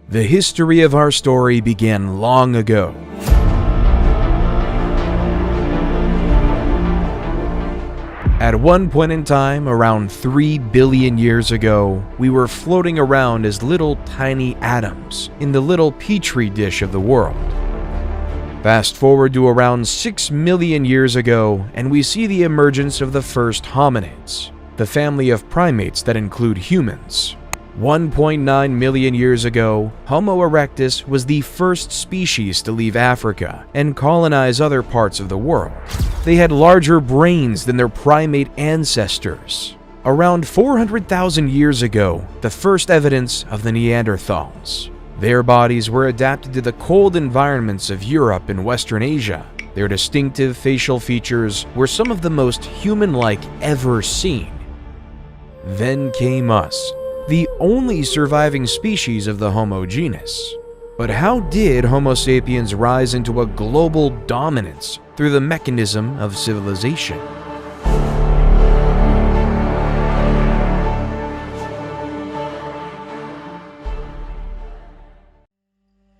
The history of our story began long ago. At one point in time, around 3 billion years ago, we were floating around as little tiny atoms in the little petri dish of the world. Fast forward to around 6 million years ago, and we see the emergence of the first hominids, the family of primates that include humans. 1.9 million years ago, Homo erectus was the first species to leave Africa and colonize other parts of the world. They had larger brains than their primate ancestors. Around 400,000 years ago, the first evidence of the Neanderthals. Their bodies were adapted to the cold environments of Europe and Western Asia. Their distinctive facial features were some of the most human-like ever seen. Then came us, the only surviving species of the Homo genus. But how did Homo sapiens rise into a global dominance through the mechanism of civilization?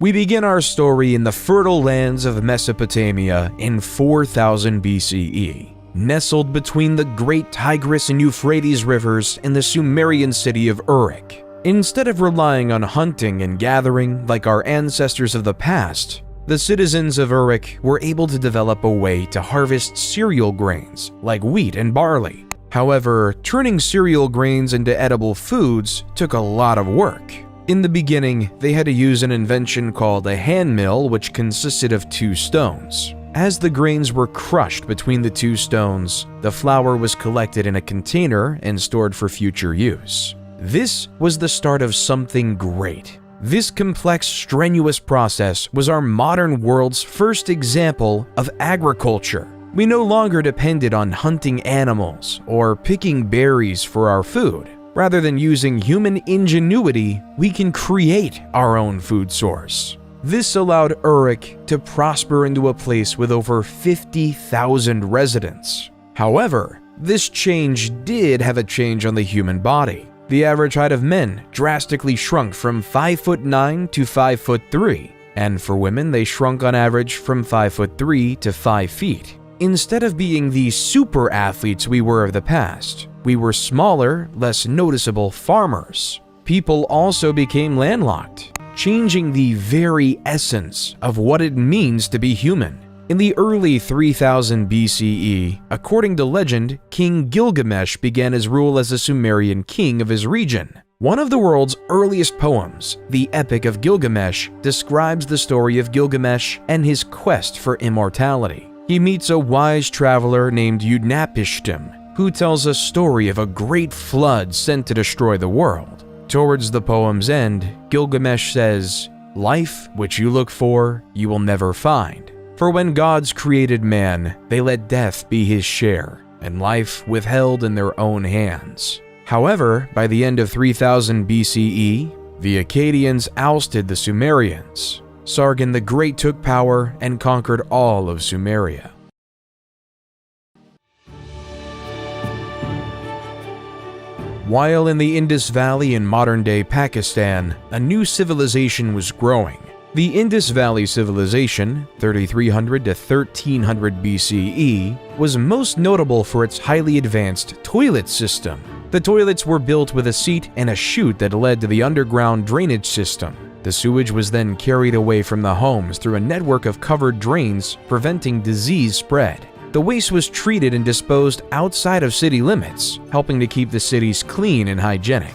We begin our story in the fertile lands of Mesopotamia in 4000 BCE. Nestled between the great Tigris and Euphrates rivers in the Sumerian city of Uruk. Instead of relying on hunting and gathering like our ancestors of the past, the citizens of Uruk were able to develop a way to harvest cereal grains like wheat and barley. However, turning cereal grains into edible foods took a lot of work. In the beginning, they had to use an invention called a hand mill, which consisted of 2 stones. As the grains were crushed between the 2 stones, the flour was collected in a container and stored for future use. This was the start of something great. This complex, strenuous process was our modern world's first example of agriculture. We no longer depended on hunting animals or picking berries for our food. Rather than using human ingenuity, we can create our own food source. This allowed Uruk to prosper into a place with over 50,000 residents. However, this change did have a change on the human body. The average height of men drastically shrunk from 5'9" to 5'3", and for women they shrunk on average from 5'3" to 5 feet. Instead of being the super athletes we were of the past, we were smaller, less noticeable farmers. People also became landlocked, changing the very essence of what it means to be human. In the early 3000 BCE, according to legend, King Gilgamesh began his rule as a Sumerian king of his region. One of the world's earliest poems, the Epic of Gilgamesh, describes the story of Gilgamesh and his quest for immortality. He meets a wise traveler named Utnapishtim, who tells a story of a great flood sent to destroy the world. Towards the poem's end, Gilgamesh says, "Life which you look for, you will never find. For when gods created man, they let death be his share, and life withheld in their own hands." However, by the end of 3000 BCE, the Akkadians ousted the Sumerians. Sargon the Great took power and conquered all of Sumeria. While in the Indus Valley in modern-day Pakistan, a new civilization was growing. The Indus Valley Civilization, 3300 to 1300 BCE, was most notable for its highly advanced toilet system. The toilets were built with a seat and a chute that led to the underground drainage system. The sewage was then carried away from the homes through a network of covered drains, preventing disease spread. The waste was treated and disposed outside of city limits, helping to keep the cities clean and hygienic.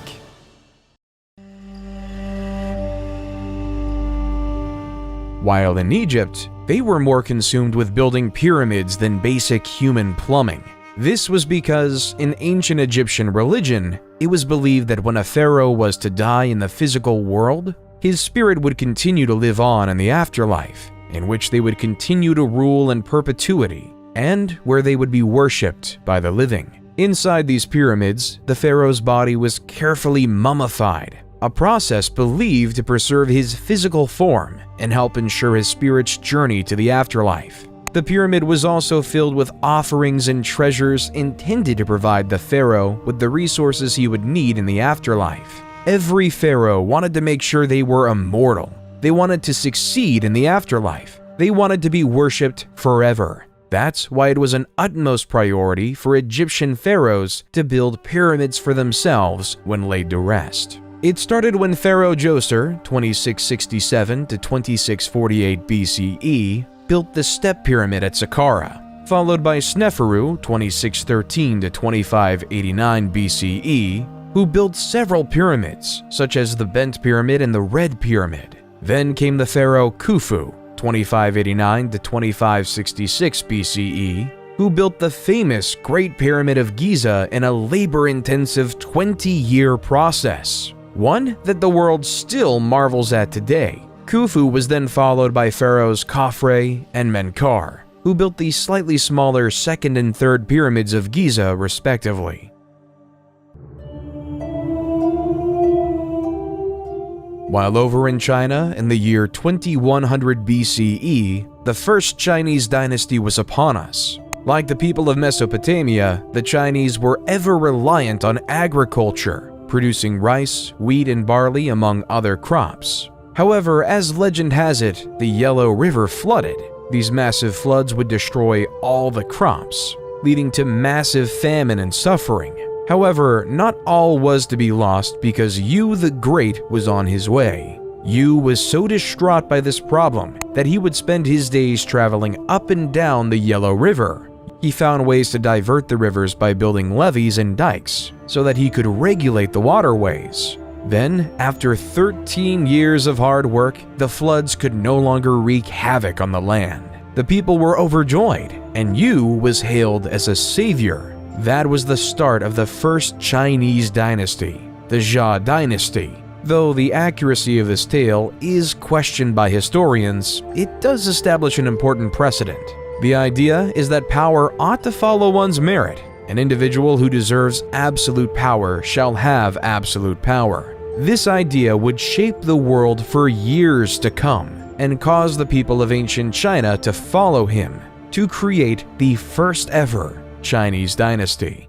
While in Egypt, they were more consumed with building pyramids than basic human plumbing. This was because, in ancient Egyptian religion, it was believed that when a pharaoh was to die in the physical world, his spirit would continue to live on in the afterlife, in which they would continue to rule in perpetuity, and where they would be worshipped by the living. Inside these pyramids, the pharaoh's body was carefully mummified, a process believed to preserve his physical form and help ensure his spirit's journey to the afterlife. The pyramid was also filled with offerings and treasures intended to provide the pharaoh with the resources he would need in the afterlife. Every pharaoh wanted to make sure they were immortal. They wanted to succeed in the afterlife. They wanted to be worshipped forever. That's why it was an utmost priority for Egyptian pharaohs to build pyramids for themselves when laid to rest. It started when Pharaoh Djoser, 2667 to 2648 BCE, built the Step Pyramid at Saqqara, followed by Sneferu, 2613 to 2589 BCE, who built several pyramids, such as the Bent Pyramid and the Red Pyramid. Then came the pharaoh Khufu, 2589 to 2566 BCE, who built the famous Great Pyramid of Giza in a labor-intensive 20-year process, one that the world still marvels at today. Khufu was then followed by pharaohs Khafre and Menkaure, who built the slightly smaller second and third pyramids of Giza respectively. While over in China in the year 2100 BCE, the first Chinese dynasty was upon us. Like the people of Mesopotamia, the Chinese were ever reliant on agriculture, producing rice, wheat, and barley among other crops. However, as legend has it, the Yellow River flooded. These massive floods would destroy all the crops, leading to massive famine and suffering. However, not all was to be lost because Yu the Great was on his way. Yu was so distraught by this problem that he would spend his days traveling up and down the Yellow River. He found ways to divert the rivers by building levees and dikes so that he could regulate the waterways. Then, after 13 years of hard work, the floods could no longer wreak havoc on the land. The people were overjoyed, and Yu was hailed as a savior. That was the start of the first Chinese dynasty, the Jia dynasty. Though the accuracy of this tale is questioned by historians, it does establish an important precedent. The idea is that power ought to follow one's merit. An individual who deserves absolute power shall have absolute power. This idea would shape the world for years to come and cause the people of ancient China to follow him to create the first ever Chinese dynasty.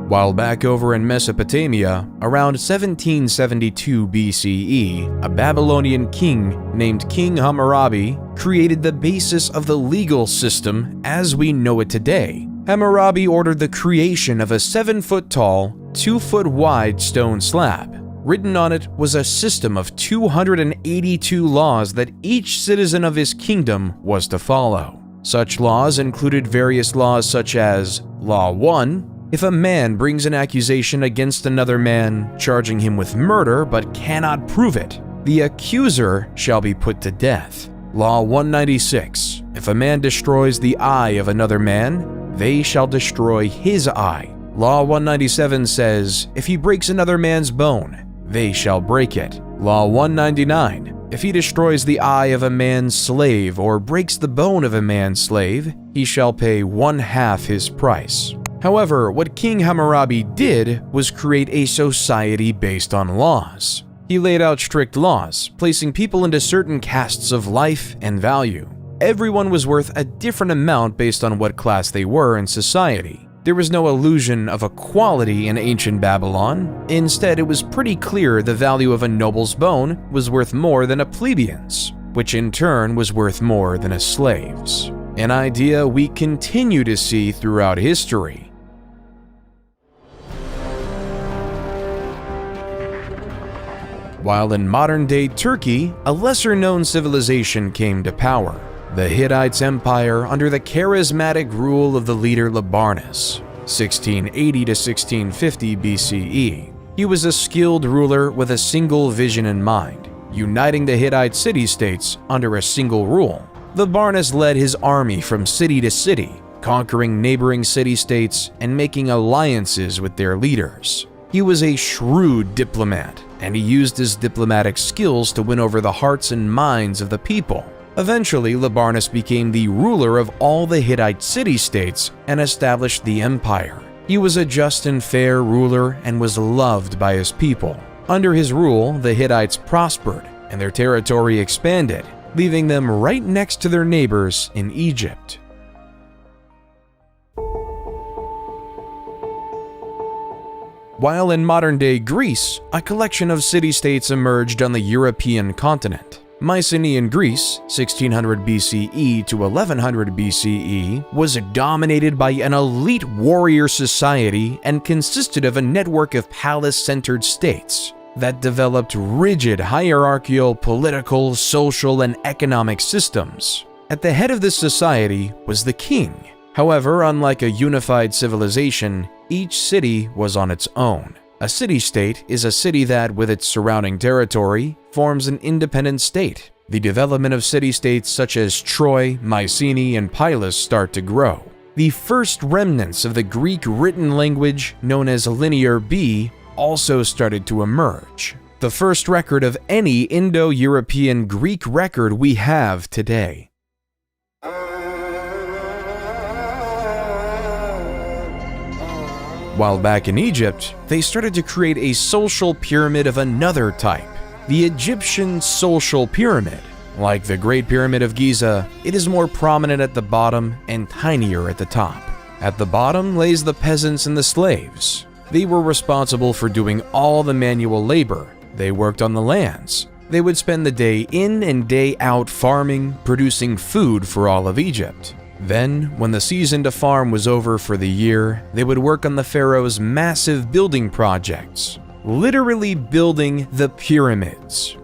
While back over in Mesopotamia, around 1772 BCE, a Babylonian king named King Hammurabi created the basis of the legal system as we know it today. Hammurabi ordered the creation of a 7-foot-tall, 2-foot-wide stone slab. Written on it was a system of 282 laws that each citizen of his kingdom was to follow. Such laws included various laws such as Law 1. If a man brings an accusation against another man, charging him with murder but cannot prove it, the accuser shall be put to death. Law 196. If a man destroys the eye of another man, they shall destroy his eye. Law 197 says, if he breaks another man's bone, they shall break it. Law 199. If he destroys the eye of a man's slave or breaks the bone of a man's slave, he shall pay 1/2 his price. However, what King Hammurabi did was create a society based on laws. He laid out strict laws, placing people into certain castes of life and value. Everyone was worth a different amount based on what class they were in society. There was no illusion of equality in ancient Babylon. Instead, it was pretty clear the value of a noble's bone was worth more than a plebeian's, which in turn was worth more than a slave's. An idea we continue to see throughout history. While in modern-day Turkey, a lesser-known civilization came to power. The Hittites Empire under the charismatic rule of the leader Labarnus, 1680 to 1650 BCE. He was a skilled ruler with a single vision in mind, uniting the Hittite city-states under a single rule. Labarnus led his army from city to city, conquering neighboring city-states and making alliances with their leaders. He was a shrewd diplomat, and he used his diplomatic skills to win over the hearts and minds of the people. Eventually, Labarnus became the ruler of all the Hittite city-states and established the empire. He was a just and fair ruler and was loved by his people. Under his rule, the Hittites prospered and their territory expanded, leaving them right next to their neighbors in Egypt. while in modern-day Greece, a collection of city-states emerged on the European continent. Mycenaean Greece, 1600 BCE to 1100 BCE, was dominated by an elite warrior society and consisted of a network of palace-centered states that developed rigid hierarchical, political, social, and economic systems. At the head of this society was the king. However, unlike a unified civilization, each city was on its own. A city-state is a city that, with its surrounding territory, forms an independent state. The development of city-states such as Troy, Mycenae, and Pylos start to grow. The first remnants of the Greek written language, known as Linear B, also started to emerge. The first record of any Indo-European Greek record we have today. While back in Egypt, they started to create a social pyramid of another type, the Egyptian social pyramid. Like the Great Pyramid of Giza, it is more prominent at the bottom and tinier at the top. At the bottom lays the peasants and the slaves. They were responsible for doing all the manual labor. They worked on the lands. They would spend the day in and day out farming, producing food for all of Egypt. Then, when the season to farm was over for the year, they would work on the pharaoh's massive building projects, literally building the pyramids.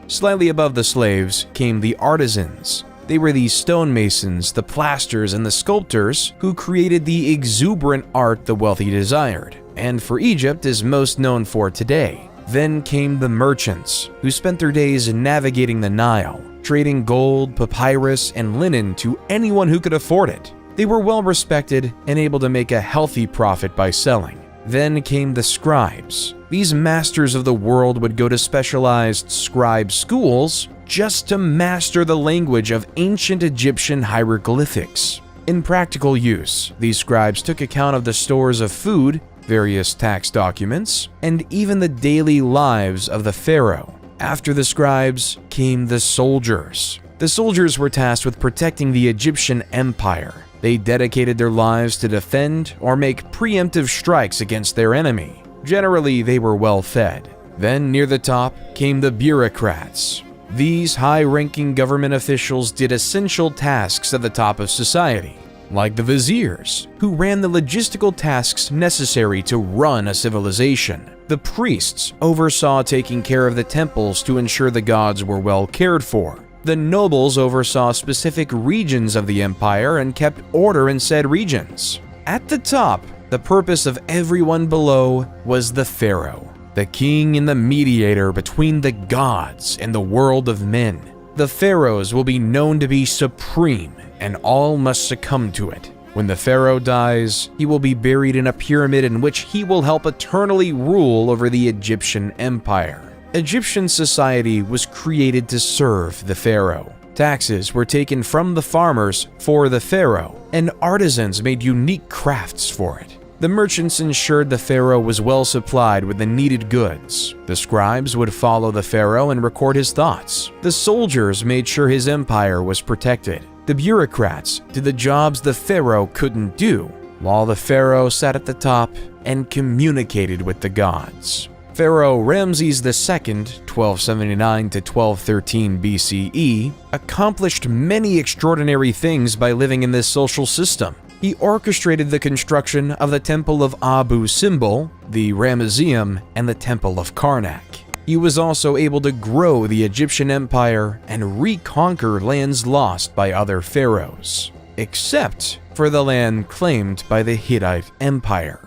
Slightly above the slaves came the artisans. They were the stonemasons, the plasters, and the sculptors who created the exuberant art the wealthy desired, and for Egypt is most known for today. Then came the merchants, who spent their days navigating the Nile, trading gold, papyrus, and linen to anyone who could afford it. They were well respected and able to make a healthy profit by selling. Then came the scribes. These masters of the world would go to specialized scribe schools just to master the language of ancient Egyptian hieroglyphics. In practical use, these scribes took account of the stores of food, various tax documents, and even the daily lives of the pharaoh. After the scribes came the soldiers. The soldiers were tasked with protecting the Egyptian empire. They dedicated their lives to defend or make preemptive strikes against their enemy. Generally, they were well fed. Then, near the top, came the bureaucrats. These high-ranking government officials did essential tasks at the top of society, like the viziers, who ran the logistical tasks necessary to run a civilization. The priests oversaw taking care of the temples to ensure the gods were well cared for. The nobles oversaw specific regions of the empire and kept order in said regions. At the top, the purpose of everyone below was the pharaoh, the king and the mediator between the gods and the world of men. The pharaohs will be known to be supreme, and all must succumb to it. When the pharaoh dies, he will be buried in a pyramid in which he will help eternally rule over the Egyptian empire. Egyptian society was created to serve the pharaoh. Taxes were taken from the farmers for the pharaoh, and artisans made unique crafts for it. The merchants ensured the pharaoh was well supplied with the needed goods. The scribes would follow the pharaoh and record his thoughts. The soldiers made sure his empire was protected. The bureaucrats did the jobs the pharaoh couldn't do, while the pharaoh sat at the top and communicated with the gods. Pharaoh Ramses II, 1279 to 1213 BCE, accomplished many extraordinary things by living in this social system. He orchestrated the construction of the Temple of Abu Simbel, the Ramesseum, and the Temple of Karnak. He was also able to grow the Egyptian empire and reconquer lands lost by other pharaohs, except for the land claimed by the Hittite Empire.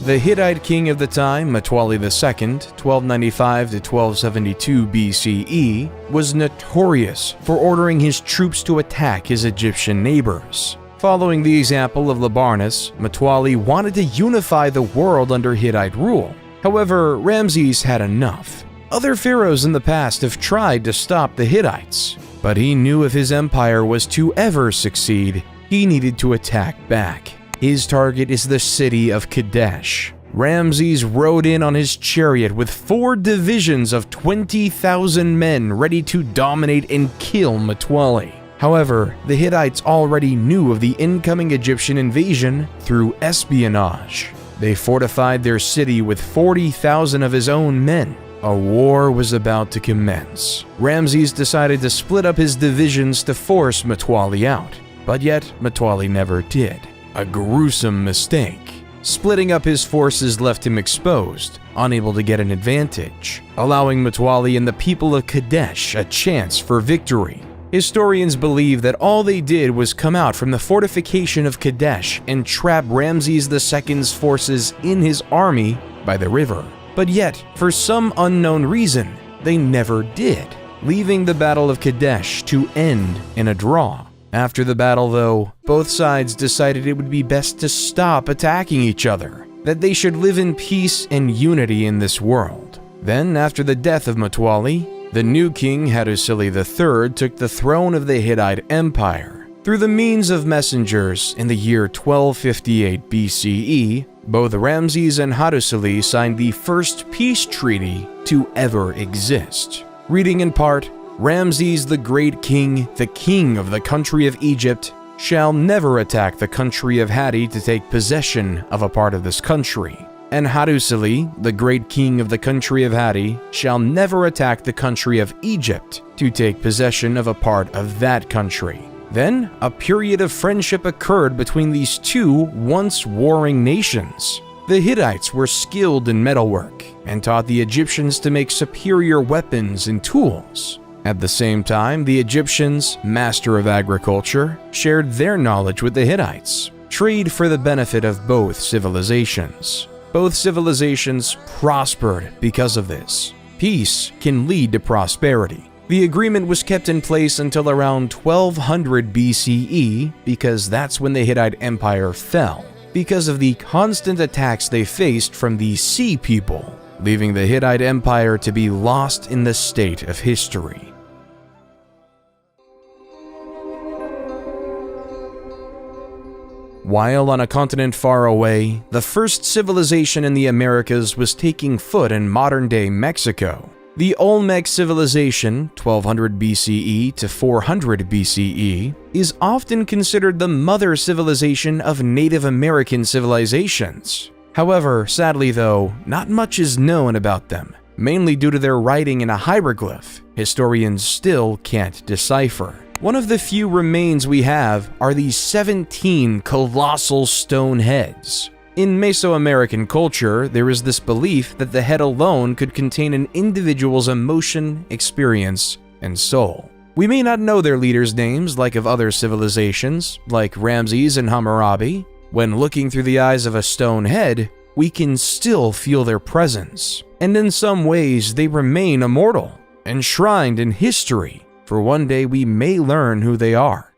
The Hittite king of the time, Mtwali II, 1295 to 1272 BCE, was notorious for ordering his troops to attack his Egyptian neighbors. Following the example of Labarnus, Mtwali wanted to unify the world under Hittite rule. However, Ramses had enough. Other pharaohs in the past have tried to stop the Hittites, but he knew if his empire was to ever succeed, he needed to attack back. His target is the city of Kadesh. Ramses rode in on his chariot with 4 divisions of 20,000 men ready to dominate and kill Mtwali. However, the Hittites already knew of the incoming Egyptian invasion through espionage. They fortified their city with 40,000 of his own men. A war was about to commence. Ramses decided to split up his divisions to force Mutawalli out, but yet Mutawalli never did. A gruesome mistake. Splitting up his forces left him exposed, unable to get an advantage, allowing Mutawalli and the people of Kadesh a chance for victory. Historians believe that all they did was come out from the fortification of Kadesh and trap Ramses II's forces in his army by the river. But yet, for some unknown reason, they never did, leaving the Battle of Kadesh to end in a draw. After the battle, though, both sides decided it would be best to stop attacking each other, that they should live in peace and unity in this world. Then, after the death of Mutawalli, the new king Hattusili III took the throne of the Hittite Empire. Through the means of messengers in the year 1258 BCE, both Ramses and Hattusili signed the first peace treaty to ever exist. Reading in part, Ramses the great king, the king of the country of Egypt, shall never attack the country of Hatti to take possession of a part of this country. And Hattusili, the great king of the country of Hatti, shall never attack the country of Egypt to take possession of a part of that country. Then, a period of friendship occurred between these two once warring nations. The Hittites were skilled in metalwork and taught the Egyptians to make superior weapons and tools. At the same time, the Egyptians, master of agriculture, shared their knowledge with the Hittites. Trade for the benefit of both civilizations. Both civilizations prospered because of this. Peace can lead to prosperity. The agreement was kept in place until around 1200 BCE because that's when the Hittite Empire fell, because of the constant attacks they faced from the Sea People, leaving the Hittite Empire to be lost in the state of history. While on a continent far away, the first civilization in the Americas was taking foot in modern-day Mexico. The Olmec civilization, 1200 BCE to 400 BCE, is often considered the mother civilization of Native American civilizations. However, sadly though, not much is known about them, mainly due to their writing in a hieroglyph historians still can't decipher. One of the few remains we have are these 17 colossal stone heads. In Mesoamerican culture, there is this belief that the head alone could contain an individual's emotion, experience, and soul. We may not know their leaders' names like of other civilizations, like Ramses and Hammurabi. When looking through the eyes of a stone head, we can still feel their presence. And in some ways, they remain immortal, enshrined in history, for one day we may learn who they are.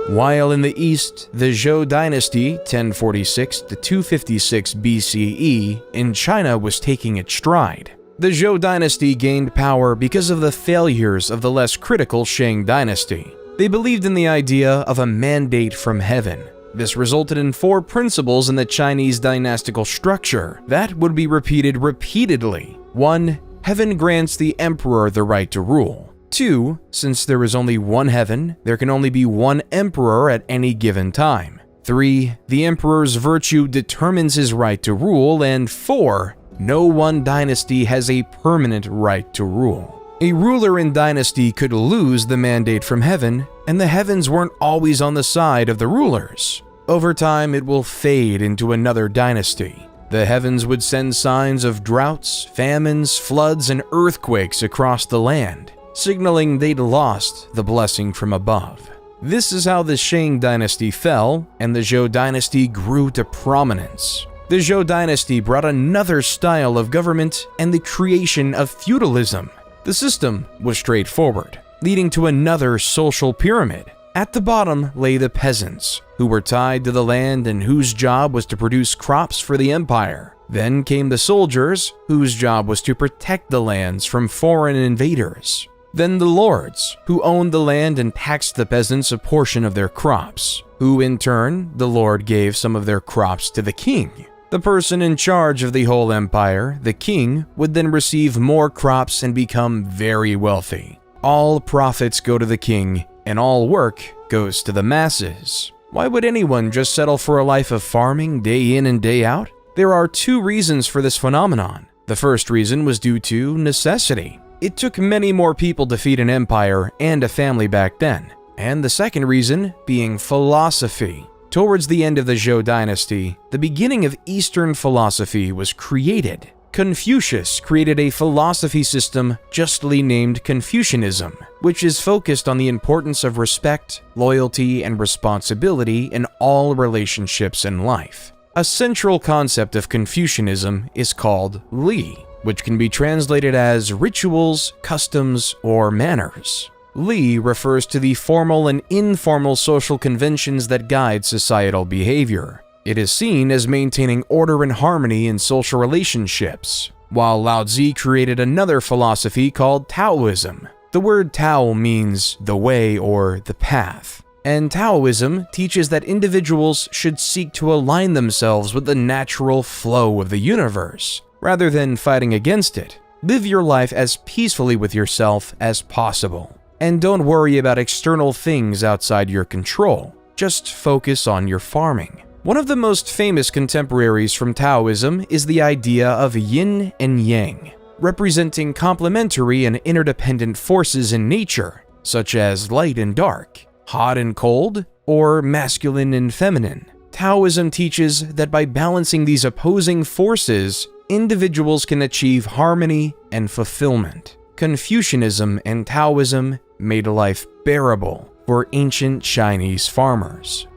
While in the east, the Zhou dynasty, 1046 to 256 BCE, in China was taking its stride. The Zhou dynasty gained power because of the failures of the less critical Shang dynasty. They believed in the idea of a mandate from heaven. This resulted in 4 principles in the Chinese dynastical structure that would be repeated repeatedly. 1. Heaven grants the emperor the right to rule. 2. Since there is only one heaven, there can only be one emperor at any given time. 3. The emperor's virtue determines his right to rule. And 4. No one dynasty has a permanent right to rule. A ruler in dynasty could lose the mandate from heaven, and the heavens weren't always on the side of the rulers. Over time, it will fade into another dynasty. The heavens would send signs of droughts, famines, floods, and earthquakes across the land, signaling they'd lost the blessing from above. This is how the Shang dynasty fell, and the Zhou dynasty grew to prominence. The Zhou dynasty brought another style of government and the creation of feudalism. The system was straightforward, leading to another social pyramid. At the bottom lay the peasants, who were tied to the land and whose job was to produce crops for the empire. Then came the soldiers, whose job was to protect the lands from foreign invaders. Then the lords, who owned the land and taxed the peasants a portion of their crops, who in turn, the lord gave some of their crops to the king. The person in charge of the whole empire, the king, would then receive more crops and become very wealthy. All profits go to the king, and all work goes to the masses. Why would anyone just settle for a life of farming day in and day out? There are two reasons for this phenomenon. The first reason was due to necessity. It took many more people to feed an empire and a family back then. And the second reason being philosophy. Towards the end of the Zhou dynasty, the beginning of Eastern philosophy was created. Confucius created a philosophy system justly named Confucianism, which is focused on the importance of respect, loyalty, and responsibility in all relationships in life. A central concept of Confucianism is called Li, which can be translated as rituals, customs, or manners. Li refers to the formal and informal social conventions that guide societal behavior. It is seen as maintaining order and harmony in social relationships, while Laozi created another philosophy called Taoism. The word Tao means the way or the path, and Taoism teaches that individuals should seek to align themselves with the natural flow of the universe, rather than fighting against it. Live your life as peacefully with yourself as possible. And don't worry about external things outside your control. Just focus on your farming. One of the most famous contemporaries from Taoism is the idea of yin and yang, representing complementary and interdependent forces in nature, such as light and dark, hot and cold, or masculine and feminine. Taoism teaches that by balancing these opposing forces, individuals can achieve harmony and fulfillment. Confucianism and Taoism made life bearable for ancient Chinese farmers.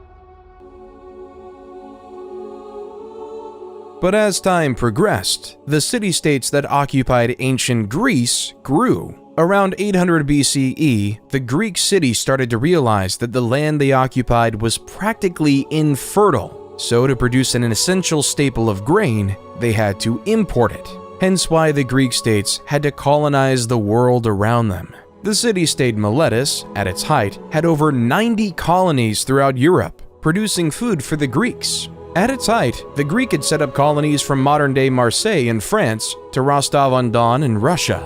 But as time progressed, the city-states that occupied ancient Greece grew. Around 800 BCE, the Greek city started to realize that the land they occupied was practically infertile, so to produce an essential staple of grain, they had to import it. Hence why the Greek states had to colonize the world around them. The city-state Miletus, at its height, had over 90 colonies throughout Europe, producing food for the Greeks. At its height, the Greek had set up colonies from modern-day Marseille in France to Rostov-on-Don in Russia.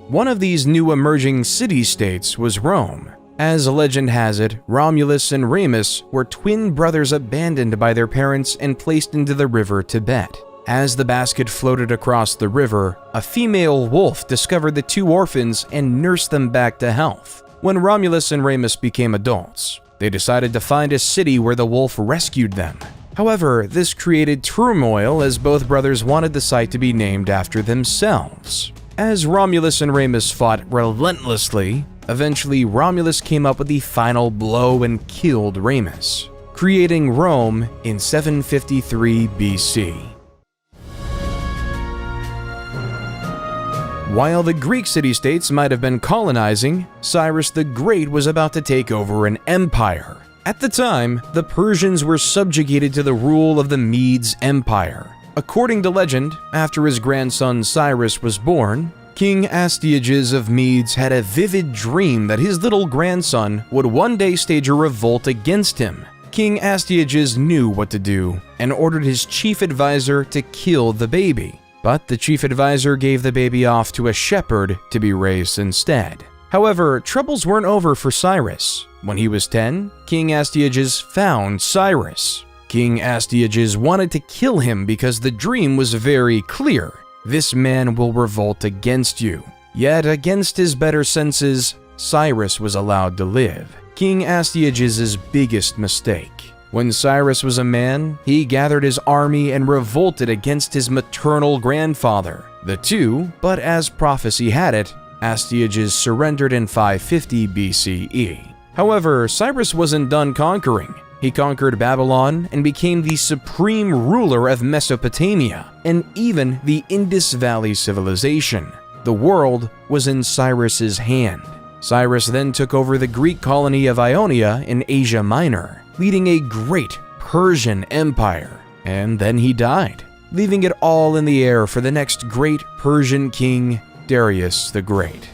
One of these new emerging city-states was Rome. As legend has it, Romulus and Remus were twin brothers abandoned by their parents and placed into the river Tibet. As the basket floated across the river, a female wolf discovered the two orphans and nursed them back to health. When Romulus and Remus became adults, they decided to find a city where the wolf rescued them. However, this created turmoil as both brothers wanted the site to be named after themselves. As Romulus and Remus fought relentlessly, eventually Romulus came up with the final blow and killed Remus, creating Rome in 753 BC. While the Greek city-states might have been colonizing, Cyrus the Great was about to take over an empire. At the time, the Persians were subjugated to the rule of the Medes Empire. According to legend, after his grandson Cyrus was born, King Astyages of Medes had a vivid dream that his little grandson would one day stage a revolt against him. King Astyages knew what to do and ordered his chief advisor to kill the baby. But the chief advisor gave the baby off to a shepherd to be raised instead. However, troubles weren't over for Cyrus. When he was 10, King Astyages found Cyrus. King Astyages wanted to kill him because the dream was very clear. This man will revolt against you. Yet, against his better senses, Cyrus was allowed to live. King Astyages' biggest mistake. When Cyrus was a man, he gathered his army and revolted against his maternal grandfather. The two, but as prophecy had it, Astyages surrendered in 550 BCE. However, Cyrus wasn't done conquering. He conquered Babylon and became the supreme ruler of Mesopotamia and even the Indus Valley civilization. The world was in Cyrus's hand. Cyrus then took over the Greek colony of Ionia in Asia Minor, leading a great Persian empire, and then he died, leaving it all in the air for the next great Persian king, Darius the Great.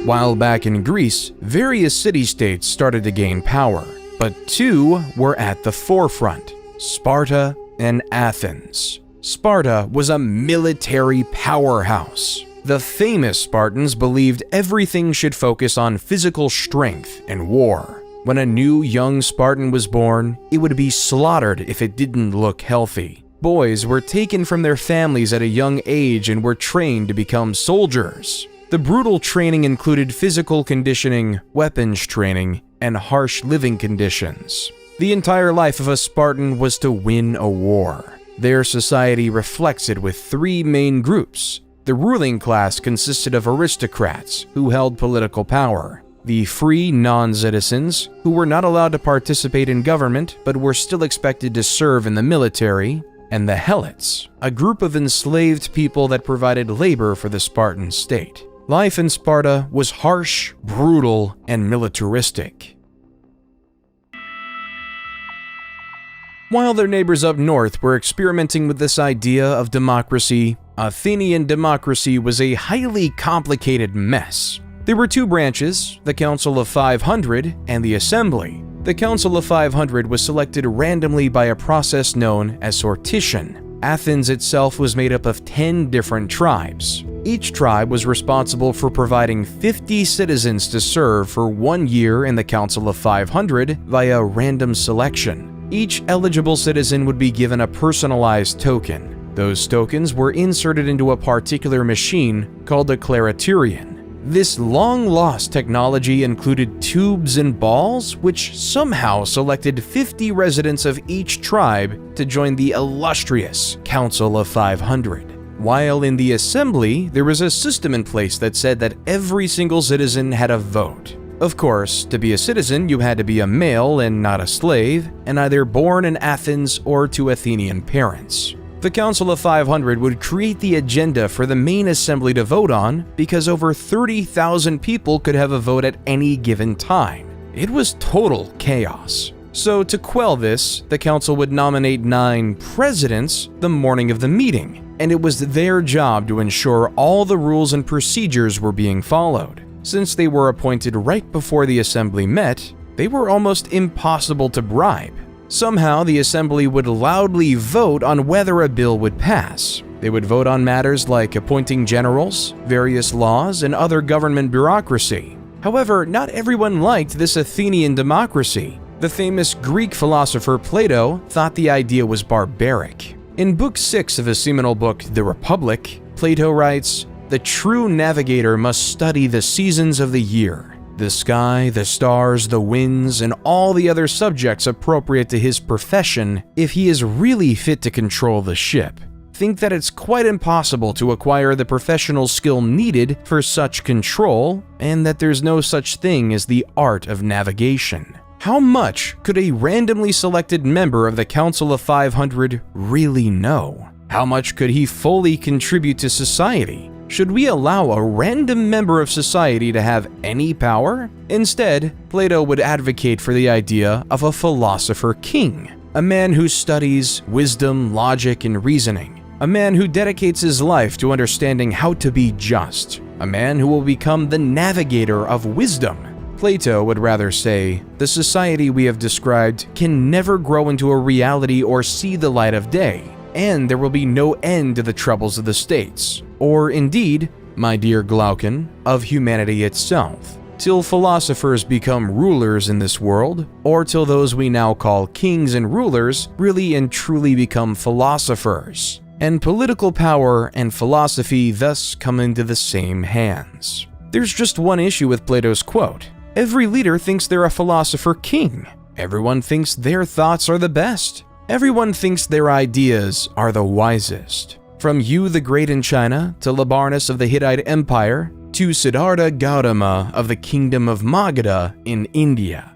While back in Greece, various city-states started to gain power, but two were at the forefront: Sparta and Athens. Sparta was a military powerhouse. The famous Spartans believed everything should focus on physical strength and war. When a new young Spartan was born, it would be slaughtered if it didn't look healthy. Boys were taken from their families at a young age and were trained to become soldiers. The brutal training included physical conditioning, weapons training, and harsh living conditions. The entire life of a Spartan was to win a war. Their society reflects it with three main groups. The ruling class consisted of aristocrats who held political power, the free non-citizens who were not allowed to participate in government but were still expected to serve in the military, and the Helots, a group of enslaved people that provided labor for the Spartan state. Life in Sparta was harsh, brutal, and militaristic. While their neighbors up north were experimenting with this idea of democracy, Athenian democracy was a highly complicated mess. There were two branches, the Council of 500 and the Assembly. The Council of 500 was selected randomly by a process known as sortition. Athens itself was made up of 10 different tribes. Each tribe was responsible for providing 50 citizens to serve for 1 year in the Council of 500 via random selection. Each eligible citizen would be given a personalized token. Those tokens were inserted into a particular machine called a clariturion. This long-lost technology included tubes and balls, which somehow selected 50 residents of each tribe to join the illustrious Council of 500. While in the Assembly, there was a system in place that said that every single citizen had a vote. Of course, to be a citizen, you had to be a male and not a slave, and either born in Athens or to Athenian parents. The Council of 500 would create the agenda for the main assembly to vote on because over 30,000 people could have a vote at any given time. It was total chaos. So to quell this, the council would nominate 9 presidents the morning of the meeting, and it was their job to ensure all the rules and procedures were being followed. Since they were appointed right before the assembly met, they were almost impossible to bribe. Somehow, the assembly would loudly vote on whether a bill would pass. They would vote on matters like appointing generals, various laws, and other government bureaucracy. However, not everyone liked this Athenian democracy. The famous Greek philosopher Plato thought the idea was barbaric. In Book 6 of his seminal book, The Republic, Plato writes, "The true navigator must study the seasons of the year, the sky, the stars, the winds, and all the other subjects appropriate to his profession if he is really fit to control the ship. Think that it's quite impossible to acquire the professional skill needed for such control, and that there's no such thing as the art of navigation." How much could a randomly selected member of the Council of 500 really know? How much could he fully contribute to society? Should we allow a random member of society to have any power? Instead, Plato would advocate for the idea of a philosopher king, a man who studies wisdom, logic, and reasoning, a man who dedicates his life to understanding how to be just, a man who will become the navigator of wisdom. Plato would rather say, the society we have described can never grow into a reality or see the light of day, and there will be no end to the troubles of the states, or indeed, my dear Glaucon, of humanity itself, till philosophers become rulers in this world, or till those we now call kings and rulers really and truly become philosophers, and political power and philosophy thus come into the same hands. There's just one issue with Plato's quote. Every leader thinks they're a philosopher king. Everyone thinks their thoughts are the best. Everyone thinks their ideas are the wisest. From Yu the Great in China, to Labarnus of the Hittite Empire, to Siddhartha Gautama of the Kingdom of Magadha in India.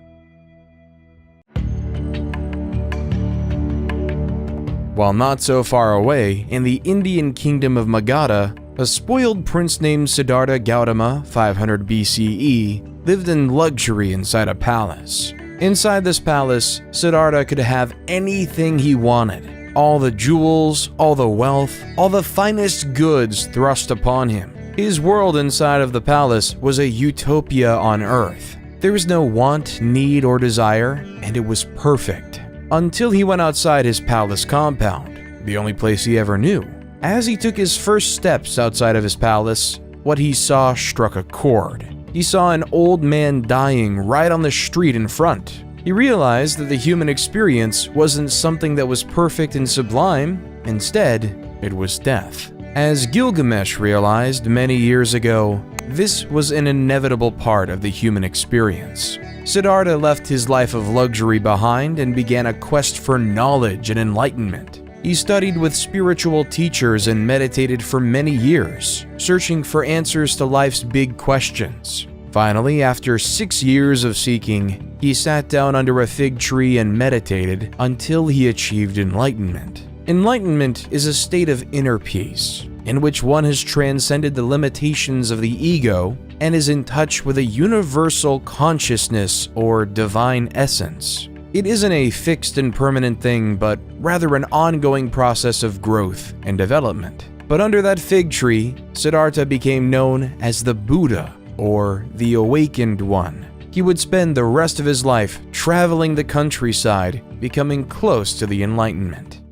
While not so far away, in the Indian Kingdom of Magadha, a spoiled prince named Siddhartha Gautama, 500 BCE, lived in luxury inside a palace. Inside this palace, Siddhartha could have anything he wanted. All the jewels, all the wealth, all the finest goods thrust upon him. His world inside of the palace was a utopia on Earth. There was no want, need, or desire, and it was perfect. Until he went outside his palace compound, the only place he ever knew. As he took his first steps outside of his palace, what he saw struck a chord. He saw an old man dying right on the street in front. He realized that the human experience wasn't something that was perfect and sublime. Instead, it was death. As Gilgamesh realized many years ago, this was an inevitable part of the human experience. Siddhartha left his life of luxury behind and began a quest for knowledge and enlightenment. He studied with spiritual teachers and meditated for many years, searching for answers to life's big questions. Finally, after 6 years of seeking, he sat down under a fig tree and meditated until he achieved enlightenment. Enlightenment is a state of inner peace, in which one has transcended the limitations of the ego and is in touch with a universal consciousness or divine essence. It isn't a fixed and permanent thing, but rather an ongoing process of growth and development. But under that fig tree, Siddhartha became known as the Buddha, or the Awakened One. He would spend the rest of his life traveling the countryside, becoming close to the Enlightenment.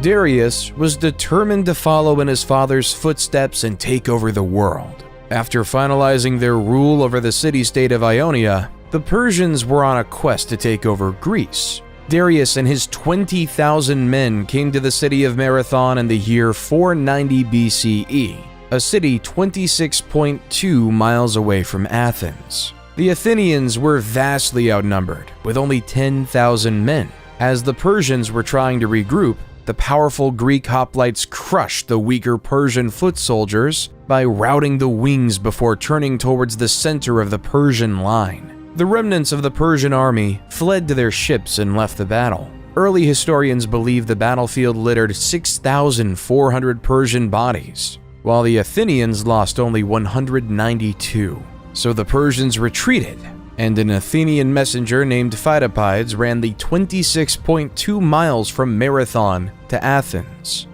Darius was determined to follow in his father's footsteps and take over the world. After finalizing their rule over the city-state of Ionia, the Persians were on a quest to take over Greece. Darius and his 20,000 men came to the city of Marathon in the year 490 BCE, a city 26.2 miles away from Athens. The Athenians were vastly outnumbered, with only 10,000 men. As the Persians were trying to regroup, the powerful Greek hoplites crushed the weaker Persian foot soldiers by routing the wings before turning towards the center of the Persian line. The remnants of the Persian army fled to their ships and left the battle. Early historians believe the battlefield littered 6,400 Persian bodies, while the Athenians lost only 192. So the Persians retreated, and an Athenian messenger named Pheidippides ran the 26.2 miles from Marathon to Athens,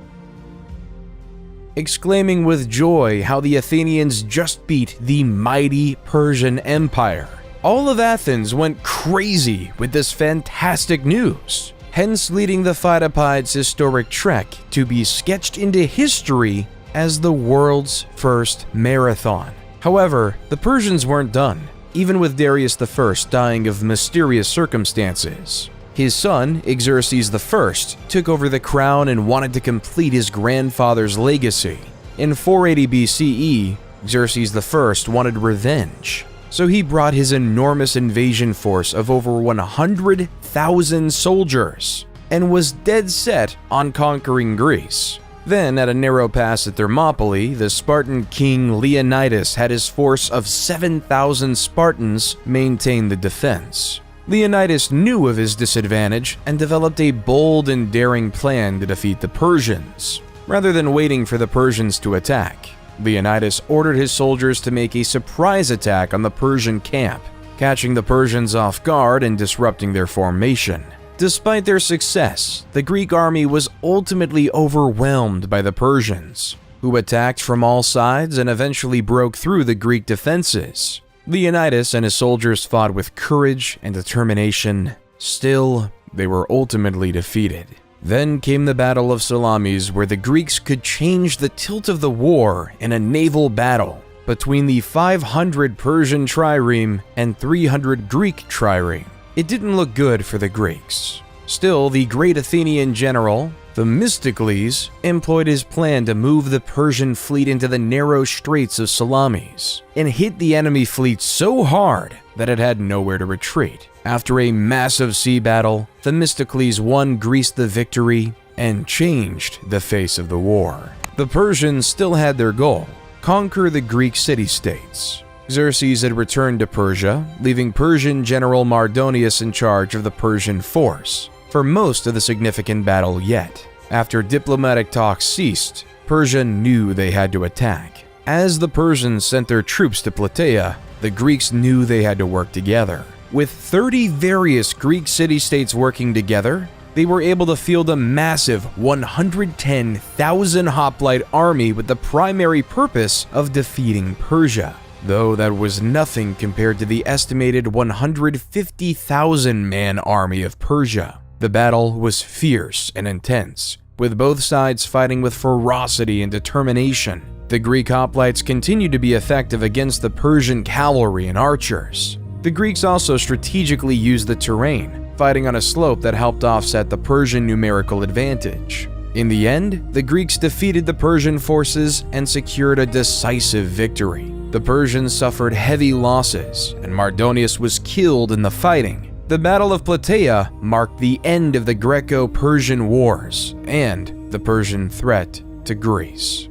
exclaiming with joy how the Athenians just beat the mighty Persian Empire. All of Athens went crazy with this fantastic news, hence leading the Pheidippides' historic trek to be sketched into history as the world's first marathon. However, the Persians weren't done, even with Darius I dying of mysterious circumstances. His son, Xerxes I, took over the crown and wanted to complete his grandfather's legacy. In 480 BCE, Xerxes I wanted revenge, so he brought his enormous invasion force of over 100,000 soldiers and was dead set on conquering Greece. Then, at a narrow pass at Thermopylae, the Spartan king Leonidas had his force of 7,000 Spartans maintain the defense. Leonidas knew of his disadvantage and developed a bold and daring plan to defeat the Persians. Rather than waiting for the Persians to attack, Leonidas ordered his soldiers to make a surprise attack on the Persian camp, catching the Persians off guard and disrupting their formation. Despite their success, the Greek army was ultimately overwhelmed by the Persians, who attacked from all sides and eventually broke through the Greek defenses. Leonidas and his soldiers fought with courage and determination. Still, they were ultimately defeated. Then came the Battle of Salamis, where the Greeks could change the tilt of the war in a naval battle between the 500 Persian trireme and 300 Greek trireme. It didn't look good for the Greeks. Still, the great Athenian general, Themistocles, employed his plan to move the Persian fleet into the narrow straits of Salamis and hit the enemy fleet so hard that it had nowhere to retreat. After a massive sea battle, Themistocles won Greece the victory and changed the face of the war. The Persians still had their goal: conquer the Greek city-states. Xerxes had returned to Persia, leaving Persian General Mardonius in charge of the Persian force for most of the significant battle yet. After diplomatic talks ceased, Persia knew they had to attack. As the Persians sent their troops to Plataea, the Greeks knew they had to work together. With 30 various Greek city-states working together, they were able to field a massive 110,000 hoplite army with the primary purpose of defeating Persia, though that was nothing compared to the estimated 150,000-man army of Persia. The battle was fierce and intense, with both sides fighting with ferocity and determination. The Greek hoplites continued to be effective against the Persian cavalry and archers. The Greeks also strategically used the terrain, fighting on a slope that helped offset the Persian numerical advantage. In the end, the Greeks defeated the Persian forces and secured a decisive victory. The Persians suffered heavy losses, and Mardonius was killed in the fighting. The Battle of Plataea marked the end of the Greco-Persian Wars and the Persian threat to Greece.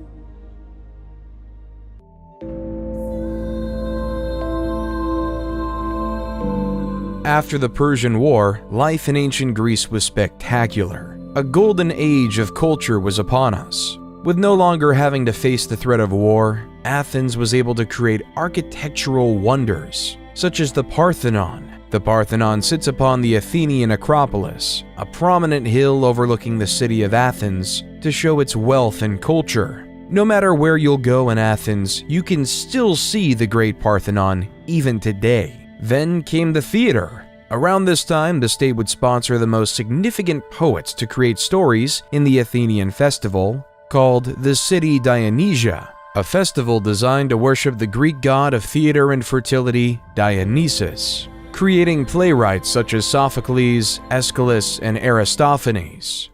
After the Persian War, life in ancient Greece was spectacular. A golden age of culture was upon us. With no longer having to face the threat of war, Athens was able to create architectural wonders, such as the Parthenon. The Parthenon sits upon the Athenian Acropolis, a prominent hill overlooking the city of Athens, to show its wealth and culture. No matter where you'll go in Athens, you can still see the Great Parthenon even today. Then came the theater. Around this time, the state would sponsor the most significant poets to create stories in the Athenian festival, called the City Dionysia, a festival designed to worship the Greek god of theater and fertility, Dionysus, creating playwrights such as Sophocles, Aeschylus, and Aristophanes.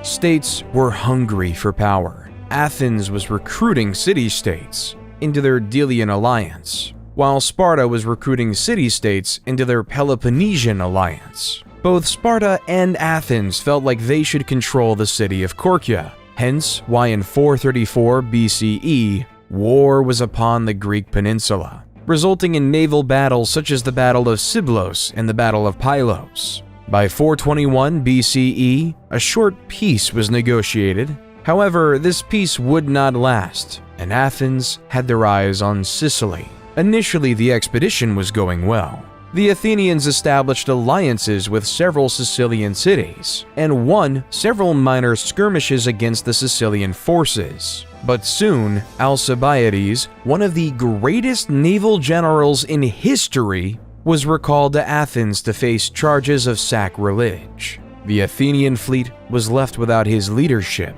States were hungry for power. Athens was recruiting city-states into their Delian alliance, while Sparta was recruiting city-states into their Peloponnesian alliance. Both Sparta and Athens felt like they should control the city of Korkia, hence why in 434 BCE, war was upon the Greek peninsula, resulting in naval battles such as the Battle of Siblos and the Battle of Pylos. By 421 BCE, a short peace was negotiated. However, this peace would not last, and Athens had their eyes on Sicily. Initially, the expedition was going well. The Athenians established alliances with several Sicilian cities, and won several minor skirmishes against the Sicilian forces. But soon, Alcibiades, one of the greatest naval generals in history, was recalled to Athens to face charges of sacrilege. The Athenian fleet was left without his leadership.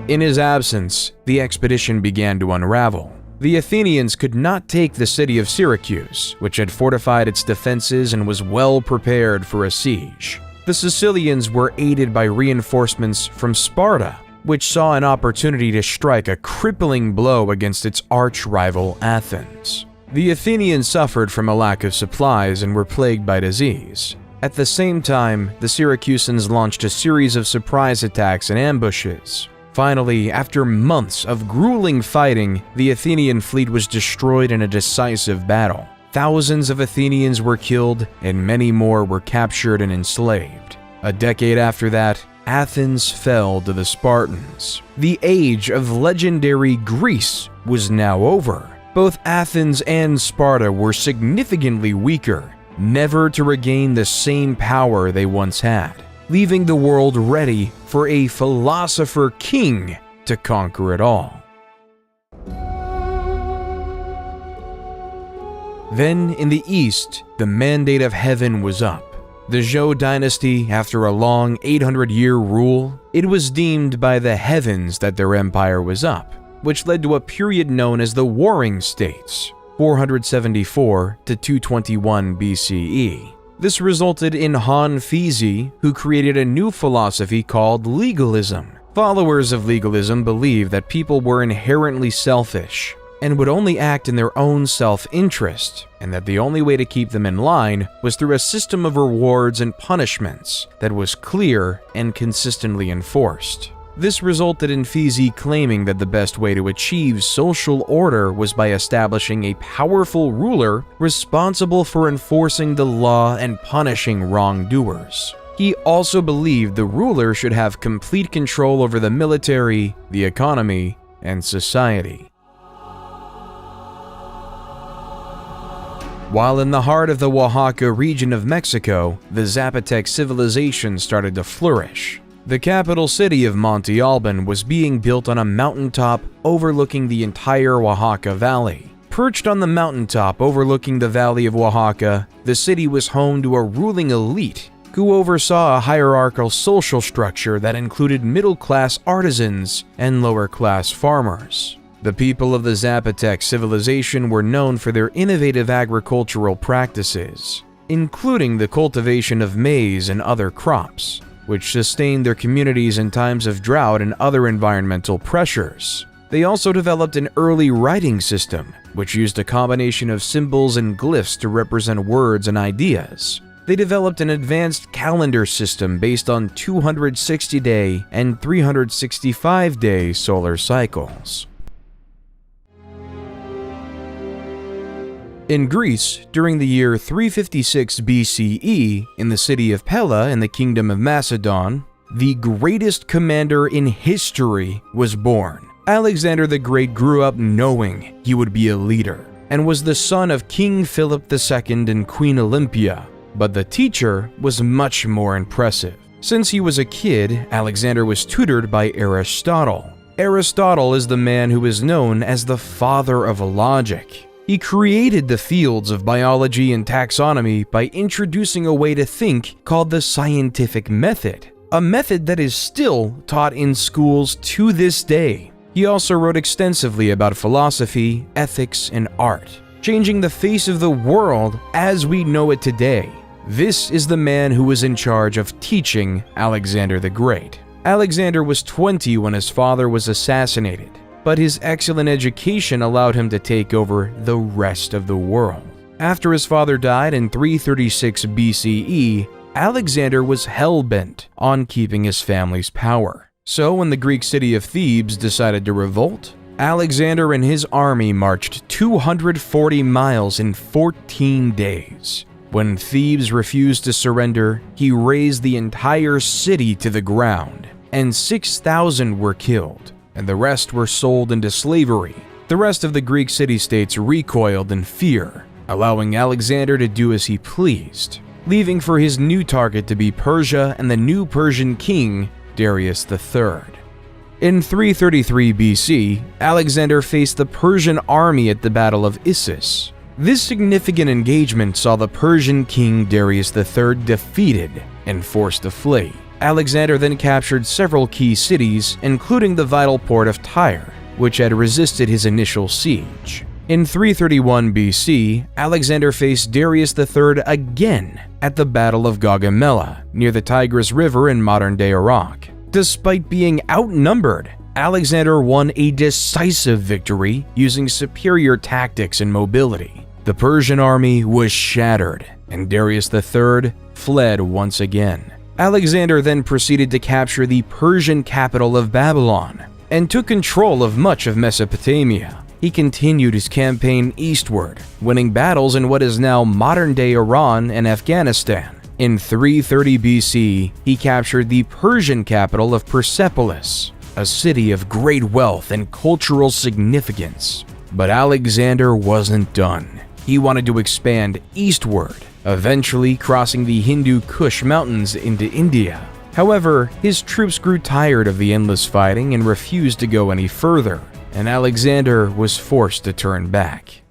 In his absence, the expedition began to unravel. The Athenians could not take the city of Syracuse, which had fortified its defenses and was well prepared for a siege. The Sicilians were aided by reinforcements from Sparta, which saw an opportunity to strike a crippling blow against its arch-rival Athens. The Athenians suffered from a lack of supplies and were plagued by disease. At the same time, the Syracusans launched a series of surprise attacks and ambushes. Finally, after months of grueling fighting, the Athenian fleet was destroyed in a decisive battle. Thousands of Athenians were killed, and many more were captured and enslaved. A decade after that, Athens fell to the Spartans. The age of legendary Greece was now over. Both Athens and Sparta were significantly weaker, never to regain the same power they once had, leaving the world ready for a philosopher king to conquer it all. Then, in the east, the mandate of heaven was up. The Zhou dynasty, after a long 800-year rule, it was deemed by the heavens that their empire was up, which led to a period known as the Warring States, 474 to 221 BCE. This resulted in Han Fizi, who created a new philosophy called legalism. Followers of legalism believed that people were inherently selfish and would only act in their own self-interest, and that the only way to keep them in line was through a system of rewards and punishments that was clear and consistently enforced. This resulted in Fizi claiming that the best way to achieve social order was by establishing a powerful ruler responsible for enforcing the law and punishing wrongdoers. He also believed the ruler should have complete control over the military, the economy, and society. While in the heart of the Oaxaca region of Mexico, the Zapotec civilization started to flourish. The capital city of Monte Alban was being built on a mountaintop overlooking the entire Oaxaca Valley. Perched on the mountaintop overlooking the Valley of Oaxaca, the city was home to a ruling elite who oversaw a hierarchical social structure that included middle-class artisans and lower-class farmers. The people of the Zapotec civilization were known for their innovative agricultural practices, including the cultivation of maize and other crops, which sustained their communities in times of drought and other environmental pressures. They also developed an early writing system, which used a combination of symbols and glyphs to represent words and ideas. They developed an advanced calendar system based on 260-day and 365-day solar cycles. In Greece, during the year 356 BCE, in the city of Pella in the Kingdom of Macedon, the greatest commander in history was born. Alexander the Great grew up knowing he would be a leader, and was the son of King Philip II and Queen Olympia. But the teacher was much more impressive. Since he was a kid, Alexander was tutored by Aristotle. Aristotle is the man who is known as the father of logic. He created the fields of biology and taxonomy by introducing a way to think called the scientific method, a method that is still taught in schools to this day. He also wrote extensively about philosophy, ethics, and art, changing the face of the world as we know it today. This is the man who was in charge of teaching Alexander the Great. Alexander was 20 when his father was assassinated, but his excellent education allowed him to take over the rest of the world. After his father died in 336 BCE, Alexander was hell-bent on keeping his family's power. So when the Greek city of Thebes decided to revolt, Alexander and his army marched 240 miles in 14 days. When Thebes refused to surrender, he razed the entire city to the ground, and 6,000 were killed, and the rest were sold into slavery. The rest of the Greek city-states recoiled in fear, allowing Alexander to do as he pleased, leaving for his new target to be Persia and the new Persian king, Darius III. In 333 BC, Alexander faced the Persian army at the Battle of Issus. This significant engagement saw the Persian king Darius III defeated and forced to flee. Alexander then captured several key cities, including the vital port of Tyre, which had resisted his initial siege. In 331 BC, Alexander faced Darius III again at the Battle of Gaugamela, near the Tigris River in modern-day Iraq. Despite being outnumbered, Alexander won a decisive victory using superior tactics and mobility. The Persian army was shattered, and Darius III fled once again. Alexander then proceeded to capture the Persian capital of Babylon and took control of much of Mesopotamia. He continued his campaign eastward, winning battles in what is now modern-day Iran and Afghanistan. In 330 BC, he captured the Persian capital of Persepolis, a city of great wealth and cultural significance. But Alexander wasn't done. He wanted to expand eastward, eventually crossing the Hindu Kush Mountains into India. However, his troops grew tired of the endless fighting and refused to go any further, and Alexander was forced to turn back.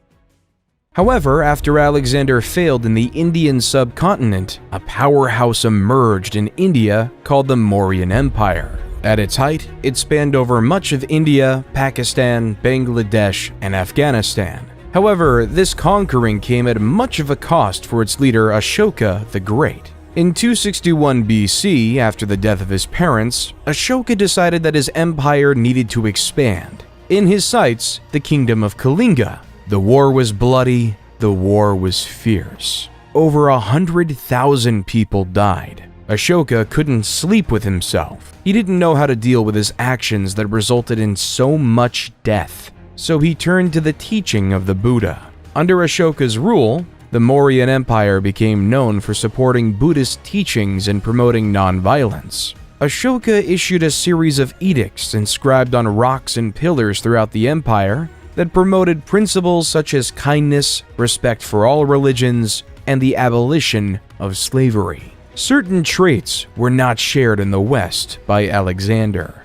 However, after Alexander failed in the Indian subcontinent, a powerhouse emerged in India called the Mauryan Empire. At its height, it spanned over much of India, Pakistan, Bangladesh, and Afghanistan. However, this conquering came at much of a cost for its leader Ashoka the Great. In 261 BC, after the death of his parents, Ashoka decided that his empire needed to expand. In his sights, the kingdom of Kalinga. The war was bloody, the war was fierce. Over 100,000 people died. Ashoka couldn't sleep with himself. He didn't know how to deal with his actions that resulted in so much death. So he turned to the teaching of the Buddha. Under Ashoka's rule, the Mauryan Empire became known for supporting Buddhist teachings and promoting nonviolence. Ashoka issued a series of edicts inscribed on rocks and pillars throughout the empire, that promoted principles such as kindness, respect for all religions, and the abolition of slavery. Certain traits were not shared in the West by Alexander.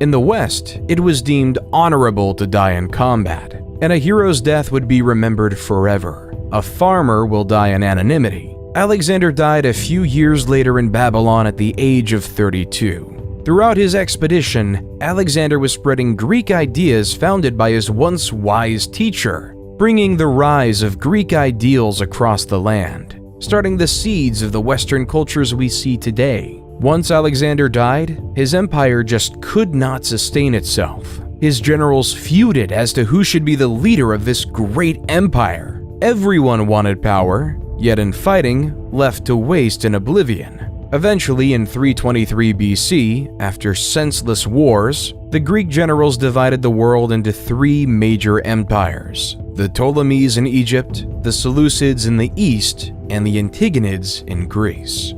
In the West, it was deemed honorable to die in combat, and a hero's death would be remembered forever. A farmer will die in anonymity. Alexander died a few years later in Babylon at the age of 32. Throughout his expedition, Alexander was spreading Greek ideas founded by his once wise teacher, bringing the rise of Greek ideals across the land, starting the seeds of the Western cultures we see today. Once Alexander died, his empire just could not sustain itself. His generals feuded as to who should be the leader of this great empire. Everyone wanted power, yet in fighting, left to waste in oblivion. Eventually, in 323 BC, after senseless wars, the Greek generals divided the world into three major empires: the Ptolemies in Egypt, the Seleucids in the east, and the Antigonids in Greece.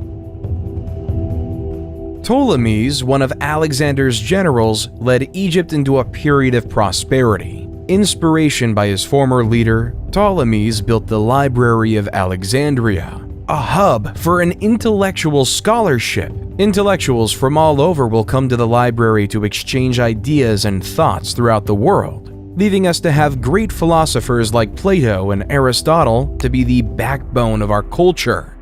Ptolemies, one of Alexander's generals, led Egypt into a period of prosperity. Inspiration by his former leader, Ptolemies built the Library of Alexandria, a hub for an intellectual scholarship. Intellectuals from all over will come to the library to exchange ideas and thoughts throughout the world, leaving us to have great philosophers like Plato and Aristotle to be the backbone of our culture,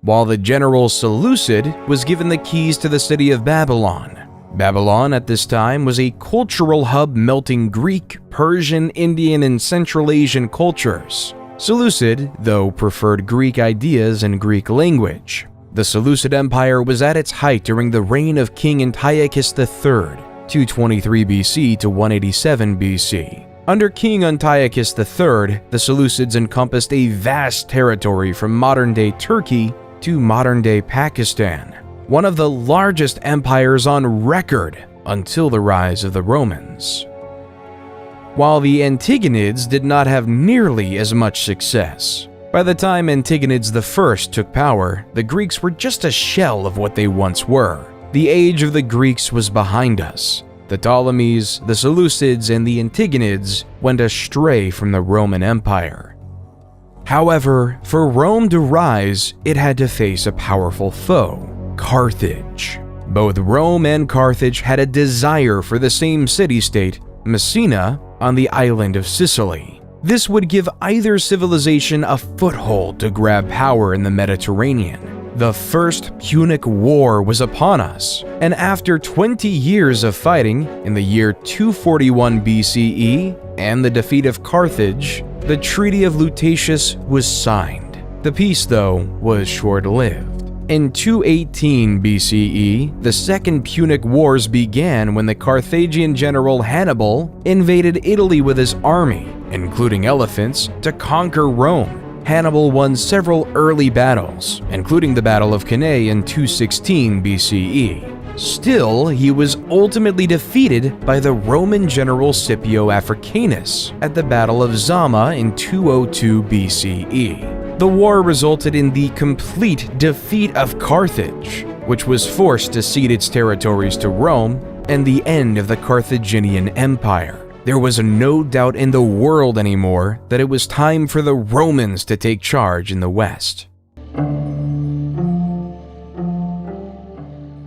while the general Seleucid was given the keys to the city of Babylon. Babylon at this time was a cultural hub melting Greek, Persian, Indian, and Central Asian cultures. Seleucid, though, preferred Greek ideas and Greek language. The Seleucid Empire was at its height during the reign of King Antiochus III, 223 BC to 187 BC. Under King Antiochus III, the Seleucids encompassed a vast territory from modern-day Turkey to modern-day Pakistan, one of the largest empires on record until the rise of the Romans. While the Antigonids did not have nearly as much success. By the time Antigonids I took power, the Greeks were just a shell of what they once were. The age of the Greeks was behind us. The Ptolemies, the Seleucids, and the Antigonids went astray from the Roman Empire. However, for Rome to rise, it had to face a powerful foe, Carthage. Both Rome and Carthage had a desire for the same city-state, Messina, on the island of Sicily. This would give either civilization a foothold to grab power in the Mediterranean. The First Punic War was upon us, and after 20 years of fighting, in the year 241 BCE, and the defeat of Carthage, the Treaty of Lutatius was signed. The peace, though, was short-lived. In 218 BCE, the Second Punic Wars began when the Carthaginian general Hannibal invaded Italy with his army, including elephants, to conquer Rome. Hannibal won several early battles, including the Battle of Cannae in 216 BCE. Still, he was ultimately defeated by the Roman general Scipio Africanus at the Battle of Zama in 202 BCE. The war resulted in the complete defeat of Carthage, which was forced to cede its territories to Rome, and the end of the Carthaginian Empire. There was no doubt in the world anymore that it was time for the Romans to take charge in the West.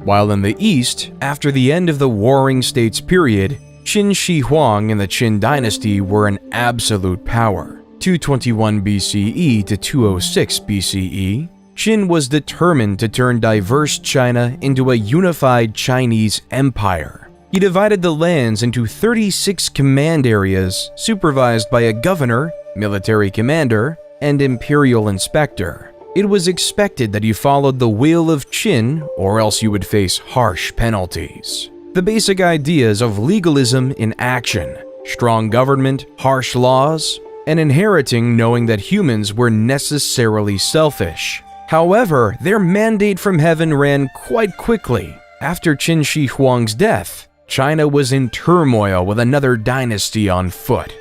While in the East, after the end of the Warring States period, Qin Shi Huang and the Qin dynasty were an absolute power. 221 BCE to 206 BCE, Qin was determined to turn diverse China into a unified Chinese empire. He divided the lands into 36 command areas supervised by a governor, military commander, and imperial inspector. It was expected that you followed the will of Qin or else you would face harsh penalties. The basic ideas of legalism in action, strong government, harsh laws, and inheriting knowing that humans were necessarily selfish. However, their mandate from heaven ran quite quickly. After Qin Shi Huang's death, China was in turmoil with another dynasty on foot.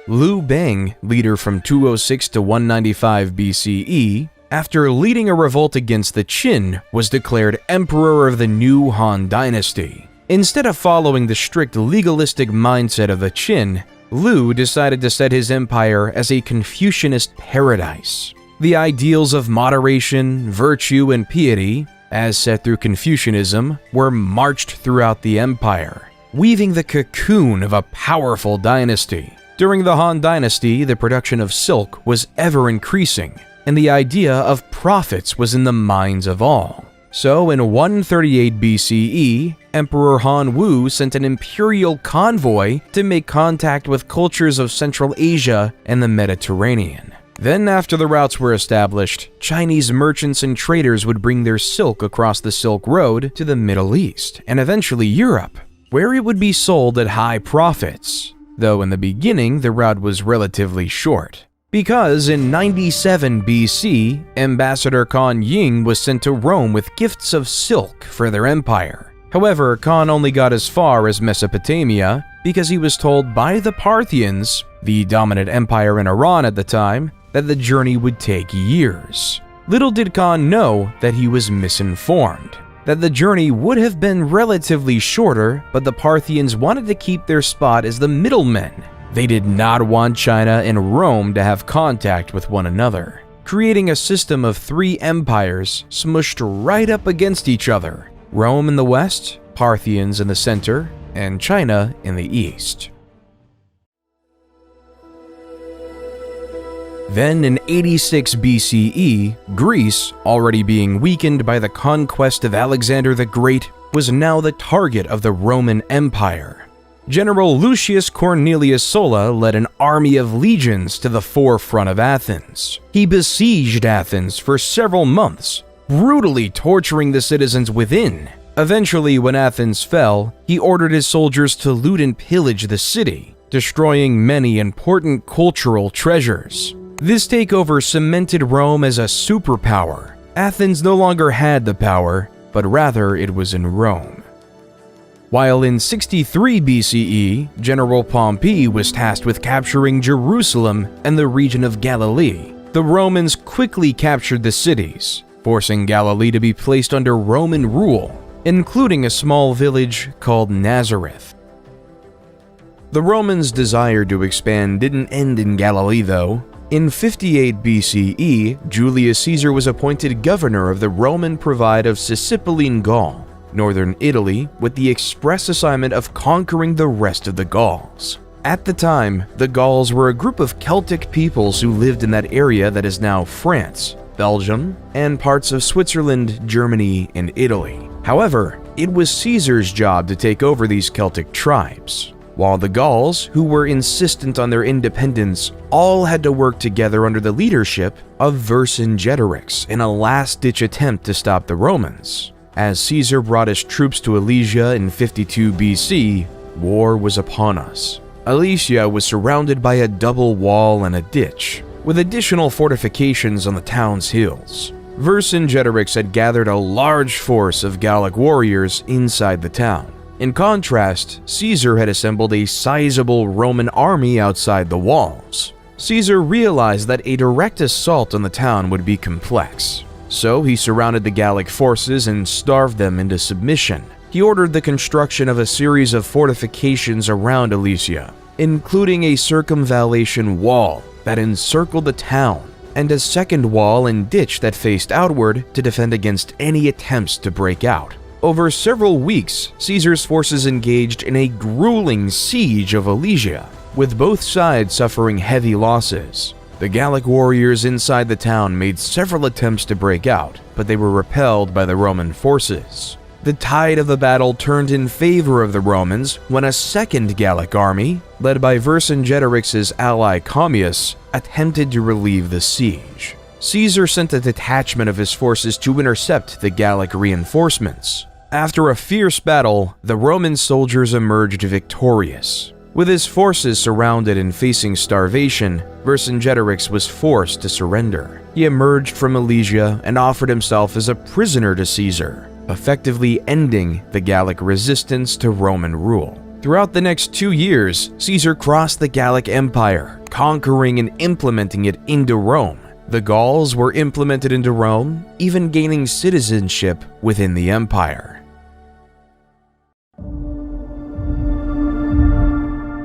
Liu Bang, leader from 206 to 195 BCE, after leading a revolt against the Qin, was declared emperor of the new Han Dynasty. Instead of following the strict legalistic mindset of the Qin, Lu decided to set his empire as a Confucianist paradise. The ideals of moderation, virtue, and piety, as set through Confucianism, were marched throughout the empire, weaving the cocoon of a powerful dynasty. During the Han Dynasty, the production of silk was ever increasing, and the idea of profits was in the minds of all. So in 138 BCE, Emperor Han Wu sent an imperial convoy to make contact with cultures of Central Asia and the Mediterranean. Then, after the routes were established, Chinese merchants and traders would bring their silk across the Silk Road to the Middle East and eventually Europe, where it would be sold at high profits, though in the beginning the route was relatively short. Because in 97 BC, Ambassador Kan Ying was sent to Rome with gifts of silk for their empire. However, Kan only got as far as Mesopotamia because he was told by the Parthians, the dominant empire in Iran at the time, that the journey would take years. Little did Kan know that he was misinformed, that the journey would have been relatively shorter, but the Parthians wanted to keep their spot as the middlemen. They did not want China and Rome to have contact with one another, creating a system of three empires smushed right up against each other: Rome in the west, Parthians in the center, and China in the east. Then in 86 BCE, Greece, already being weakened by the conquest of Alexander the Great, was now the target of the Roman Empire. General Lucius Cornelius Sulla led an army of legions to the forefront of Athens. He besieged Athens for several months, brutally torturing the citizens within. Eventually, when Athens fell, he ordered his soldiers to loot and pillage the city, destroying many important cultural treasures. This takeover cemented Rome as a superpower. Athens no longer had the power, but rather it was in Rome. While in 63 BCE, General Pompey was tasked with capturing Jerusalem and the region of Galilee, the Romans quickly captured the cities, forcing Galilee to be placed under Roman rule, including a small village called Nazareth. The Romans' desire to expand didn't end in Galilee, though. In 58 BCE, Julius Caesar was appointed governor of the Roman Province of Sicily, Gaul, northern Italy, with the express assignment of conquering the rest of the Gauls. At the time, the Gauls were a group of Celtic peoples who lived in that area that is now France, Belgium, and parts of Switzerland, Germany, and Italy. However, it was Caesar's job to take over these Celtic tribes, while the Gauls, who were insistent on their independence, all had to work together under the leadership of Vercingetorix in a last-ditch attempt to stop the Romans. As Caesar brought his troops to Alesia in 52 BC, war was upon us. Alesia was surrounded by a double wall and a ditch, with additional fortifications on the town's hills. Vercingetorix had gathered a large force of Gallic warriors inside the town. In contrast, Caesar had assembled a sizable Roman army outside the walls. Caesar realized that a direct assault on the town would be complex, so he surrounded the Gallic forces and starved them into submission. He ordered the construction of a series of fortifications around Alesia, including a circumvallation wall that encircled the town, and a second wall and ditch that faced outward to defend against any attempts to break out. Over several weeks, Caesar's forces engaged in a grueling siege of Alesia, with both sides suffering heavy losses. The Gallic warriors inside the town made several attempts to break out, but they were repelled by the Roman forces. The tide of the battle turned in favor of the Romans when a second Gallic army, led by Vercingetorix's ally Commius, attempted to relieve the siege. Caesar sent a detachment of his forces to intercept the Gallic reinforcements. After a fierce battle, the Roman soldiers emerged victorious. With his forces surrounded and facing starvation, Vercingetorix was forced to surrender. He emerged from Alesia and offered himself as a prisoner to Caesar, effectively ending the Gallic resistance to Roman rule. Throughout the next 2 years, Caesar crossed the Gallic Empire, conquering and implementing it into Rome. The Gauls were implemented into Rome, even gaining citizenship within the empire.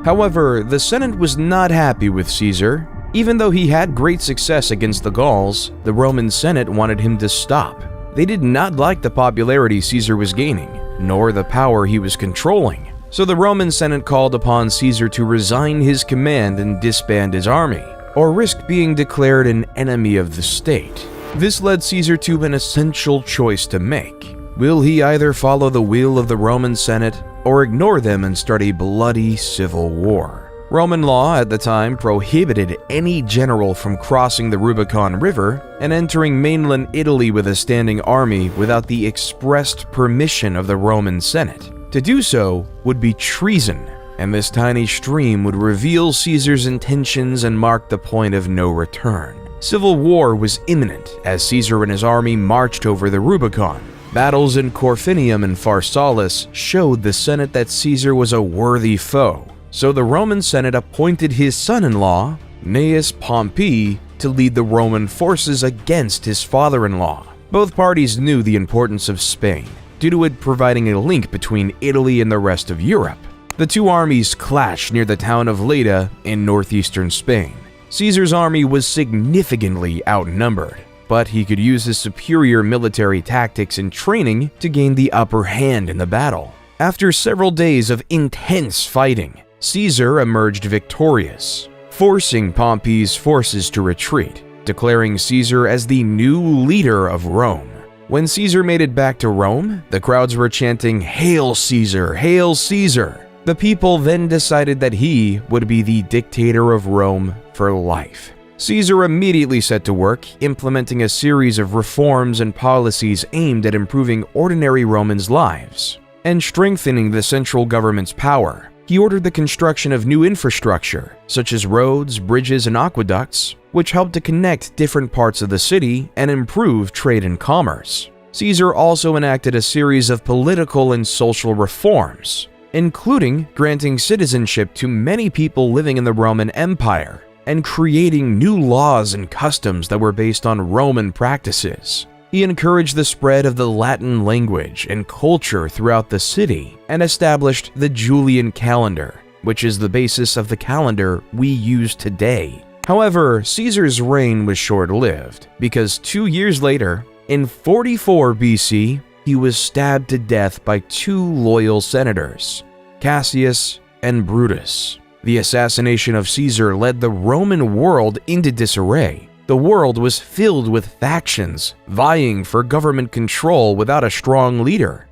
However, the Senate was not happy with Caesar. Even though he had great success against the Gauls, the Roman Senate wanted him to stop. They did not like the popularity Caesar was gaining, nor the power he was controlling. So the Roman Senate called upon Caesar to resign his command and disband his army, or risk being declared an enemy of the state. This led Caesar to an essential choice to make. Will he either follow the will of the Roman Senate or ignore them and start a bloody civil war? Roman law at the time prohibited any general from crossing the Rubicon River and entering mainland Italy with a standing army without the expressed permission of the Roman Senate. To do so would be treason, and this tiny stream would reveal Caesar's intentions and mark the point of no return. Civil war was imminent as Caesar and his army marched over the Rubicon. Battles in Corfinium and Pharsalus showed the Senate that Caesar was a worthy foe, so the Roman Senate appointed his son-in-law, Gnaeus Pompey, to lead the Roman forces against his father-in-law. Both parties knew the importance of Spain, due to it providing a link between Italy and the rest of Europe. The two armies clashed near the town of Leda in northeastern Spain. Caesar's army was significantly outnumbered, but he could use his superior military tactics and training to gain the upper hand in the battle. After several days of intense fighting, Caesar emerged victorious, forcing Pompey's forces to retreat, declaring Caesar as the new leader of Rome. When Caesar made it back to Rome, the crowds were chanting, "Hail Caesar! Hail Caesar!" The people then decided that he would be the dictator of Rome for life. Caesar immediately set to work, implementing a series of reforms and policies aimed at improving ordinary Romans' lives and strengthening the central government's power. He ordered the construction of new infrastructure, such as roads, bridges, and aqueducts, which helped to connect different parts of the city and improve trade and commerce. Caesar also enacted a series of political and social reforms, including granting citizenship to many people living in the Roman Empire and creating new laws and customs that were based on Roman practices. He encouraged the spread of the Latin language and culture throughout the city and established the Julian calendar, which is the basis of the calendar we use today. However, Caesar's reign was short-lived because 2 years later, in 44 BC, he was stabbed to death by two loyal senators, Cassius and Brutus. The assassination of Caesar led the Roman world into disarray. The world was filled with factions vying for government control without a strong leader.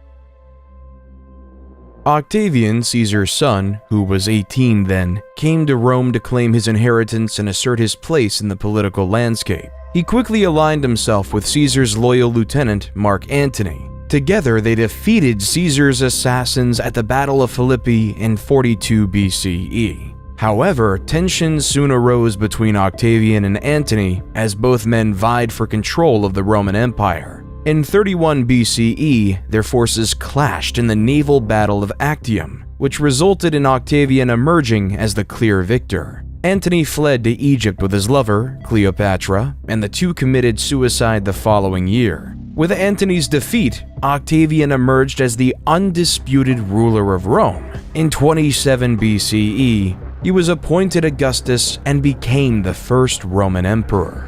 Octavian, Caesar's son, who was 18 then, came to Rome to claim his inheritance and assert his place in the political landscape. He quickly aligned himself with Caesar's loyal lieutenant, Mark Antony. Together, they defeated Caesar's assassins at the Battle of Philippi in 42 BCE. However, tensions soon arose between Octavian and Antony as both men vied for control of the Roman Empire. In 31 BCE, their forces clashed in the naval Battle of Actium, which resulted in Octavian emerging as the clear victor. Antony fled to Egypt with his lover, Cleopatra, and the two committed suicide the following year. With Antony's defeat, Octavian emerged as the undisputed ruler of Rome. In 27 BCE, he was appointed Augustus and became the first Roman emperor.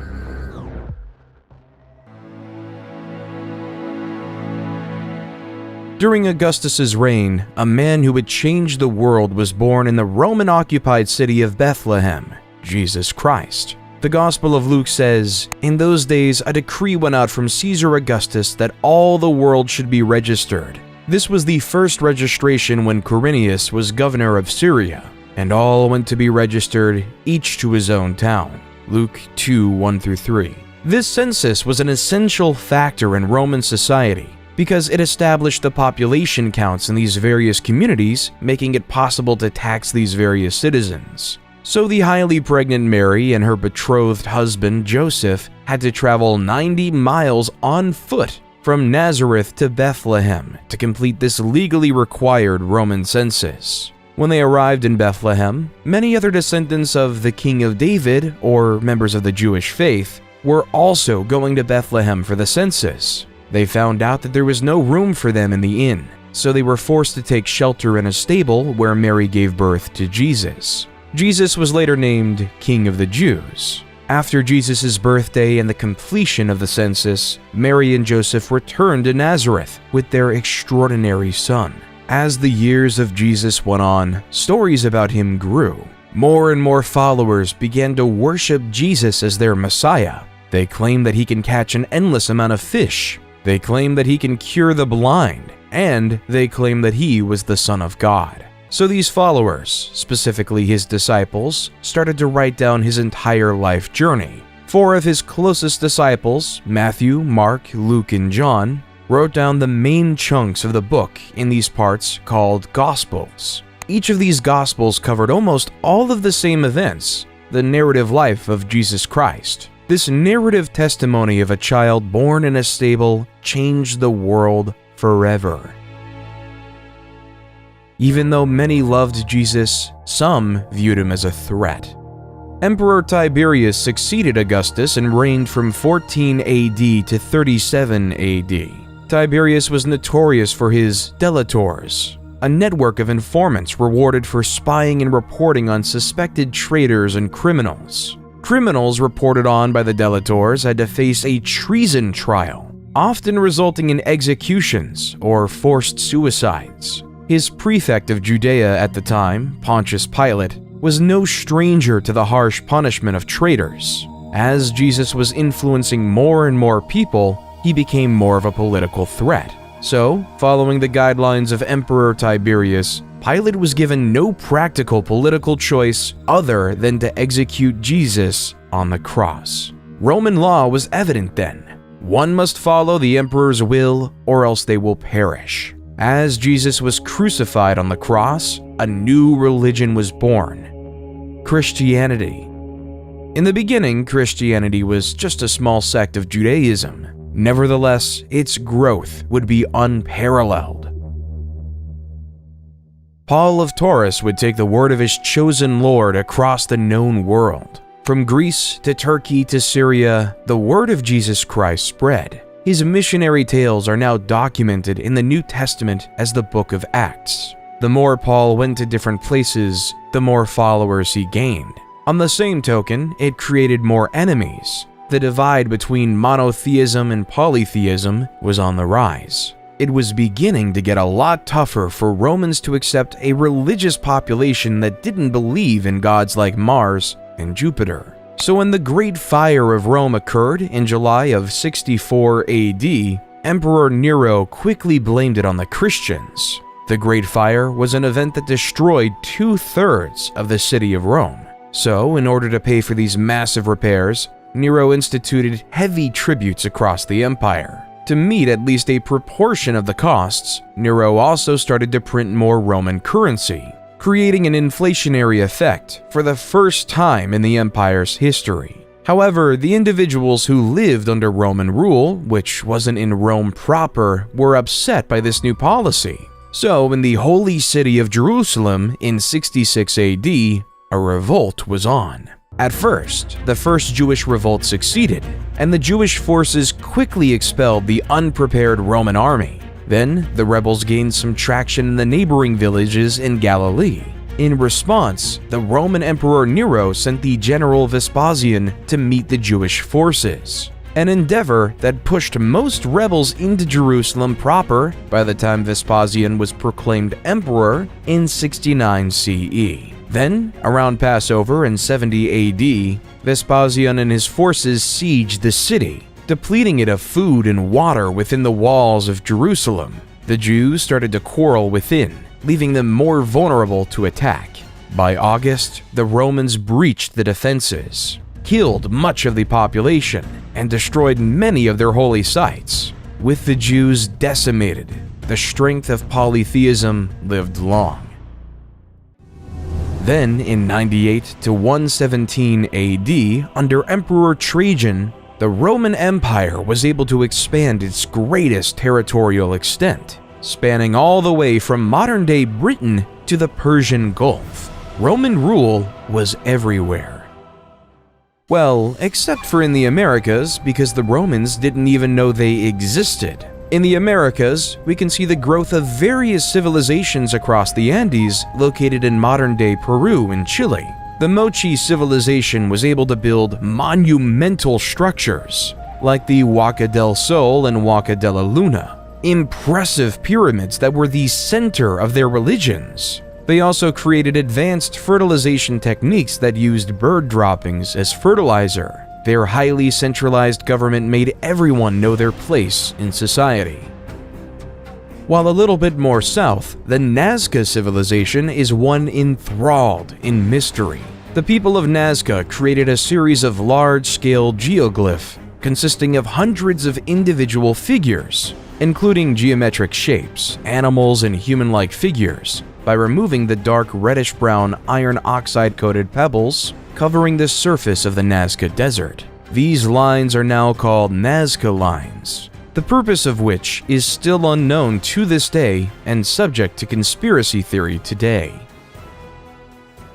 During Augustus's reign, a man who would change the world was born in the Roman-occupied city of Bethlehem, Jesus Christ. The Gospel of Luke says, "In those days a decree went out from Caesar Augustus that all the world should be registered. This was the first registration when Quirinius was governor of Syria, and all went to be registered, each to his own town." Luke 2:1-3. This census was an essential factor in Roman society, because it established the population counts in these various communities, making it possible to tax these various citizens. So the highly pregnant Mary and her betrothed husband Joseph had to travel 90 miles on foot from Nazareth to Bethlehem to complete this legally required Roman census. When they arrived in Bethlehem, many other descendants of the King of David, or members of the Jewish faith, were also going to Bethlehem for the census. They found out that there was no room for them in the inn, so they were forced to take shelter in a stable where Mary gave birth to Jesus. Jesus was later named King of the Jews. After Jesus' birthday and the completion of the census, Mary and Joseph returned to Nazareth with their extraordinary son. As the years of Jesus went on, stories about him grew. More and more followers began to worship Jesus as their Messiah. They claim that he can catch an endless amount of fish. They claim that he can cure the blind, and they claim that he was the Son of God. So these followers, specifically his disciples, started to write down his entire life journey. 4 of his closest disciples, Matthew, Mark, Luke, and John, wrote down the main chunks of the book in these parts called Gospels. Each of these Gospels covered almost all of the same events, the narrative life of Jesus Christ. This narrative testimony of a child born in a stable changed the world forever. Even though many loved Jesus, some viewed him as a threat. Emperor Tiberius succeeded Augustus and reigned from 14 AD to 37 AD. Tiberius was notorious for his delators, a network of informants rewarded for spying and reporting on suspected traitors and criminals. Criminals reported on by the delators had to face a treason trial, often resulting in executions or forced suicides. His prefect of Judea at the time, Pontius Pilate, was no stranger to the harsh punishment of traitors. As Jesus was influencing more and more people, he became more of a political threat. So, following the guidelines of Emperor Tiberius, Pilate was given no practical political choice other than to execute Jesus on the cross. Roman law was evident then. One must follow the emperor's will or else they will perish. As Jesus was crucified on the cross, a new religion was born: Christianity. In the beginning, Christianity was just a small sect of Judaism. Nevertheless, its growth would be unparalleled. Paul of Taurus would take the word of his chosen Lord across the known world. From Greece to Turkey to Syria, the word of Jesus Christ spread. His missionary tales are now documented in the New Testament as the Book of Acts. The more Paul went to different places, the more followers he gained. On the same token, it created more enemies. The divide between monotheism and polytheism was on the rise. It was beginning to get a lot tougher for Romans to accept a religious population that didn't believe in gods like Mars and Jupiter. So when the Great Fire of Rome occurred in July of 64 AD, Emperor Nero quickly blamed it on the Christians. The Great Fire was an event that destroyed 2/3 of the city of Rome. So, in order to pay for these massive repairs, Nero instituted heavy tributes across the empire. To meet at least a proportion of the costs, Nero also started to print more Roman currency, creating an inflationary effect for the first time in the empire's history. However, the individuals who lived under Roman rule, which wasn't in Rome proper, were upset by this new policy. So, in the holy city of Jerusalem in 66 AD, a revolt was on. At first, the first Jewish revolt succeeded, and the Jewish forces quickly expelled the unprepared Roman army. Then, the rebels gained some traction in the neighboring villages in Galilee. In response, the Roman Emperor Nero sent the general Vespasian to meet the Jewish forces, an endeavor that pushed most rebels into Jerusalem proper by the time Vespasian was proclaimed emperor in 69 CE. Then, around Passover in 70 AD, Vespasian and his forces sieged the city, depleting it of food and water within the walls of Jerusalem. The Jews started to quarrel within, leaving them more vulnerable to attack. By August, the Romans breached the defenses, killed much of the population, and destroyed many of their holy sites. With the Jews decimated, the strength of polytheism lived long. Then, in 98 to 117 AD, under Emperor Trajan, the Roman Empire was able to expand its greatest territorial extent, spanning all the way from modern-day Britain to the Persian Gulf. Roman rule was everywhere. Well, except for in the Americas, because the Romans didn't even know they existed. In the Americas, we can see the growth of various civilizations across the Andes located in modern-day Peru and Chile. The Mochi civilization was able to build monumental structures, like the Huaca del Sol and Huaca de la Luna, impressive pyramids that were the center of their religions. They also created advanced fertilization techniques that used bird droppings as fertilizer. Their highly centralized government made everyone know their place in society. While a little bit more south, the Nazca civilization is one enthralled in mystery. The people of Nazca created a series of large-scale geoglyph consisting of hundreds of individual figures, including geometric shapes, animals, and human-like figures, by removing the dark reddish-brown iron oxide-coated pebbles covering the surface of the Nazca Desert. These lines are now called Nazca Lines, the purpose of which is still unknown to this day and subject to conspiracy theory today.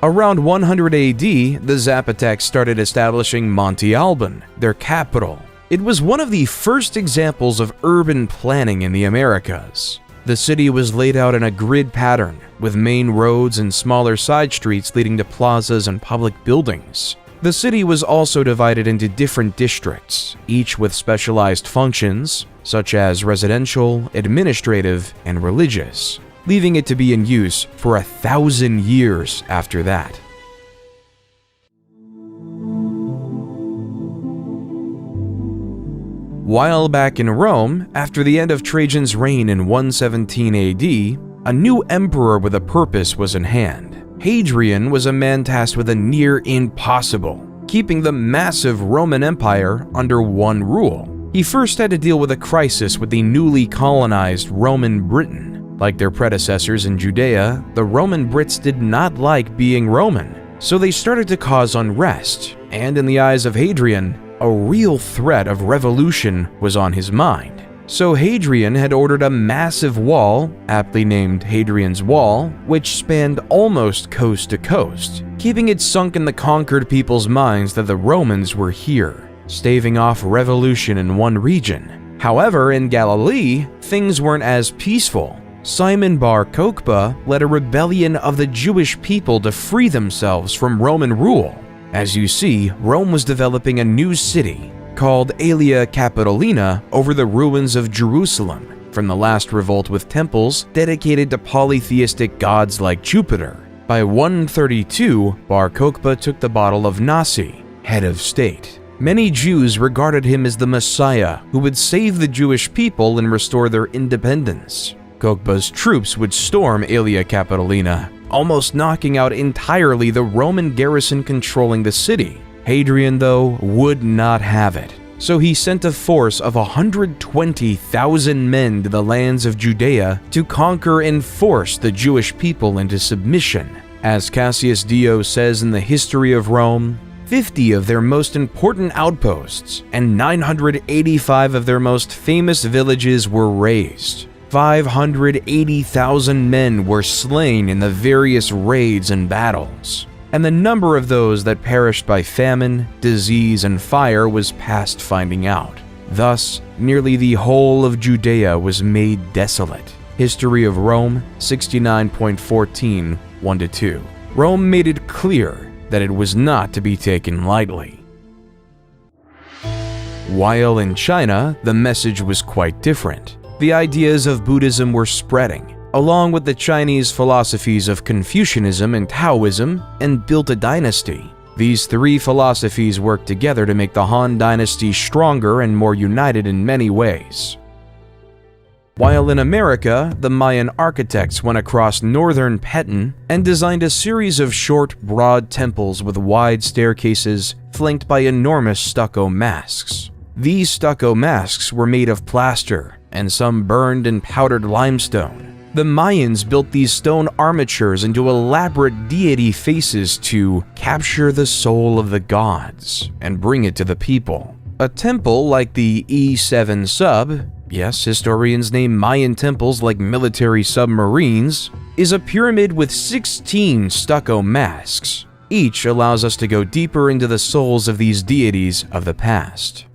Around 100 AD, the Zapotecs started establishing Monte Alban, their capital. It was one of the first examples of urban planning in the Americas. The city was laid out in a grid pattern, with main roads and smaller side streets leading to plazas and public buildings. The city was also divided into different districts, each with specialized functions, such as residential, administrative, and religious, leaving it to be in use for 1,000 years after that. While back in Rome, after the end of Trajan's reign in 117 AD, a new emperor with a purpose was in hand. Hadrian was a man tasked with a near impossible, keeping the massive Roman Empire under one rule. He first had to deal with a crisis with the newly colonized Roman Britain. Like their predecessors in Judea, the Roman Brits did not like being Roman, so they started to cause unrest, and in the eyes of Hadrian, a real threat of revolution was on his mind. So Hadrian had ordered a massive wall, aptly named Hadrian's Wall, which spanned almost coast to coast, keeping it sunk in the conquered people's minds that the Romans were here, staving off revolution in one region. However, in Galilee, things weren't as peaceful. Simon Bar Kokhba led a rebellion of the Jewish people to free themselves from Roman rule. As you see, Rome was developing a new city called Aelia Capitolina over the ruins of Jerusalem from the last revolt with temples dedicated to polytheistic gods like Jupiter. By 132, Bar Kokhba took the bottle of Nasi, head of state. Many Jews regarded him as the Messiah who would save the Jewish people and restore their independence. Kokhba's troops would storm Aelia Capitolina, almost knocking out entirely the Roman garrison controlling the city. Hadrian, though, would not have it, so he sent a force of 120,000 men to the lands of Judea to conquer and force the Jewish people into submission. As Cassius Dio says in the History of Rome, 50 of their most important outposts and 985 of their most famous villages were razed. 580,000 men were slain in the various raids and battles, and the number of those that perished by famine, disease, and fire was past finding out. Thus, nearly the whole of Judea was made desolate. History of Rome 69.14, 1-2. Rome made it clear that it was not to be taken lightly. While in China, the message was quite different. The ideas of Buddhism were spreading, along with the Chinese philosophies of Confucianism and Taoism, and built a dynasty. These three philosophies worked together to make the Han Dynasty stronger and more united in many ways. While in America, the Mayan architects went across northern Petén and designed a series of short, broad temples with wide staircases flanked by enormous stucco masks. These stucco masks were made of plaster, and some burned and powdered limestone. The Mayans built these stone armatures into elaborate deity faces to capture the soul of the gods and bring it to the people. A temple like the E7 sub, yes, historians name Mayan temples like military submarines, is a pyramid with 16 stucco masks. Each allows us to go deeper into the souls of these deities of the past.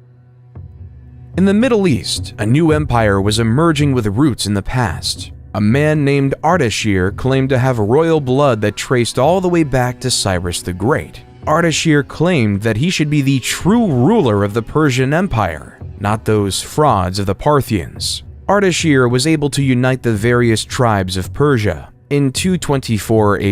In the Middle East, a new empire was emerging with roots in the past. A man named Ardashir claimed to have royal blood that traced all the way back to Cyrus the Great. Ardashir claimed that he should be the true ruler of the Persian Empire, not those frauds of the Parthians. Ardashir was able to unite the various tribes of Persia. In 224 AD,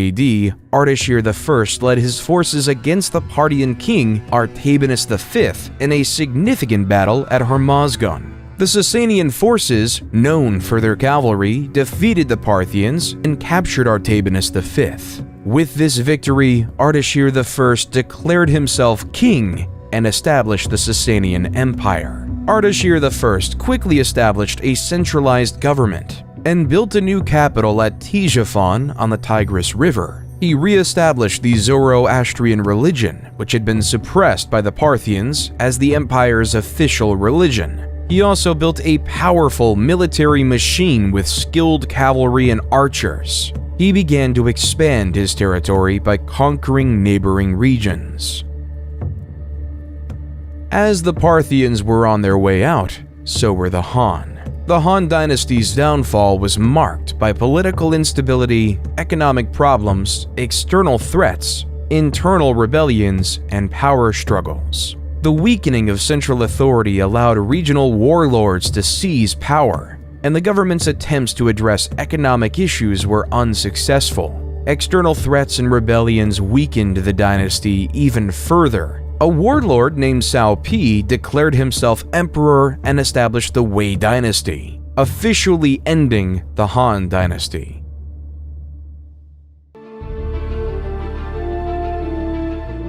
Ardashir I led his forces against the Parthian king Artabanus V in a significant battle at Hormozgan. The Sasanian forces, known for their cavalry, defeated the Parthians and captured Artabanus V. With this victory, Ardashir I declared himself king and established the Sasanian Empire. Ardashir I quickly established a centralized government and built a new capital at Ctesiphon on the Tigris River. He re-established the Zoroastrian religion, which had been suppressed by the Parthians as the empire's official religion. He also built a powerful military machine with skilled cavalry and archers. He began to expand his territory by conquering neighboring regions. As the Parthians were on their way out, so were the Han. The Han dynasty's downfall was marked by political instability, economic problems, external threats, internal rebellions, and power struggles. The weakening of central authority allowed regional warlords to seize power, and the government's attempts to address economic issues were unsuccessful. External threats and rebellions weakened the dynasty even further. A warlord named Cao Pi declared himself emperor and established the Wei dynasty, officially ending the Han dynasty.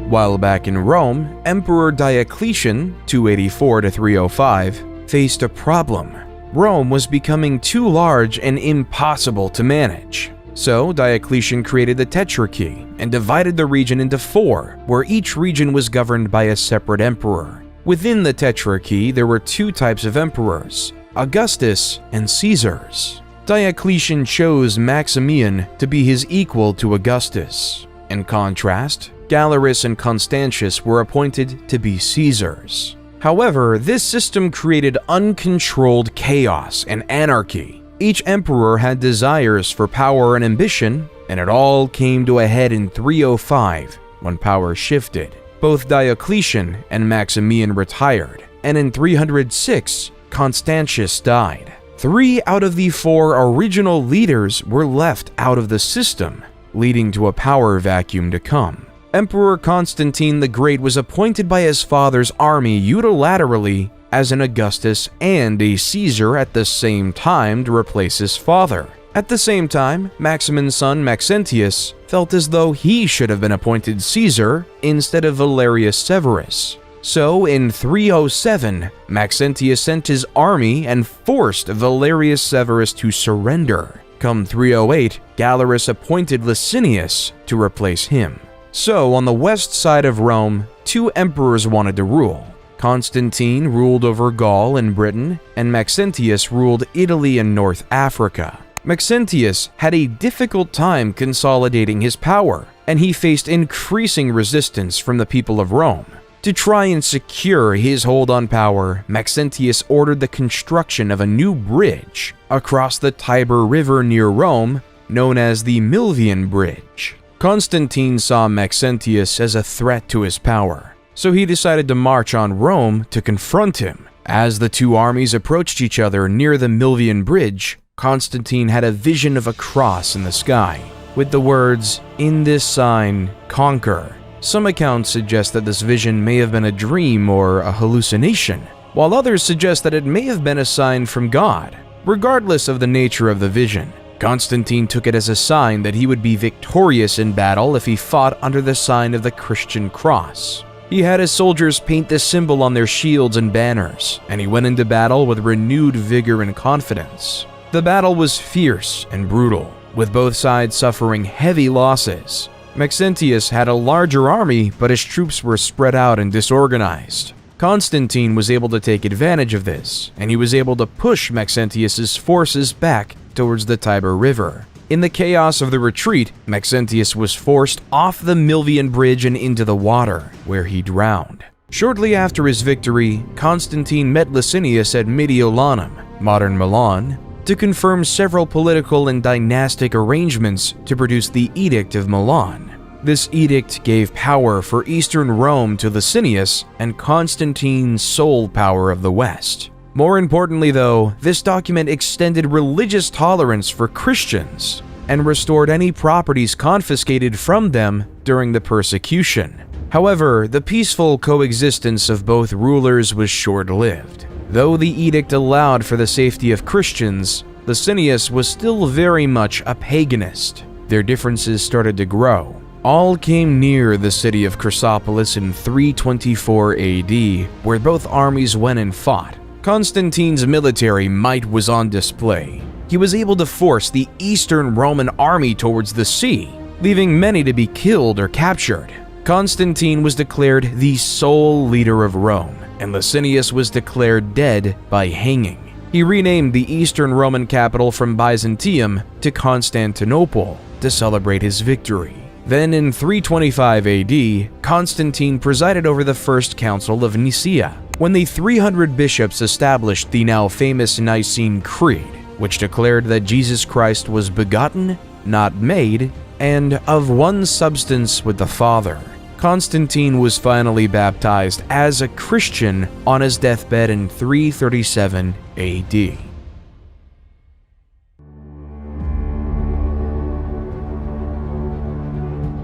While back in Rome, Emperor Diocletian, 284–305, faced a problem. Rome was becoming too large and impossible to manage. So Diocletian created the Tetrarchy and divided the region into 4, where each region was governed by a separate emperor. Within the Tetrarchy, there were 2 types of emperors, Augustus and Caesars. Diocletian chose Maximian to be his equal to Augustus. In contrast, Galerius and Constantius were appointed to be Caesars. However, this system created uncontrolled chaos and anarchy. Each emperor had desires for power and ambition, and it all came to a head in 305 when power shifted. Both Diocletian and Maximian retired, and in 306, Constantius died. 3 out of the 4 original leaders were left out of the system, leading to a power vacuum to come. Emperor Constantine the Great was appointed by his father's army unilaterally as an Augustus and a Caesar at the same time to replace his father. At the same time, Maximin's son Maxentius felt as though he should have been appointed Caesar instead of Valerius Severus. So in 307, Maxentius sent his army and forced Valerius Severus to surrender. Come 308, Galerius appointed Licinius to replace him. So on the west side of Rome, 2 emperors wanted to rule. Constantine ruled over Gaul and Britain, and Maxentius ruled Italy and North Africa. Maxentius had a difficult time consolidating his power, and he faced increasing resistance from the people of Rome. To try and secure his hold on power, Maxentius ordered the construction of a new bridge across the Tiber River near Rome, known as the Milvian Bridge. Constantine saw Maxentius as a threat to his power, so he decided to march on Rome to confront him. As the 2 armies approached each other near the Milvian Bridge, Constantine had a vision of a cross in the sky, with the words, "In this sign, conquer." Some accounts suggest that this vision may have been a dream or a hallucination, while others suggest that it may have been a sign from God. Regardless of the nature of the vision, Constantine took it as a sign that he would be victorious in battle if he fought under the sign of the Christian cross. He had his soldiers paint this symbol on their shields and banners, and he went into battle with renewed vigor and confidence. The battle was fierce and brutal, with both sides suffering heavy losses. Maxentius had a larger army, but his troops were spread out and disorganized. Constantine was able to take advantage of this, and he was able to push Maxentius's forces back towards the Tiber River. In the chaos of the retreat, Maxentius was forced off the Milvian bridge and into the water, where he drowned. Shortly after his victory, Constantine met Licinius at Mediolanum, modern Milan, to confirm several political and dynastic arrangements to produce the Edict of Milan. This edict gave power for Eastern Rome to Licinius and Constantine sole power of the West. More importantly though, this document extended religious tolerance for Christians and restored any properties confiscated from them during the persecution. However, the peaceful coexistence of both rulers was short-lived. Though the edict allowed for the safety of Christians, Licinius was still very much a paganist. Their differences started to grow. All came near the city of Chrysopolis in 324 AD, where both armies went and fought. Constantine's military might was on display. He was able to force the Eastern Roman army towards the sea, leaving many to be killed or captured. Constantine was declared the sole leader of Rome, and Licinius was declared dead by hanging. He renamed the Eastern Roman capital from Byzantium to Constantinople to celebrate his victory. Then in 325 AD, Constantine presided over the First Council of Nicaea, when the 300 bishops established the now famous Nicene Creed, which declared that Jesus Christ was begotten, not made, and of one substance with the Father. Constantine was finally baptized as a Christian on his deathbed in 337 AD.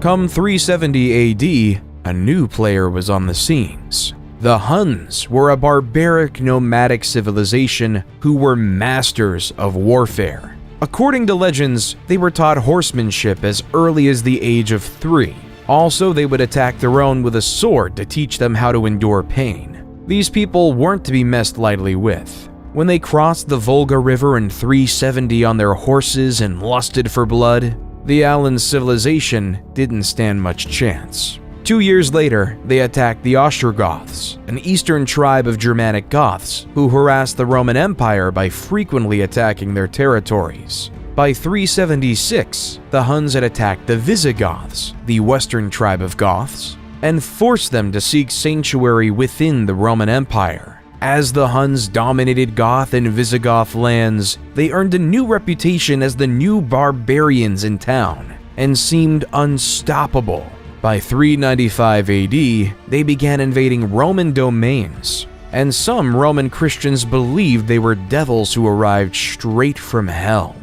Come 370 AD, a new player was on the scenes. The Huns were a barbaric nomadic civilization who were masters of warfare. According to legends, they were taught horsemanship as early as the age of 3. Also, they would attack their own with a sword to teach them how to endure pain. These people weren't to be messed lightly with. When they crossed the Volga River in 370 on their horses and lusted for blood, the Alan civilization didn't stand much chance. 2 years later, they attacked the Ostrogoths, an eastern tribe of Germanic Goths who harassed the Roman Empire by frequently attacking their territories. By 376, the Huns had attacked the Visigoths, the western tribe of Goths, and forced them to seek sanctuary within the Roman Empire. As the Huns dominated Goth and Visigoth lands, they earned a new reputation as the new barbarians in town and seemed unstoppable. By 395 AD, they began invading Roman domains, and some Roman Christians believed they were devils who arrived straight from hell.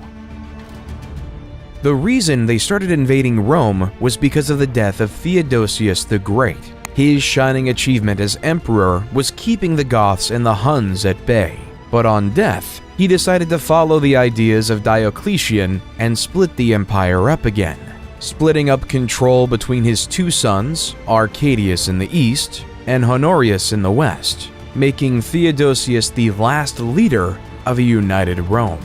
The reason they started invading Rome was because of the death of Theodosius the Great. His shining achievement as emperor was keeping the Goths and the Huns at bay. But on death, he decided to follow the ideas of Diocletian and split the empire up again, splitting up control between his two sons, Arcadius in the east and Honorius in the west, making Theodosius the last leader of a united Rome.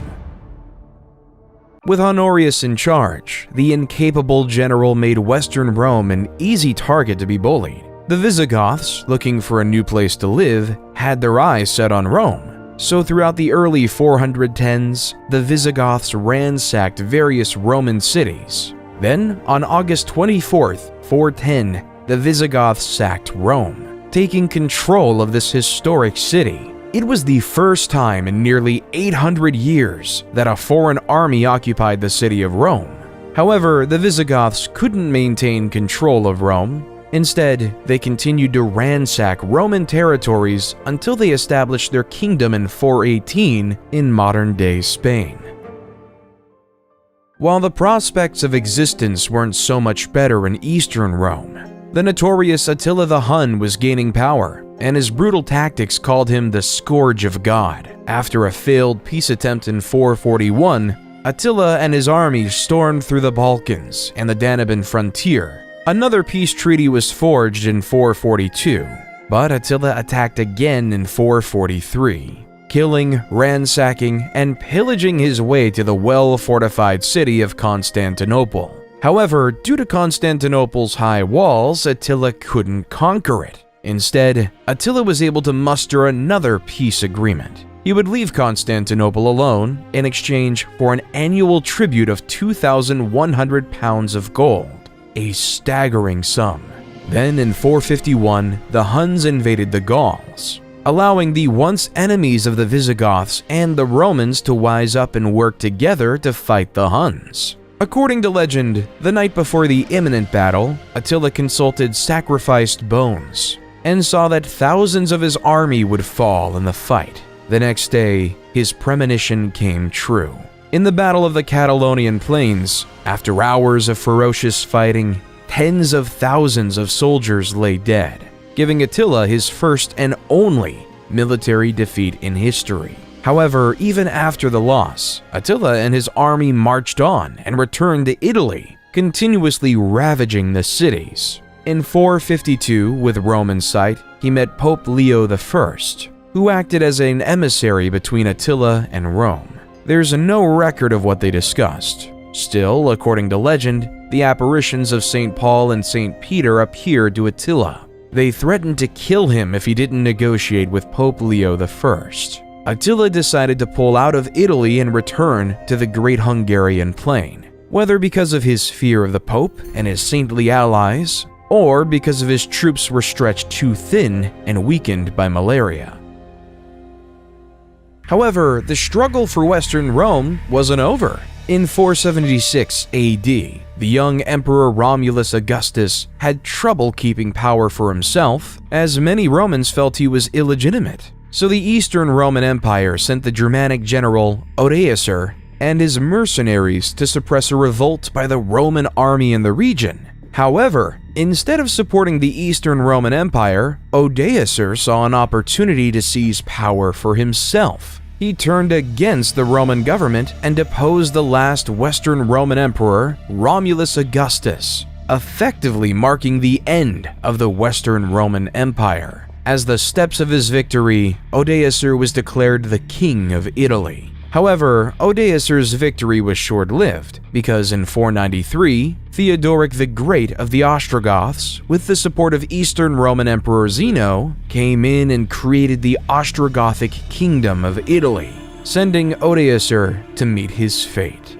With Honorius in charge, the incapable general made Western Rome an easy target to be bullied. The Visigoths, looking for a new place to live, had their eyes set on Rome. So throughout the early 410s, the Visigoths ransacked various Roman cities. Then, on August 24th, 410, the Visigoths sacked Rome, taking control of this historic city. It was the first time in nearly 800 years that a foreign army occupied the city of Rome. However, the Visigoths couldn't maintain control of Rome. Instead, they continued to ransack Roman territories until they established their kingdom in 418 in modern-day Spain. While the prospects of existence weren't so much better in Eastern Rome, the notorious Attila the Hun was gaining power, and his brutal tactics called him the Scourge of God. After a failed peace attempt in 441, Attila and his army stormed through the Balkans and the Danubian frontier. Another peace treaty was forged in 442, but Attila attacked again in 443, killing, ransacking, and pillaging his way to the well-fortified city of Constantinople. However, due to Constantinople's high walls, Attila couldn't conquer it. Instead, Attila was able to muster another peace agreement. he would leave Constantinople alone in exchange for an annual tribute of 2,100 pounds of gold, a staggering sum. Then in 451, the Huns invaded the Gauls, allowing the once enemies of the Visigoths and the Romans to wise up and work together to fight the Huns. According to legend, the night before the imminent battle, Attila consulted sacrificed bones and saw that thousands of his army would fall in the fight. The next day, his premonition came true. In the Battle of the Catalaunian Plains, after hours of ferocious fighting, tens of thousands of soldiers lay dead, giving Attila his first and only military defeat in history. However, even after the loss, Attila and his army marched on and returned to Italy, continuously ravaging the cities. In 452, with Rome in sight, he met Pope Leo I, who acted as an emissary between Attila and Rome. There's no record of what they discussed. Still, according to legend, the apparitions of St. Paul and St. Peter appeared to Attila. They threatened to kill him if he didn't negotiate with Pope Leo I. Attila decided to pull out of Italy and return to the Great Hungarian Plain, whether because of his fear of the Pope and his saintly allies, or because of his troops were stretched too thin and weakened by malaria. However, the struggle for Western Rome wasn't over. In 476 AD, the young Emperor Romulus Augustus had trouble keeping power for himself, as many Romans felt he was illegitimate. So the Eastern Roman Empire sent the Germanic general Odoacer and his mercenaries to suppress a revolt by the Roman army in the region. However, instead of supporting the Eastern Roman Empire, Odoacer saw an opportunity to seize power for himself. He turned against the Roman government and deposed the last Western Roman emperor, Romulus Augustus, effectively marking the end of the Western Roman Empire. As the steps of his victory, Odoacer was declared the King of Italy. However, Odoacer's victory was short-lived, because in 493, Theodoric the Great of the Ostrogoths, with the support of Eastern Roman Emperor Zeno, came in and created the Ostrogothic Kingdom of Italy, sending Odoacer to meet his fate.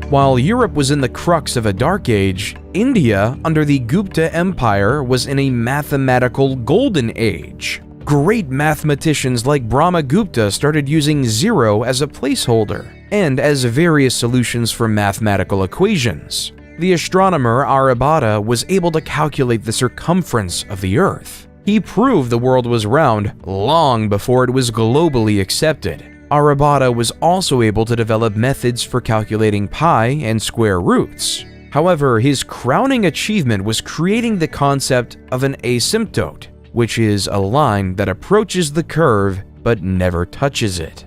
While Europe was in the crux of a dark age, India, under the Gupta Empire, was in a mathematical golden age. Great mathematicians like Brahmagupta started using zero as a placeholder and as various solutions for mathematical equations. The astronomer Aryabhata was able to calculate the circumference of the Earth. He proved the world was round long before it was globally accepted. Aryabhata was also able to develop methods for calculating pi and square roots. However, his crowning achievement was creating the concept of an asymptote, which is a line that approaches the curve but never touches it.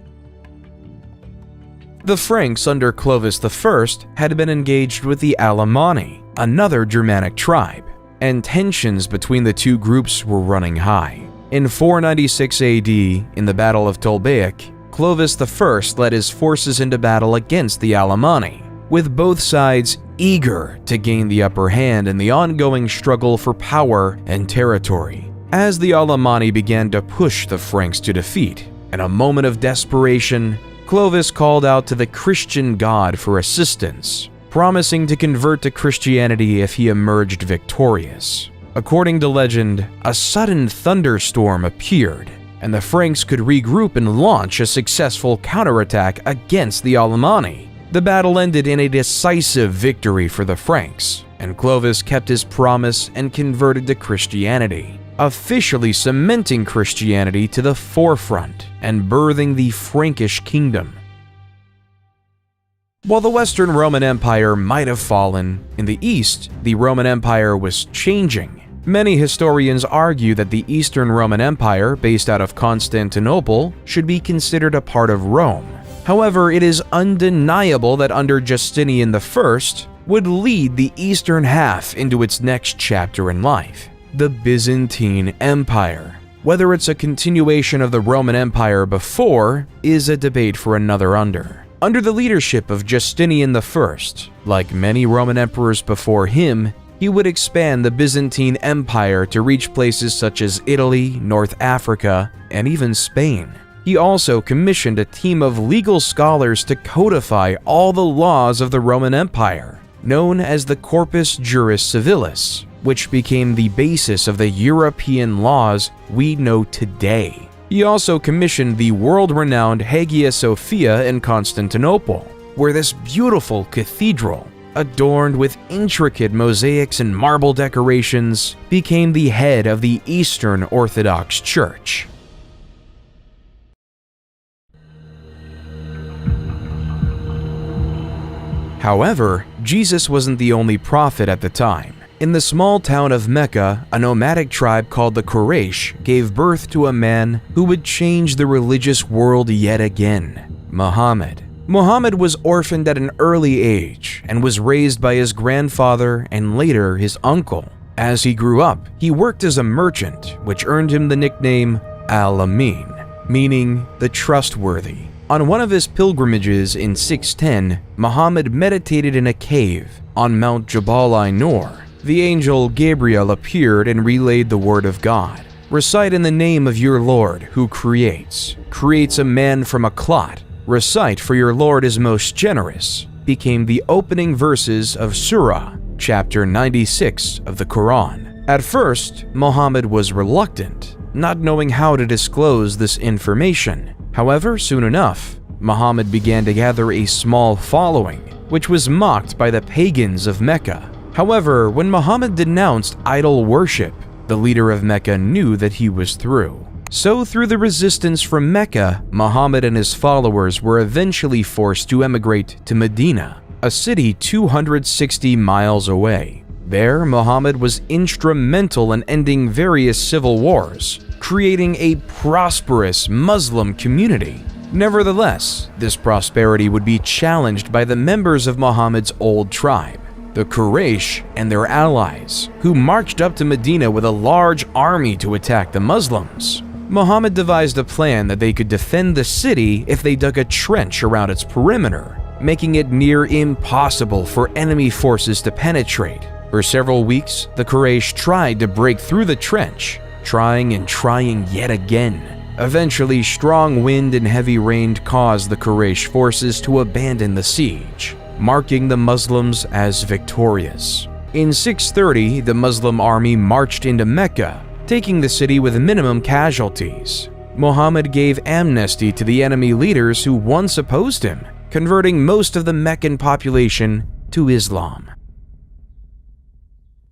The Franks under Clovis I had been engaged with the Alemanni, another Germanic tribe, and tensions between the two groups were running high. In 496 AD, in the Battle of Tolbiac, Clovis I led his forces into battle against the Alemanni, with both sides eager to gain the upper hand in the ongoing struggle for power and territory. As the Alemanni began to push the Franks to defeat, in a moment of desperation, Clovis called out to the Christian god for assistance, promising to convert to Christianity if he emerged victorious. According to legend, a sudden thunderstorm appeared, and the Franks could regroup and launch a successful counterattack against the Alemanni. The battle ended in a decisive victory for the Franks, and Clovis kept his promise and converted to Christianity, officially cementing Christianity to the forefront and birthing the Frankish kingdom. While the Western Roman Empire might have fallen, in the East, the Roman Empire was changing. Many historians argue that the Eastern Roman Empire, based out of Constantinople, should be considered a part of Rome. However, it is undeniable that under Justinian I would lead the eastern half into its next chapter in life, the Byzantine Empire. Whether it's a continuation of the Roman Empire before is a debate for another under. Under the leadership of Justinian I, like many Roman emperors before him, he would expand the Byzantine Empire to reach places such as Italy, North Africa, and even Spain. He also commissioned a team of legal scholars to codify all the laws of the Roman Empire, known as the Corpus Juris Civilis, which became the basis of the European laws we know today. He also commissioned the world-renowned Hagia Sophia in Constantinople, where this beautiful cathedral, adorned with intricate mosaics and marble decorations, became the head of the Eastern Orthodox Church. However, Jesus wasn't the only prophet at the time. In the small town of Mecca, a nomadic tribe called the Quraysh gave birth to a man who would change the religious world yet again: Muhammad. Muhammad was orphaned at an early age and was raised by his grandfather and later his uncle. As he grew up, he worked as a merchant, which earned him the nickname Al-Amin, meaning the trustworthy. On one of his pilgrimages in 610, Muhammad meditated in a cave on Mount Jabal Nur. The angel Gabriel appeared and relayed the word of God. Recite in the name of your Lord who creates a man from a clot. Recite, for your Lord is most generous, became the opening verses of Surah, chapter 96 of the Quran. At first, Muhammad was reluctant, not knowing how to disclose this information. However, soon enough, Muhammad began to gather a small following, which was mocked by the pagans of Mecca. However, when Muhammad denounced idol worship, the leader of Mecca knew that he was through. So through the resistance from Mecca, Muhammad and his followers were eventually forced to emigrate to Medina, a city 260 miles away. There, Muhammad was instrumental in ending various civil wars, creating a prosperous Muslim community. Nevertheless, this prosperity would be challenged by the members of Muhammad's old tribe, the Quraysh and their allies, who marched up to Medina with a large army to attack the Muslims. Muhammad devised a plan that they could defend the city if they dug a trench around its perimeter, making it near impossible for enemy forces to penetrate. For several weeks, the Quraysh tried to break through the trench, trying and trying yet again. Eventually, strong wind and heavy rain caused the Quraysh forces to abandon the siege, marking the Muslims as victorious. In 630, the Muslim army marched into Mecca, taking the city with minimum casualties. Muhammad gave amnesty to the enemy leaders who once opposed him, converting most of the Meccan population to Islam.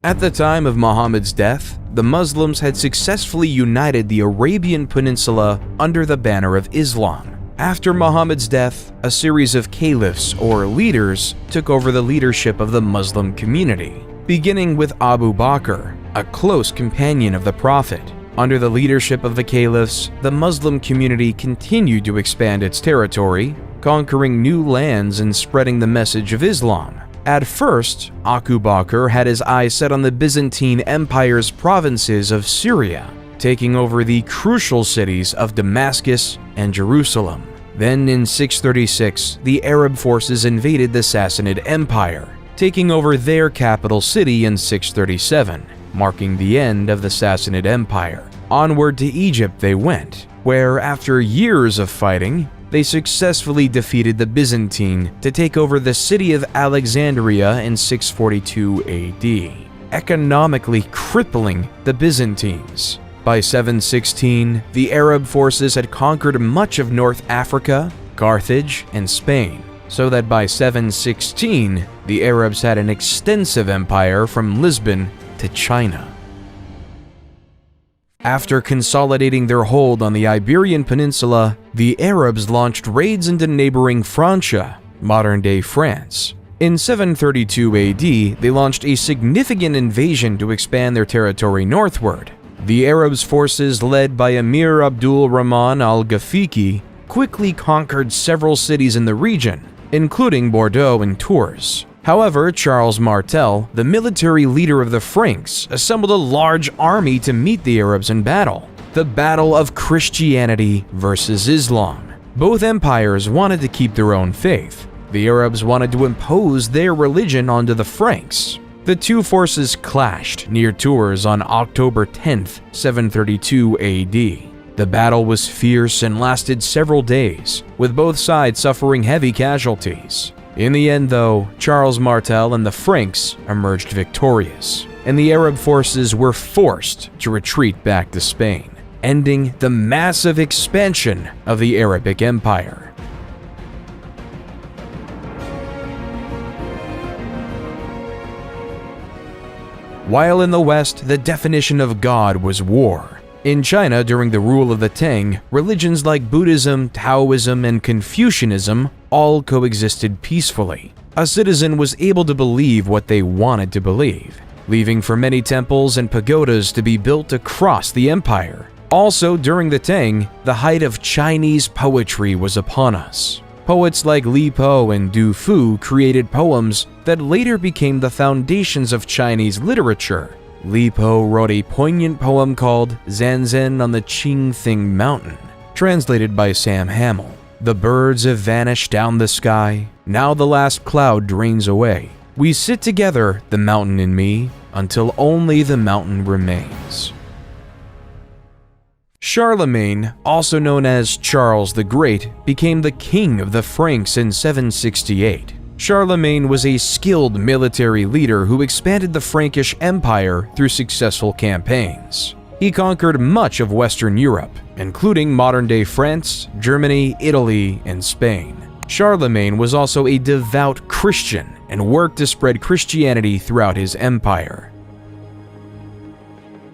At the time of Muhammad's death, the Muslims had successfully united the Arabian Peninsula under the banner of Islam. After Muhammad's death, a series of caliphs or leaders took over the leadership of the Muslim community, beginning with Abu Bakr, a close companion of the Prophet. Under the leadership of the caliphs, the Muslim community continued to expand its territory, conquering new lands and spreading the message of Islam. At first, Abu Bakr had his eyes set on the Byzantine Empire's provinces of Syria, taking over the crucial cities of Damascus and Jerusalem. Then in 636, the Arab forces invaded the Sassanid Empire, taking over their capital city in 637, marking the end of the Sassanid Empire. Onward to Egypt they went, where after years of fighting, they successfully defeated the Byzantine to take over the city of Alexandria in 642 AD, economically crippling the Byzantines. By 716, the Arab forces had conquered much of North Africa, Carthage, and Spain, so that by 716, the Arabs had an extensive empire from Lisbon to China. After consolidating their hold on the Iberian Peninsula, the Arabs launched raids into neighboring Francia, modern-day France. In 732 AD, they launched a significant invasion to expand their territory northward. The Arabs' forces, led by Emir Abdul Rahman al-Ghafiqi, quickly conquered several cities in the region, including Bordeaux and Tours. However, Charles Martel, the military leader of the Franks, assembled a large army to meet the Arabs in battle. The battle of Christianity versus Islam. Both empires wanted to keep their own faith. The Arabs wanted to impose their religion onto the Franks. The two forces clashed near Tours on October 10, 732 AD. The battle was fierce and lasted several days, with both sides suffering heavy casualties. In the end, though, Charles Martel and the Franks emerged victorious, and the Arab forces were forced to retreat back to Spain, ending the massive expansion of the Arabic Empire. While in the West, the definition of God was war. In China, during the rule of the Tang, religions like Buddhism, Taoism, and Confucianism all coexisted peacefully. A citizen was able to believe what they wanted to believe, leaving for many temples and pagodas to be built across the empire. Also, during the Tang, the height of Chinese poetry was upon us. Poets like Li Po and Du Fu created poems that later became the foundations of Chinese literature. Li Po wrote a poignant poem called Zanzan on the Qingthing Mountain, translated by Sam Hamill. The birds have vanished down the sky, now the last cloud drains away. We sit together, the mountain and me, until only the mountain remains. Charlemagne, also known as Charles the Great, became the king of the Franks in 768. Charlemagne was a skilled military leader who expanded the Frankish Empire through successful campaigns. He conquered much of Western Europe, including modern-day France, Germany, Italy, and Spain. Charlemagne was also a devout Christian and worked to spread Christianity throughout his empire.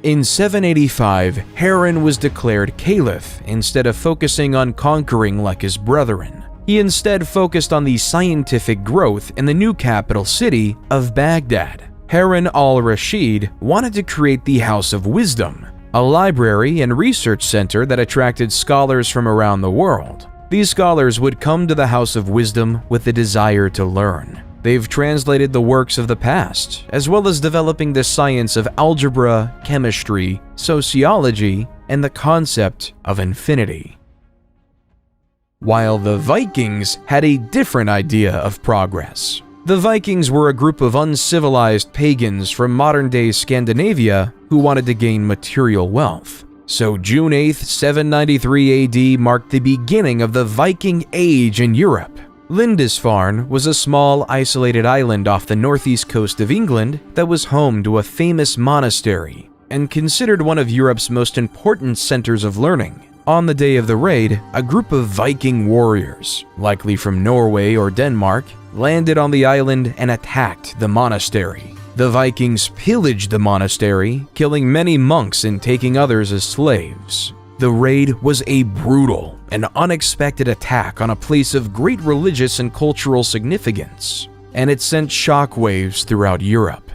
In 785, Harran was declared caliph instead of focusing on conquering like his brethren. He instead focused on the scientific growth in the new capital city of Baghdad. Harun al-Rashid wanted to create the House of Wisdom, a library and research center that attracted scholars from around the world. These scholars would come to the House of Wisdom with the desire to learn. They've translated the works of the past, as well as developing the science of algebra, chemistry, sociology, and the concept of infinity. While the Vikings had a different idea of progress. The Vikings were a group of uncivilized pagans from modern-day Scandinavia who wanted to gain material wealth. So June 8, 793 AD marked the beginning of the Viking Age in Europe. Lindisfarne was a small, isolated island off the northeast coast of England that was home to a famous monastery and considered one of Europe's most important centers of learning. On the day of the raid, a group of Viking warriors, likely from Norway or Denmark, landed on the island and attacked the monastery. The Vikings pillaged the monastery, killing many monks and taking others as slaves. The raid was a brutal and unexpected attack on a place of great religious and cultural significance, and it sent shockwaves throughout Europe.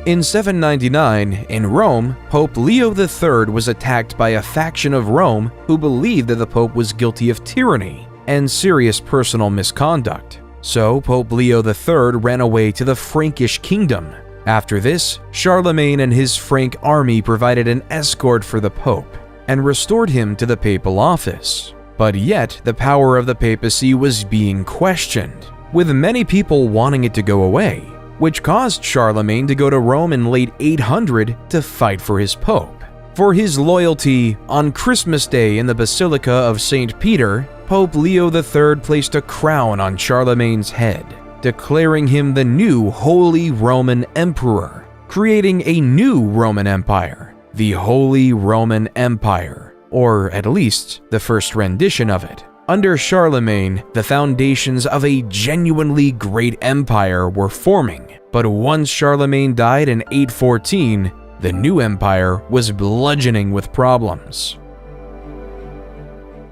In 799, in Rome, Pope Leo III was attacked by a faction of Rome who believed that the Pope was guilty of tyranny and serious personal misconduct. So Pope Leo III ran away to the Frankish kingdom. After this, Charlemagne and his Frank army provided an escort for the Pope and restored him to the papal office. But yet, the power of the papacy was being questioned, with many people wanting it to go away, which caused Charlemagne to go to Rome in late 800 to fight for his Pope. For his loyalty, on Christmas Day in the Basilica of St. Peter, Pope Leo III placed a crown on Charlemagne's head, declaring him the new Holy Roman Emperor, creating a new Roman Empire, the Holy Roman Empire, or at least the first rendition of it. Under Charlemagne, the foundations of a genuinely great empire were forming, but once Charlemagne died in 814, the new empire was bludgeoning with problems.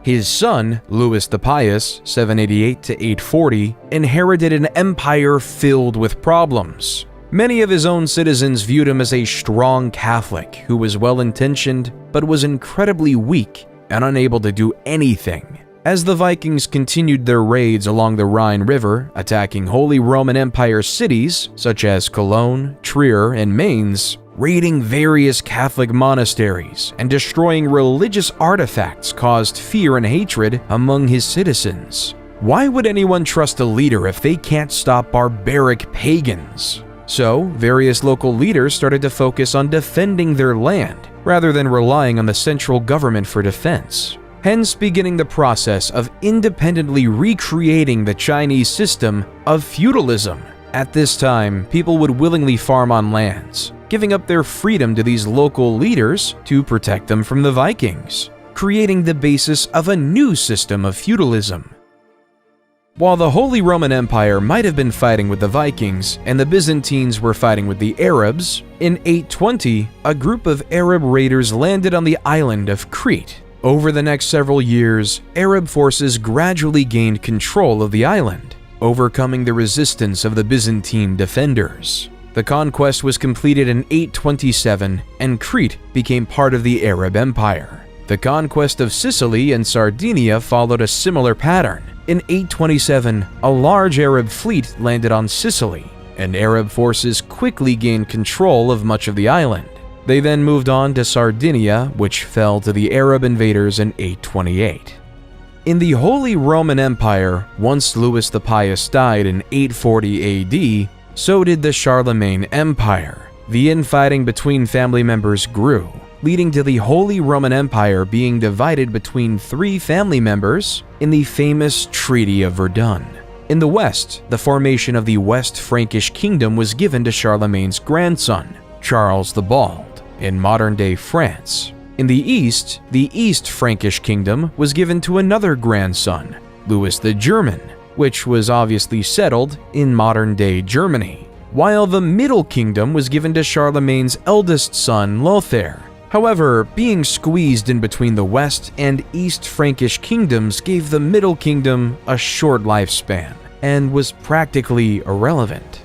His son, Louis the Pious, 788 to 840, inherited an empire filled with problems. Many of his own citizens viewed him as a strong Catholic who was well-intentioned but was incredibly weak and unable to do anything. As the Vikings continued their raids along the Rhine River, attacking Holy Roman Empire cities such as Cologne, Trier, and Mainz, Raiding various Catholic monasteries and destroying religious artifacts caused fear and hatred among his citizens. Why would anyone trust a leader if they can't stop barbaric pagans? So, various local leaders started to focus on defending their land rather than relying on the central government for defense, hence beginning the process of independently recreating the Chinese system of feudalism. At this time, people would willingly farm on lands, giving up their freedom to these local leaders to protect them from the Vikings, creating the basis of a new system of feudalism. While the Holy Roman Empire might have been fighting with the Vikings and the Byzantines were fighting with the Arabs, in 820, a group of Arab raiders landed on the island of Crete. Over the next several years, Arab forces gradually gained control of the island, overcoming the resistance of the Byzantine defenders. The conquest was completed in 827, and Crete became part of the Arab Empire. The conquest of Sicily and Sardinia followed a similar pattern. In 827, a large Arab fleet landed on Sicily, and Arab forces quickly gained control of much of the island. They then moved on to Sardinia, which fell to the Arab invaders in 828. In the Holy Roman Empire, once Louis the Pious died in 840 AD, so did the Charlemagne Empire. The infighting between family members grew, leading to the Holy Roman Empire being divided between three family members in the famous Treaty of Verdun. In the west, the formation of the West Frankish Kingdom was given to Charlemagne's grandson, Charles the Bald, in modern-day France. In the East Frankish Kingdom was given to another grandson, Louis the German, which was obviously settled in modern-day Germany, while the Middle Kingdom was given to Charlemagne's eldest son, Lothair. However, being squeezed in between the West and East Frankish kingdoms gave the Middle Kingdom a short lifespan and was practically irrelevant.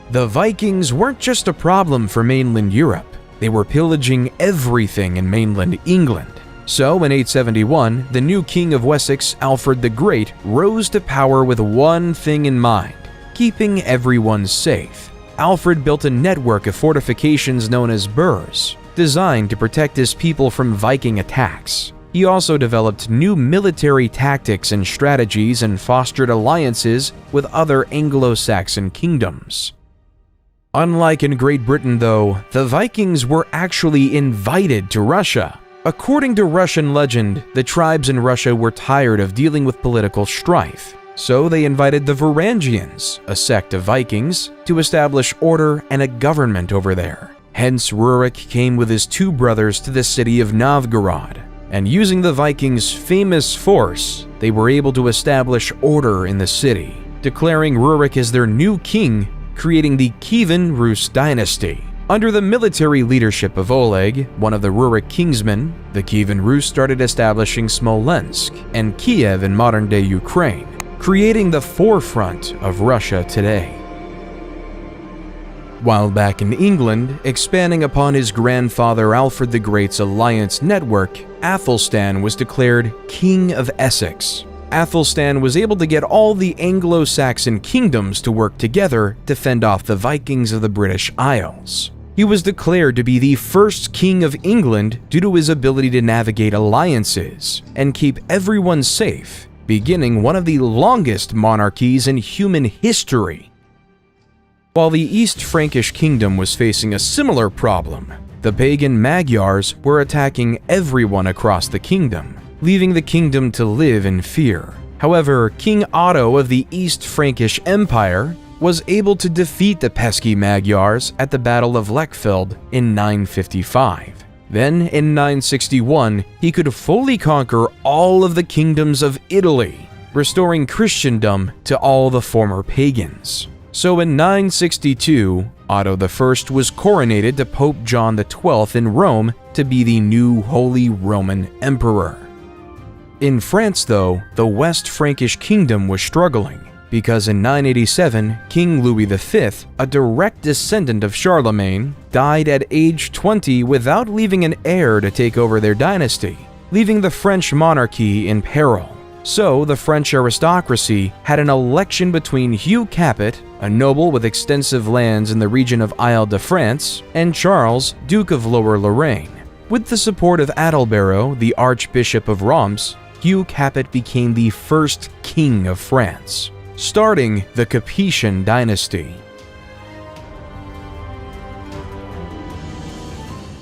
The Vikings weren't just a problem for mainland Europe, they were pillaging everything in mainland England. So in 871, the new king of Wessex, Alfred the Great, rose to power with one thing in mind: keeping everyone safe. Alfred built a network of fortifications known as burhs, designed to protect his people from Viking attacks. He also developed new military tactics and strategies and fostered alliances with other Anglo-Saxon kingdoms. Unlike in Great Britain, though, the Vikings were actually invited to Russia. According to Russian legend, the tribes in Russia were tired of dealing with political strife, so they invited the Varangians, a sect of Vikings, to establish order and a government over there. Hence, Rurik came with his two brothers to the city of Novgorod, and using the Vikings' famous force, they were able to establish order in the city, declaring Rurik as their new king, creating the Kievan Rus dynasty. Under the military leadership of Oleg, one of the Rurik kingsmen, the Kievan Rus started establishing Smolensk and Kiev in modern-day Ukraine, creating the forefront of Russia today. While back in England, expanding upon his grandfather Alfred the Great's alliance network, Athelstan was declared King of Essex. Athelstan was able to get all the Anglo-Saxon kingdoms to work together to fend off the Vikings of the British Isles. He was declared to be the first king of England due to his ability to navigate alliances and keep everyone safe, beginning one of the longest monarchies in human history. While the East Frankish Kingdom was facing a similar problem, the pagan Magyars were attacking everyone across the kingdom, leaving the kingdom to live in fear. However, King Otto of the East Frankish Empire was able to defeat the pesky Magyars at the Battle of Lechfeld in 955. Then, in 961, he could fully conquer all of the kingdoms of Italy, restoring Christendom to all the former pagans. So in 962, Otto I was coronated to Pope John XII in Rome to be the new Holy Roman Emperor. In France, though, the West Frankish Kingdom was struggling, because in 987, King Louis V, a direct descendant of Charlemagne, died at age 20 without leaving an heir to take over their dynasty, leaving the French monarchy in peril. So the French aristocracy had an election between Hugh Capet, a noble with extensive lands in the region of Isle-de-France, and Charles, Duke of Lower Lorraine. With the support of Adalbero, the Archbishop of Reims, Hugh Capet became the first king of France, starting the Capetian dynasty.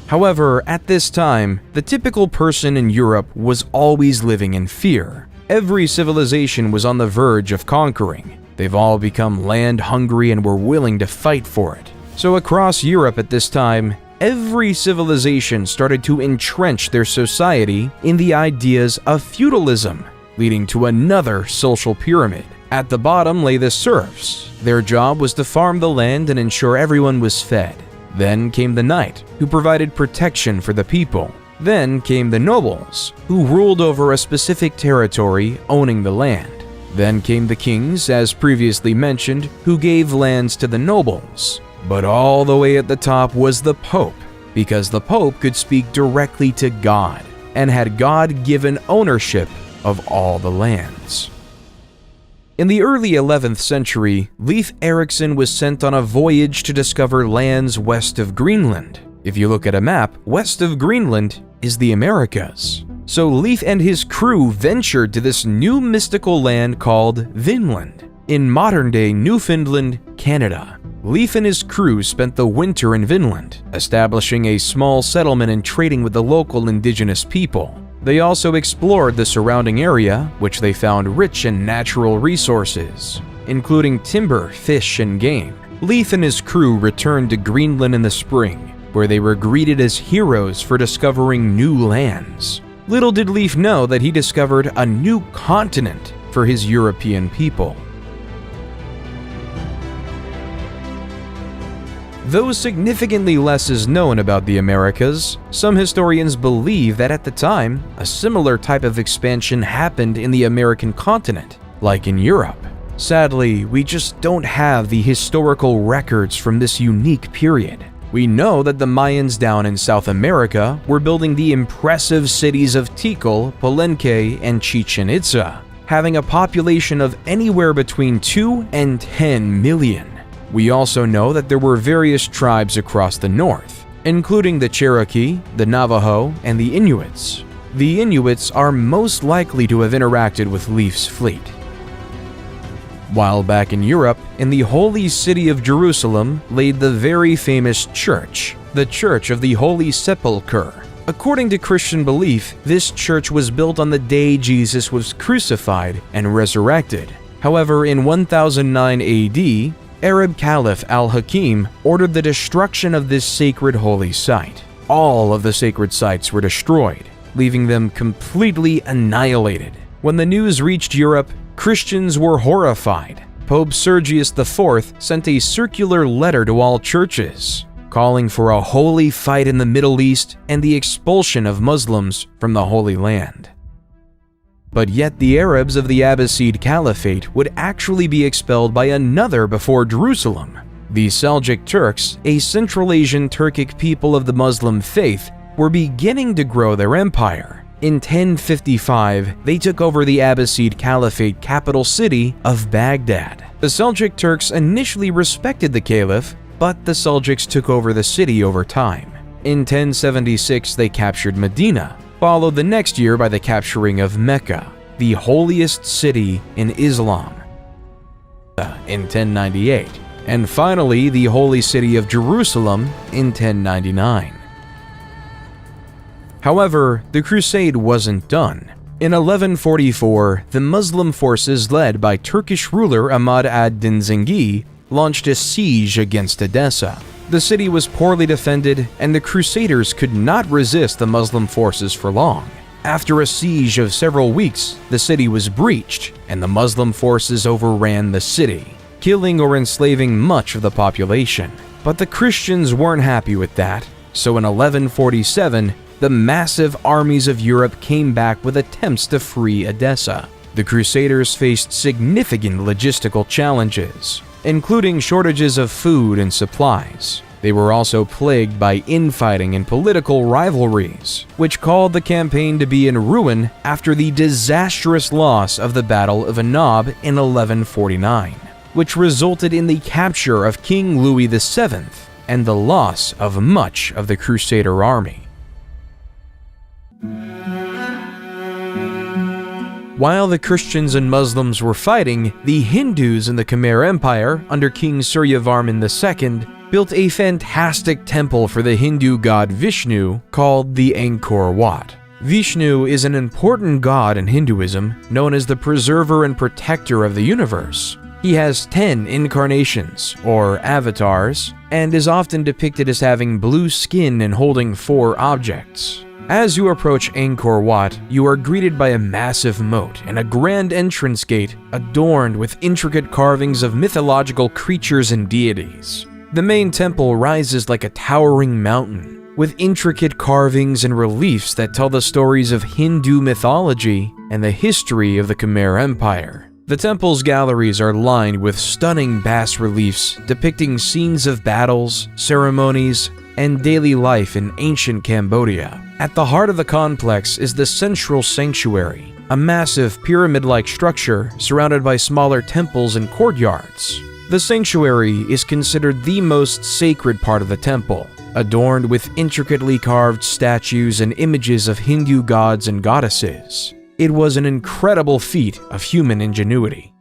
However, at this time, the typical person in Europe was always living in fear. Every civilization was on the verge of conquering. They've all become land-hungry and were willing to fight for it. So across Europe at this time, every civilization started to entrench their society in the ideas of feudalism, leading to another social pyramid. At the bottom lay the serfs. Their job was to farm the land and ensure everyone was fed. Then came the knight, who provided protection for the people. Then came the nobles, who ruled over a specific territory, owning the land. Then came the kings, as previously mentioned, who gave lands to the nobles. But all the way at the top was the Pope, because the Pope could speak directly to God and had God-given ownership of all the lands. In the early 11th century, Leif Erikson was sent on a voyage to discover lands west of Greenland. If you look at a map, west of Greenland is the Americas. So Leif and his crew ventured to this new mystical land called Vinland, in modern-day Newfoundland, Canada. Leif and his crew spent the winter in Vinland, establishing a small settlement and trading with the local indigenous people. They also explored the surrounding area, which they found rich in natural resources, including timber, fish, and game. Leif and his crew returned to Greenland in the spring, where they were greeted as heroes for discovering new lands. Little did Leif know that he discovered a new continent for his European people. Though significantly less is known about the Americas, some historians believe that at the time, a similar type of expansion happened in the American continent, like in Europe. Sadly, we just don't have the historical records from this unique period. We know that the Mayans down in South America were building the impressive cities of Tikal, Palenque, and Chichen Itza, having a population of anywhere between 2 and 10 million. We also know that there were various tribes across the north, including the Cherokee, the Navajo, and the Inuits. The Inuits are most likely to have interacted with Leif's fleet. While back in Europe, in the holy city of Jerusalem laid the very famous church, the Church of the Holy Sepulchre. According to Christian belief, this church was built on the day Jesus was crucified and resurrected. However, in 1009 AD, Arab Caliph al-Hakim ordered the destruction of this sacred holy site. All of the sacred sites were destroyed, leaving them completely annihilated. When the news reached Europe, Christians were horrified. Pope Sergius IV sent a circular letter to all churches, calling for a holy fight in the Middle East and the expulsion of Muslims from the Holy Land. But yet the Arabs of the Abbasid Caliphate would actually be expelled by another before Jerusalem. The Seljuk Turks, a Central Asian Turkic people of the Muslim faith, were beginning to grow their empire. In 1055, they took over the Abbasid Caliphate capital city of Baghdad. The Seljuk Turks initially respected the Caliph, but the Seljuks took over the city over time. In 1076, they captured Medina, followed the next year by the capturing of Mecca, the holiest city in Islam, in 1098, and finally the holy city of Jerusalem in 1099. However, the crusade wasn't done. In 1144, the Muslim forces led by Turkish ruler Ahmad ad-Din Zengi launched a siege against Edessa. The city was poorly defended, and the Crusaders could not resist the Muslim forces for long. After a siege of several weeks, the city was breached, and the Muslim forces overran the city, killing or enslaving much of the population. But the Christians weren't happy with that, so in 1147, the massive armies of Europe came back with attempts to free Edessa. The Crusaders faced significant logistical challenges, including shortages of food and supplies. They were also plagued by infighting and political rivalries, which called the campaign to be in ruin after the disastrous loss of the Battle of Anab in 1149. which resulted in the capture of King Louis VII and the loss of much of the Crusader army. While the Christians and Muslims were fighting, the Hindus in the Khmer Empire, under King Suryavarman II, built a fantastic temple for the Hindu god Vishnu called the Angkor Wat. Vishnu is an important god in Hinduism, known as the preserver and protector of the universe. He has 10 incarnations, or avatars, and is often depicted as having blue skin and holding 4 objects. As you approach Angkor Wat, you are greeted by a massive moat and a grand entrance gate adorned with intricate carvings of mythological creatures and deities. The main temple rises like a towering mountain, with intricate carvings and reliefs that tell the stories of Hindu mythology and the history of the Khmer Empire. The temple's galleries are lined with stunning bas-reliefs depicting scenes of battles, ceremonies, and daily life in ancient Cambodia. At the heart of the complex is the Central Sanctuary, a massive pyramid-like structure surrounded by smaller temples and courtyards. The sanctuary is considered the most sacred part of the temple, adorned with intricately carved statues and images of Hindu gods and goddesses. It was an incredible feat of human ingenuity.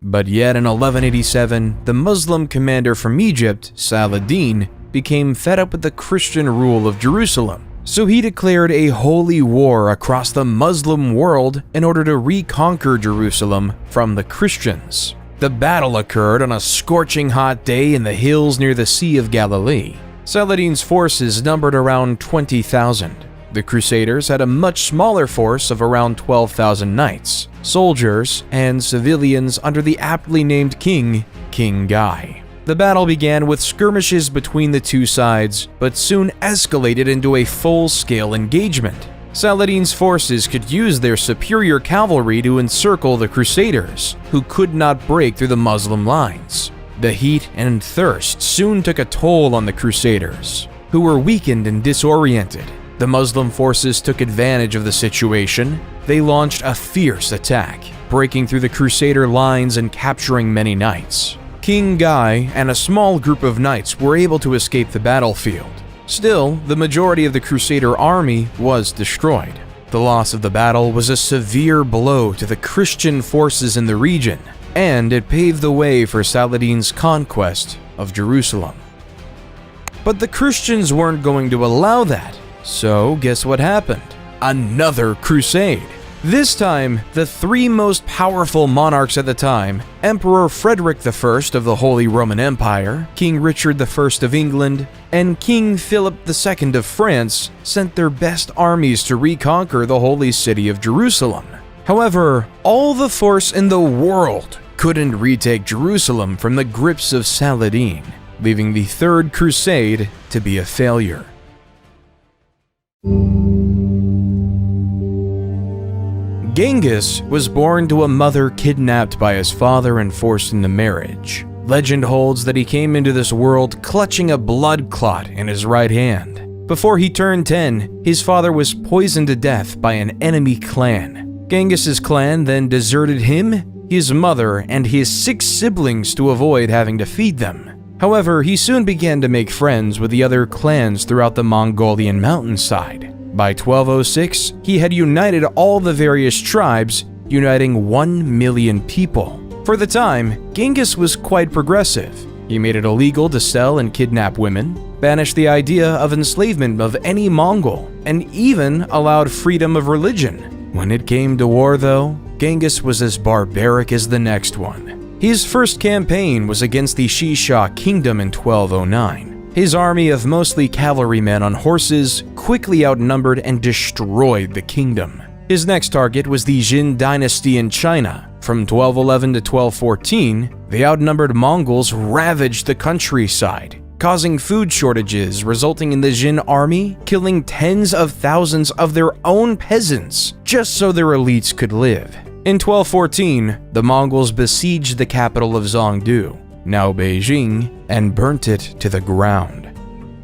But yet in 1187, the Muslim commander from Egypt, Saladin, became fed up with the Christian rule of Jerusalem. So he declared a holy war across the Muslim world in order to reconquer Jerusalem from the Christians. The battle occurred on a scorching hot day in the hills near the Sea of Galilee. Saladin's forces numbered around 20,000. The Crusaders had a much smaller force of around 12,000 knights, soldiers, and civilians under the aptly named king, King Guy. The battle began with skirmishes between the two sides, but soon escalated into a full-scale engagement. Saladin's forces could use their superior cavalry to encircle the Crusaders, who could not break through the Muslim lines. The heat and thirst soon took a toll on the Crusaders, who were weakened and disoriented. The Muslim forces took advantage of the situation. They launched a fierce attack, breaking through the Crusader lines and capturing many knights. King Guy and a small group of knights were able to escape the battlefield. Still, the majority of the Crusader army was destroyed. The loss of the battle was a severe blow to the Christian forces in the region, and it paved the way for Saladin's conquest of Jerusalem. But the Christians weren't going to allow that. So, guess what happened? Another crusade. This time, the 3 most powerful monarchs at the time, Emperor Frederick I of the Holy Roman Empire, King Richard I of England, and King Philip II of France, sent their best armies to reconquer the holy city of Jerusalem. However, all the force in the world couldn't retake Jerusalem from the grips of Saladin, leaving the Third Crusade to be a failure. Genghis was born to a mother kidnapped by his father and forced into marriage. Legend holds that he came into this world clutching a blood clot in his right hand. Before he turned 10, his father was poisoned to death by an enemy clan. Genghis's clan then deserted him, his mother, and his 6 siblings to avoid having to feed them. However, he soon began to make friends with the other clans throughout the Mongolian mountainside. By 1206, he had united all the various tribes, uniting 1 million people. For the time, Genghis was quite progressive. He made it illegal to sell and kidnap women, banished the idea of enslavement of any Mongol, and even allowed freedom of religion. When it came to war, though, Genghis was as barbaric as the next one. His first campaign was against the Shisha kingdom in 1209. His army of mostly cavalrymen on horses quickly outnumbered and destroyed the kingdom. His next target was the Jin dynasty in China. From 1211 to 1214, the outnumbered Mongols ravaged the countryside, causing food shortages, resulting in the Jin army killing tens of thousands of their own peasants just so their elites could live. In 1214, the Mongols besieged the capital of Zhongdu, now Beijing, and burnt it to the ground.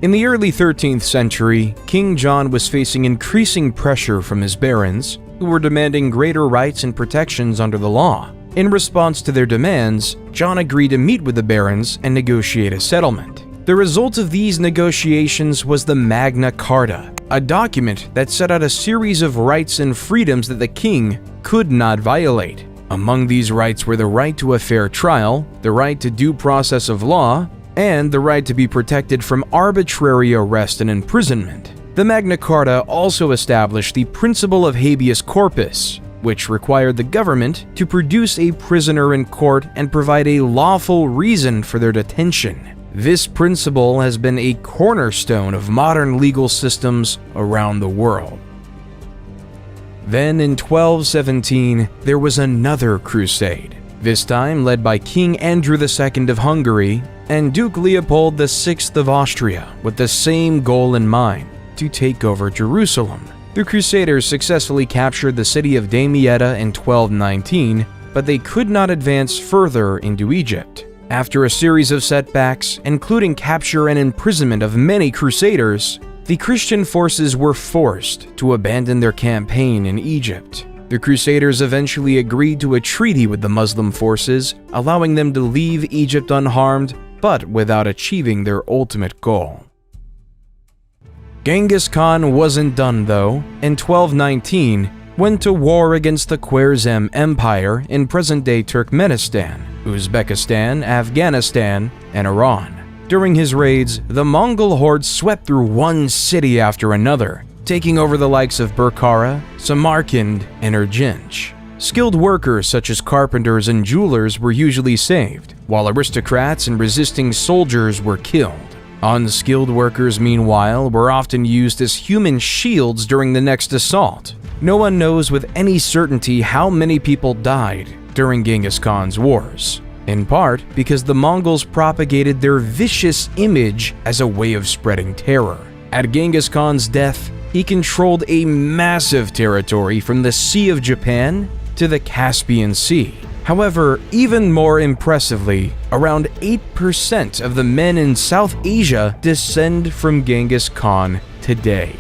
In the early 13th century, King John was facing increasing pressure from his barons, who were demanding greater rights and protections under the law. In response to their demands, John agreed to meet with the barons and negotiate a settlement. The result of these negotiations was the Magna Carta, a document that set out a series of rights and freedoms that the king could not violate. Among these rights were the right to a fair trial, the right to due process of law, and the right to be protected from arbitrary arrest and imprisonment. The Magna Carta also established the principle of habeas corpus, which required the government to produce a prisoner in court and provide a lawful reason for their detention. This principle has been a cornerstone of modern legal systems around the world. Then in 1217, there was another crusade, this time led by King Andrew II of Hungary and Duke Leopold VI of Austria, with the same goal in mind: to take over Jerusalem. The Crusaders successfully captured the city of Damietta in 1219, but they could not advance further into Egypt. After a series of setbacks, including capture and imprisonment of many Crusaders, the Christian forces were forced to abandon their campaign in Egypt. The Crusaders eventually agreed to a treaty with the Muslim forces, allowing them to leave Egypt unharmed, but without achieving their ultimate goal. Genghis Khan wasn't done though. In 1219, went to war against the Khwarezm Empire in present-day Turkmenistan, Uzbekistan, Afghanistan, and Iran. During his raids, the Mongol horde swept through one city after another, taking over the likes of Bukhara, Samarkand, and Urgench. Skilled workers such as carpenters and jewelers were usually saved, while aristocrats and resisting soldiers were killed. Unskilled workers, meanwhile, were often used as human shields during the next assault. No one knows with any certainty how many people died during Genghis Khan's wars, in part because the Mongols propagated their vicious image as a way of spreading terror. At Genghis Khan's death, he controlled a massive territory from the Sea of Japan to the Caspian Sea. However, even more impressively, around 8% of the men in South Asia descend from Genghis Khan today.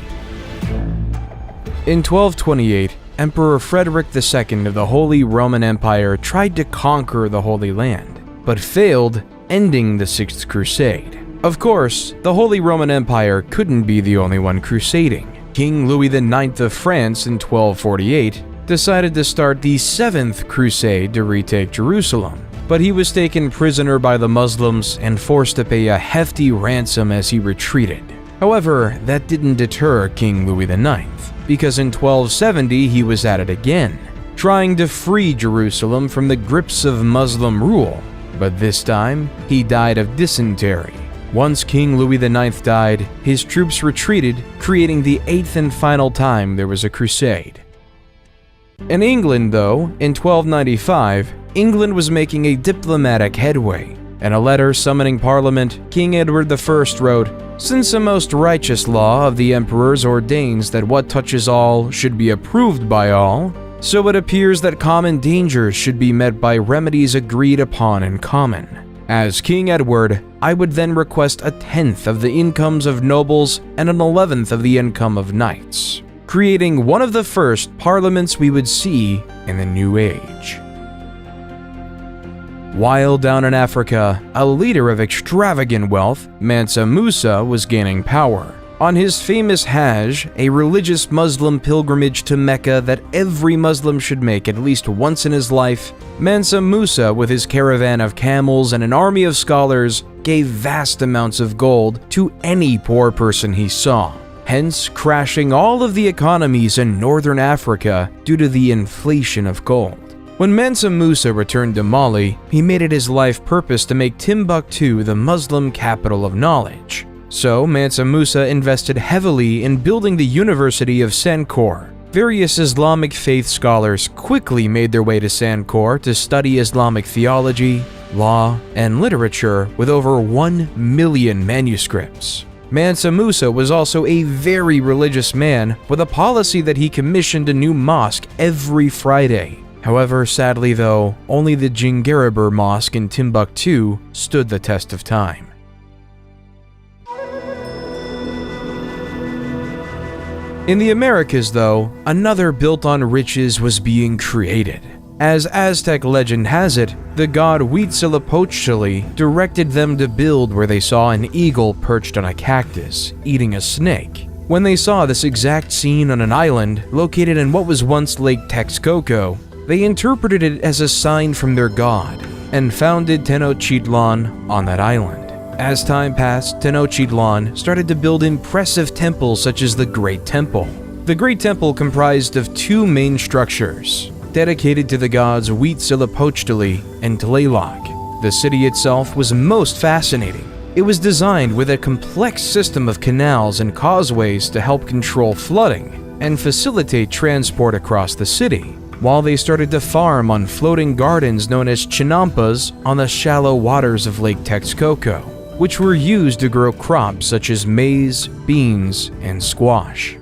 In 1228, Emperor Frederick II of the Holy Roman Empire tried to conquer the Holy Land, but failed, ending the Sixth Crusade. Of course, the Holy Roman Empire couldn't be the only one crusading. King Louis IX of France in 1248 decided to start the Seventh Crusade to retake Jerusalem, but he was taken prisoner by the Muslims and forced to pay a hefty ransom as he retreated. However, that didn't deter King Louis IX, because in 1270 he was at it again, trying to free Jerusalem from the grips of Muslim rule, but this time he died of dysentery. Once King Louis IX died, his troops retreated, creating the eighth and final time there was a crusade. In England, though, in 1295, England was making a diplomatic headway. In a letter summoning Parliament, King Edward I wrote, "Since a most righteous law of the emperors ordains that what touches all should be approved by all, so it appears that common dangers should be met by remedies agreed upon in common. As King Edward, I would then request 1/10 of the incomes of nobles and 1/11 of the income of knights," creating one of the first parliaments we would see in the New Age. While down in Africa, a leader of extravagant wealth, Mansa Musa, was gaining power. On his famous Hajj, a religious Muslim pilgrimage to Mecca that every Muslim should make at least once in his life, Mansa Musa, with his caravan of camels and an army of scholars, gave vast amounts of gold to any poor person he saw, hence crashing all of the economies in northern Africa due to the inflation of gold. When Mansa Musa returned to Mali, he made it his life purpose to make Timbuktu the Muslim capital of knowledge. So Mansa Musa invested heavily in building the University of Sankore. Various Islamic faith scholars quickly made their way to Sankore to study Islamic theology, law, and literature with over 1 million manuscripts. Mansa Musa was also a very religious man with a policy that he commissioned a new mosque every Friday. However, sadly though, only the Djinguereber Mosque in Timbuktu stood the test of time. In the Americas though, another built on riches was being created. As Aztec legend has it, the god Huitzilopochtli directed them to build where they saw an eagle perched on a cactus, eating a snake. When they saw this exact scene on an island located in what was once Lake Texcoco, they interpreted it as a sign from their god and founded Tenochtitlan on that island. As time passed, Tenochtitlan started to build impressive temples such as the Great Temple. The Great Temple comprised of two main structures, dedicated to the gods Huitzilopochtli and Tlaloc. The city itself was most fascinating. It was designed with a complex system of canals and causeways to help control flooding and facilitate transport across the city, while they started to farm on floating gardens known as chinampas on the shallow waters of Lake Texcoco, which were used to grow crops such as maize, beans, and squash.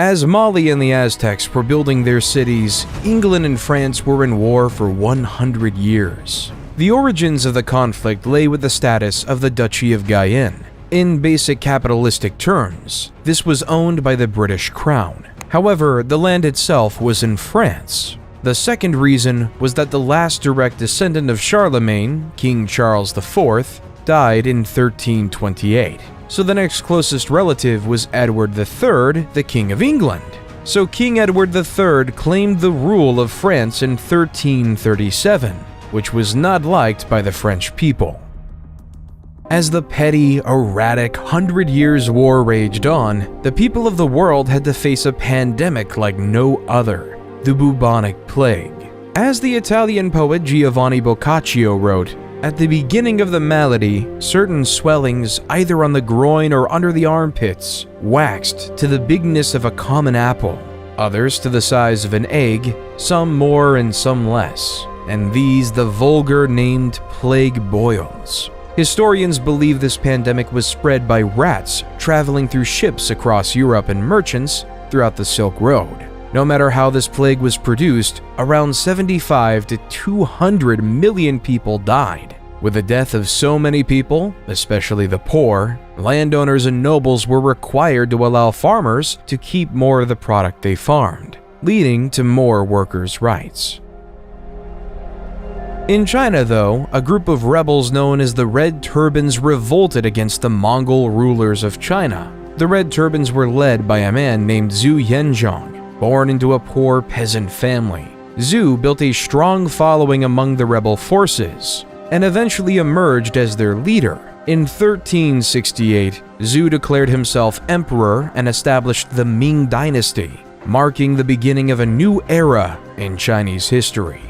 As Mali and the Aztecs were building their cities, England and France were in war for 100 years. The origins of the conflict lay with the status of the Duchy of Guyenne. In basic capitalistic terms, this was owned by the British Crown. However, the land itself was in France. The second reason was that the last direct descendant of Charlemagne, King Charles IV, died in 1328. So the next closest relative was Edward III, the King of England. So King Edward III claimed the rule of France in 1337, which was not liked by the French people. As the petty, erratic 100 Years' War raged on, the people of the world had to face a pandemic like no other, the bubonic plague. As the Italian poet Giovanni Boccaccio wrote, at the beginning of the malady, certain swellings either on the groin or under the armpits waxed to the bigness of a common apple, others to the size of an egg, some more and some less, and these the vulgar named plague boils. Historians believe this pandemic was spread by rats traveling through ships across Europe and merchants throughout the Silk Road. No matter how this plague was produced, around 75 to 200 million people died. With the death of so many people, especially the poor, landowners and nobles were required to allow farmers to keep more of the product they farmed, leading to more workers' rights. In China, though, a group of rebels known as the Red Turbans revolted against the Mongol rulers of China. The Red Turbans were led by a man named Zhu Yanzhong, born into a poor peasant family. Zhu built a strong following among the rebel forces and eventually emerged as their leader. In 1368, Zhu declared himself emperor and established the Ming Dynasty, marking the beginning of a new era in Chinese history.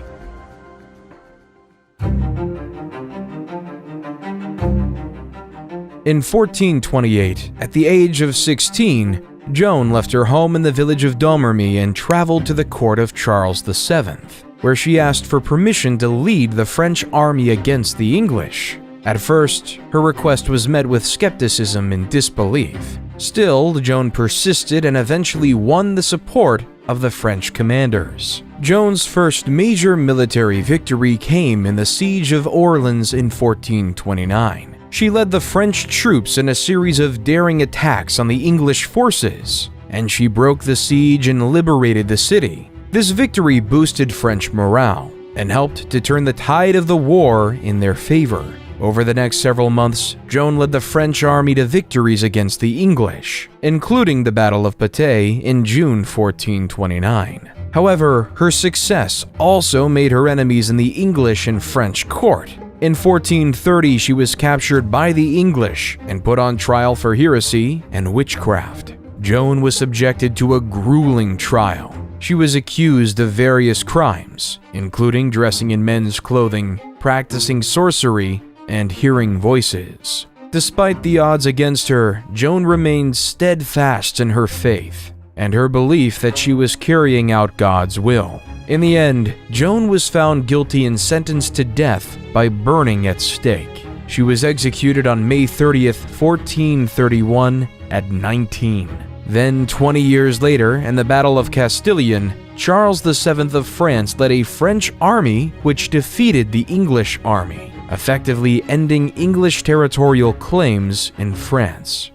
In 1428, at the age of 16, Joan left her home in the village of Domremy and traveled to the court of Charles VII, where she asked for permission to lead the French army against the English. At first, her request was met with skepticism and disbelief. Still, Joan persisted and eventually won the support of the French commanders. Joan's first major military victory came in the Siege of Orleans in 1429. She led the French troops in a series of daring attacks on the English forces, and she broke the siege and liberated the city. This victory boosted French morale and helped to turn the tide of the war in their favor. Over the next several months, Joan led the French army to victories against the English, including the Battle of Patay in June 1429. However, her success also made her enemies in the English and French court. In 1430, she was captured by the English and put on trial for heresy and witchcraft. Joan was subjected to a grueling trial. She was accused of various crimes, including dressing in men's clothing, practicing sorcery, and hearing voices. Despite the odds against her, Joan remained steadfast in her faith and her belief that she was carrying out God's will. In the end, Joan was found guilty and sentenced to death by burning at stake. She was executed on May 30th, 1431 at 19. Then, 20 years later, in the Battle of Castilian, Charles VII of France led a French army which defeated the English army, effectively ending English territorial claims in France.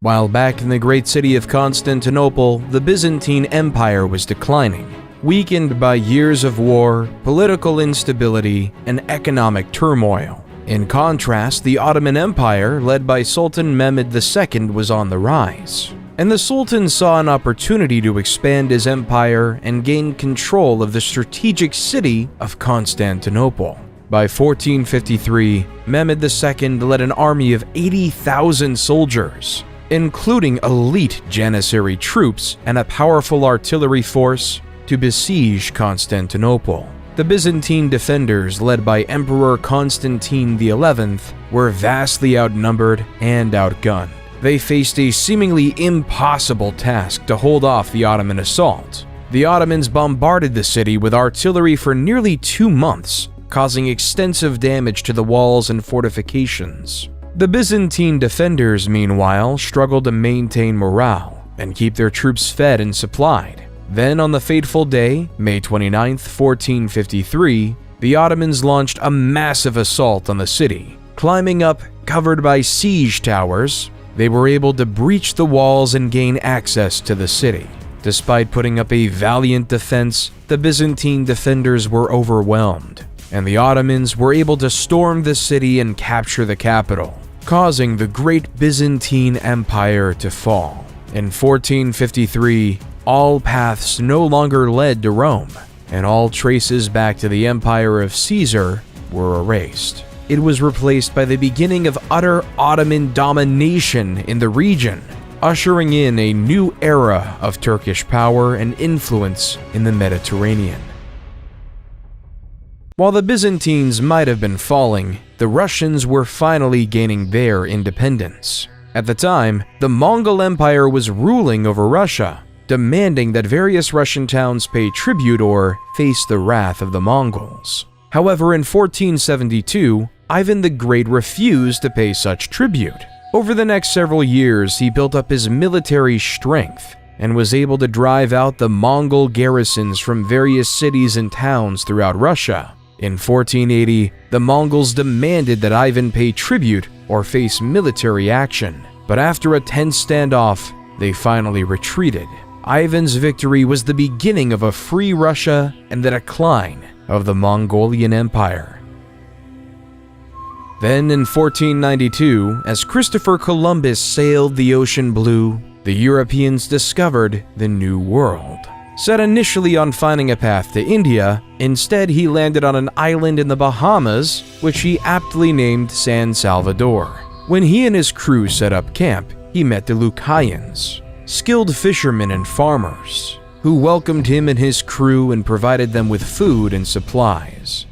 While back in the great city of Constantinople, the Byzantine Empire was declining, weakened by years of war, political instability, and economic turmoil. In contrast, the Ottoman Empire, led by Sultan Mehmed II, was on the rise. And the Sultan saw an opportunity to expand his empire and gain control of the strategic city of Constantinople. By 1453, Mehmed II led an army of 80,000 soldiers, including elite Janissary troops and a powerful artillery force, to besiege Constantinople. The Byzantine defenders, led by Emperor Constantine XI, were vastly outnumbered and outgunned. They faced a seemingly impossible task to hold off the Ottoman assault. The Ottomans bombarded the city with artillery for nearly 2 months, causing extensive damage to the walls and fortifications. The Byzantine defenders, meanwhile, struggled to maintain morale and keep their troops fed and supplied. Then, on the fateful day, May 29, 1453, the Ottomans launched a massive assault on the city. Climbing up covered by siege towers, they were able to breach the walls and gain access to the city. Despite putting up a valiant defense, the Byzantine defenders were overwhelmed, and the Ottomans were able to storm the city and capture the capital, causing the Great Byzantine Empire to fall. In 1453, all paths no longer led to Rome, and all traces back to the Empire of Caesar were erased. It was replaced by the beginning of utter Ottoman domination in the region, ushering in a new era of Turkish power and influence in the Mediterranean. While the Byzantines might have been falling, the Russians were finally gaining their independence. At the time, the Mongol Empire was ruling over Russia, demanding that various Russian towns pay tribute or face the wrath of the Mongols. However, in 1472, Ivan the Great refused to pay such tribute. Over the next several years, he built up his military strength and was able to drive out the Mongol garrisons from various cities and towns throughout Russia. In 1480, the Mongols demanded that Ivan pay tribute or face military action, but after a tense standoff, they finally retreated. Ivan's victory was the beginning of a free Russia and the decline of the Mongolian Empire. Then in 1492, as Christopher Columbus sailed the ocean blue, the Europeans discovered the New World. Set initially on finding a path to India, instead he landed on an island in the Bahamas, which he aptly named San Salvador. When he and his crew set up camp, he met the Lucayans, skilled fishermen and farmers, who welcomed him and his crew and provided them with food and supplies.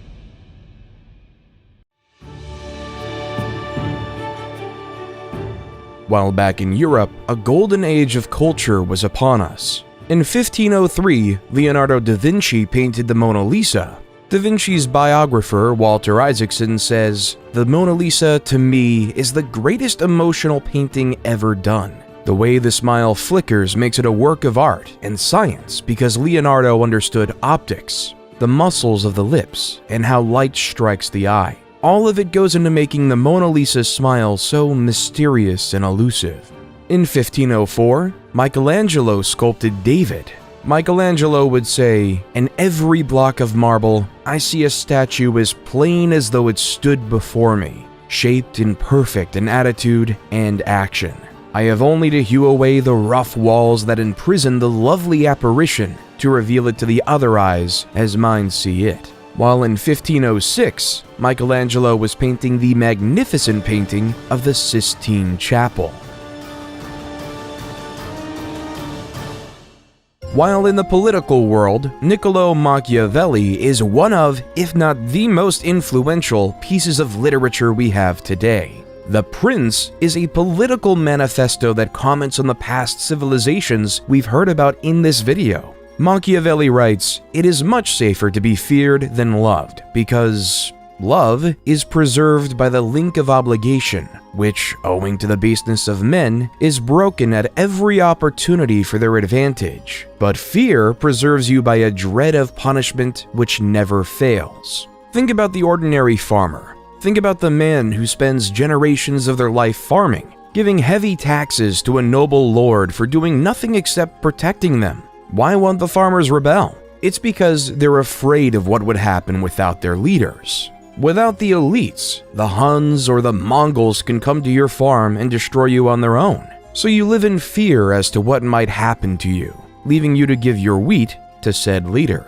While back in Europe, a golden age of culture was upon us. In 1503, Leonardo da Vinci painted the Mona Lisa. Da Vinci's biographer, Walter Isaacson, says, "The Mona Lisa, to me, is the greatest emotional painting ever done. The way the smile flickers makes it a work of art and science because Leonardo understood optics, the muscles of the lips, and how light strikes the eye. All of it goes into making the Mona Lisa's smile so mysterious and elusive." In 1504, Michelangelo sculpted David. Michelangelo would say, "In every block of marble, I see a statue as plain as though it stood before me, shaped in perfect in attitude and action. I have only to hew away the rough walls that imprison the lovely apparition to reveal it to the other eyes as mine see it." While in 1506, Michelangelo was painting the magnificent painting of the Sistine Chapel. While in the political world, Niccolò Machiavelli is one of, if not the most influential, pieces of literature we have today. The Prince is a political manifesto that comments on the past civilizations we've heard about in this video. Machiavelli writes, "It is much safer to be feared than loved, because love is preserved by the link of obligation, which, owing to the baseness of men, is broken at every opportunity for their advantage. But fear preserves you by a dread of punishment which never fails." Think about the ordinary farmer. Think about the man who spends generations of their life farming. giving heavy taxes to a noble lord for doing nothing except protecting them. Why won't the farmers rebel? It's because they're afraid of what would happen without their leaders. Without the elites, the Huns or the Mongols can come to your farm and destroy you on their own. So you live in fear as to what might happen to you, leaving you to give your wheat to said leader.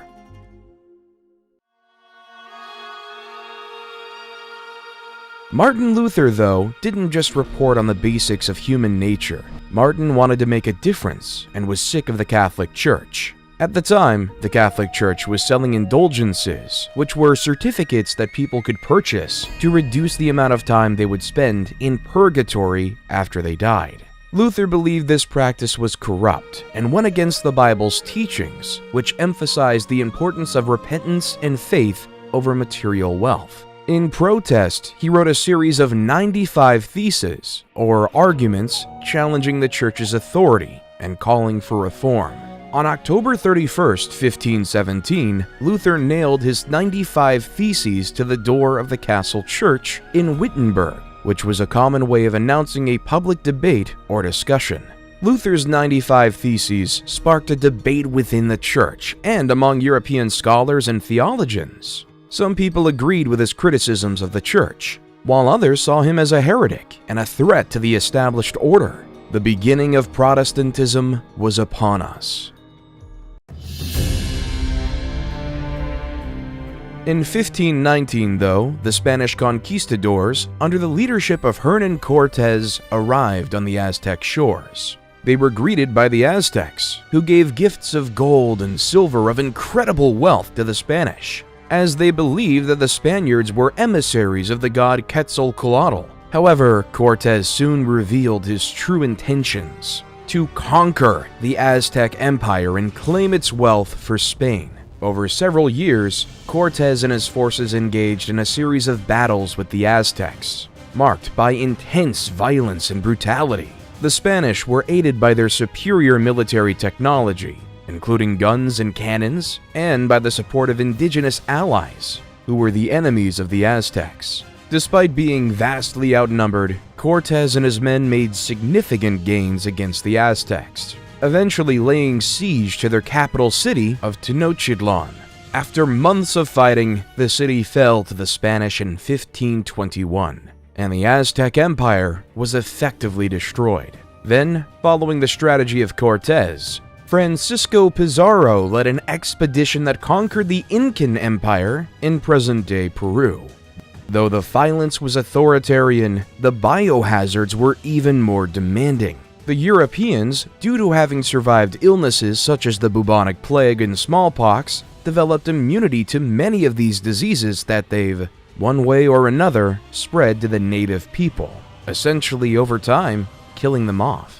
Martin Luther, though, didn't just report on the basics of human nature. Martin wanted to make a difference and was sick of the Catholic Church. At the time, the Catholic Church was selling indulgences, which were certificates that people could purchase to reduce the amount of time they would spend in purgatory after they died. Luther believed this practice was corrupt and went against the Bible's teachings, which emphasized the importance of repentance and faith over material wealth. In protest, he wrote a series of 95 theses, or arguments, challenging the Church's authority and calling for reform. On October 31st, 1517, Luther nailed his 95 theses to the door of the castle church in Wittenberg, which was a common way of announcing a public debate or discussion. Luther's 95 Theses sparked a debate within the church and among European scholars and theologians. Some people agreed with his criticisms of the church, while others saw him as a heretic and a threat to the established order. The beginning of Protestantism was upon us. In 1519, though, the Spanish conquistadors, under the leadership of Hernan Cortés, arrived on the Aztec shores. They were greeted by the Aztecs, who gave gifts of gold and silver of incredible wealth to the Spanish, as they believed that the Spaniards were emissaries of the god Quetzalcoatl. However, Cortés soon revealed his true intentions: to conquer the Aztec Empire and claim its wealth for Spain. Over several years, Cortés and his forces engaged in a series of battles with the Aztecs, marked by intense violence and brutality. The Spanish were aided by their superior military technology, including guns and cannons, and by the support of indigenous allies, who were the enemies of the Aztecs. Despite being vastly outnumbered, Cortés and his men made significant gains against the Aztecs, eventually laying siege to their capital city of Tenochtitlan. After months of fighting, the city fell to the Spanish in 1521, and the Aztec Empire was effectively destroyed. Then, following the strategy of Cortés, Francisco Pizarro led an expedition that conquered the Incan Empire in present-day Peru. Though the violence was authoritarian, the biohazards were even more demanding. The Europeans, due to having survived illnesses such as the bubonic plague and smallpox, developed immunity to many of these diseases that they've, one way or another, spread to the native people, essentially over time, killing them off.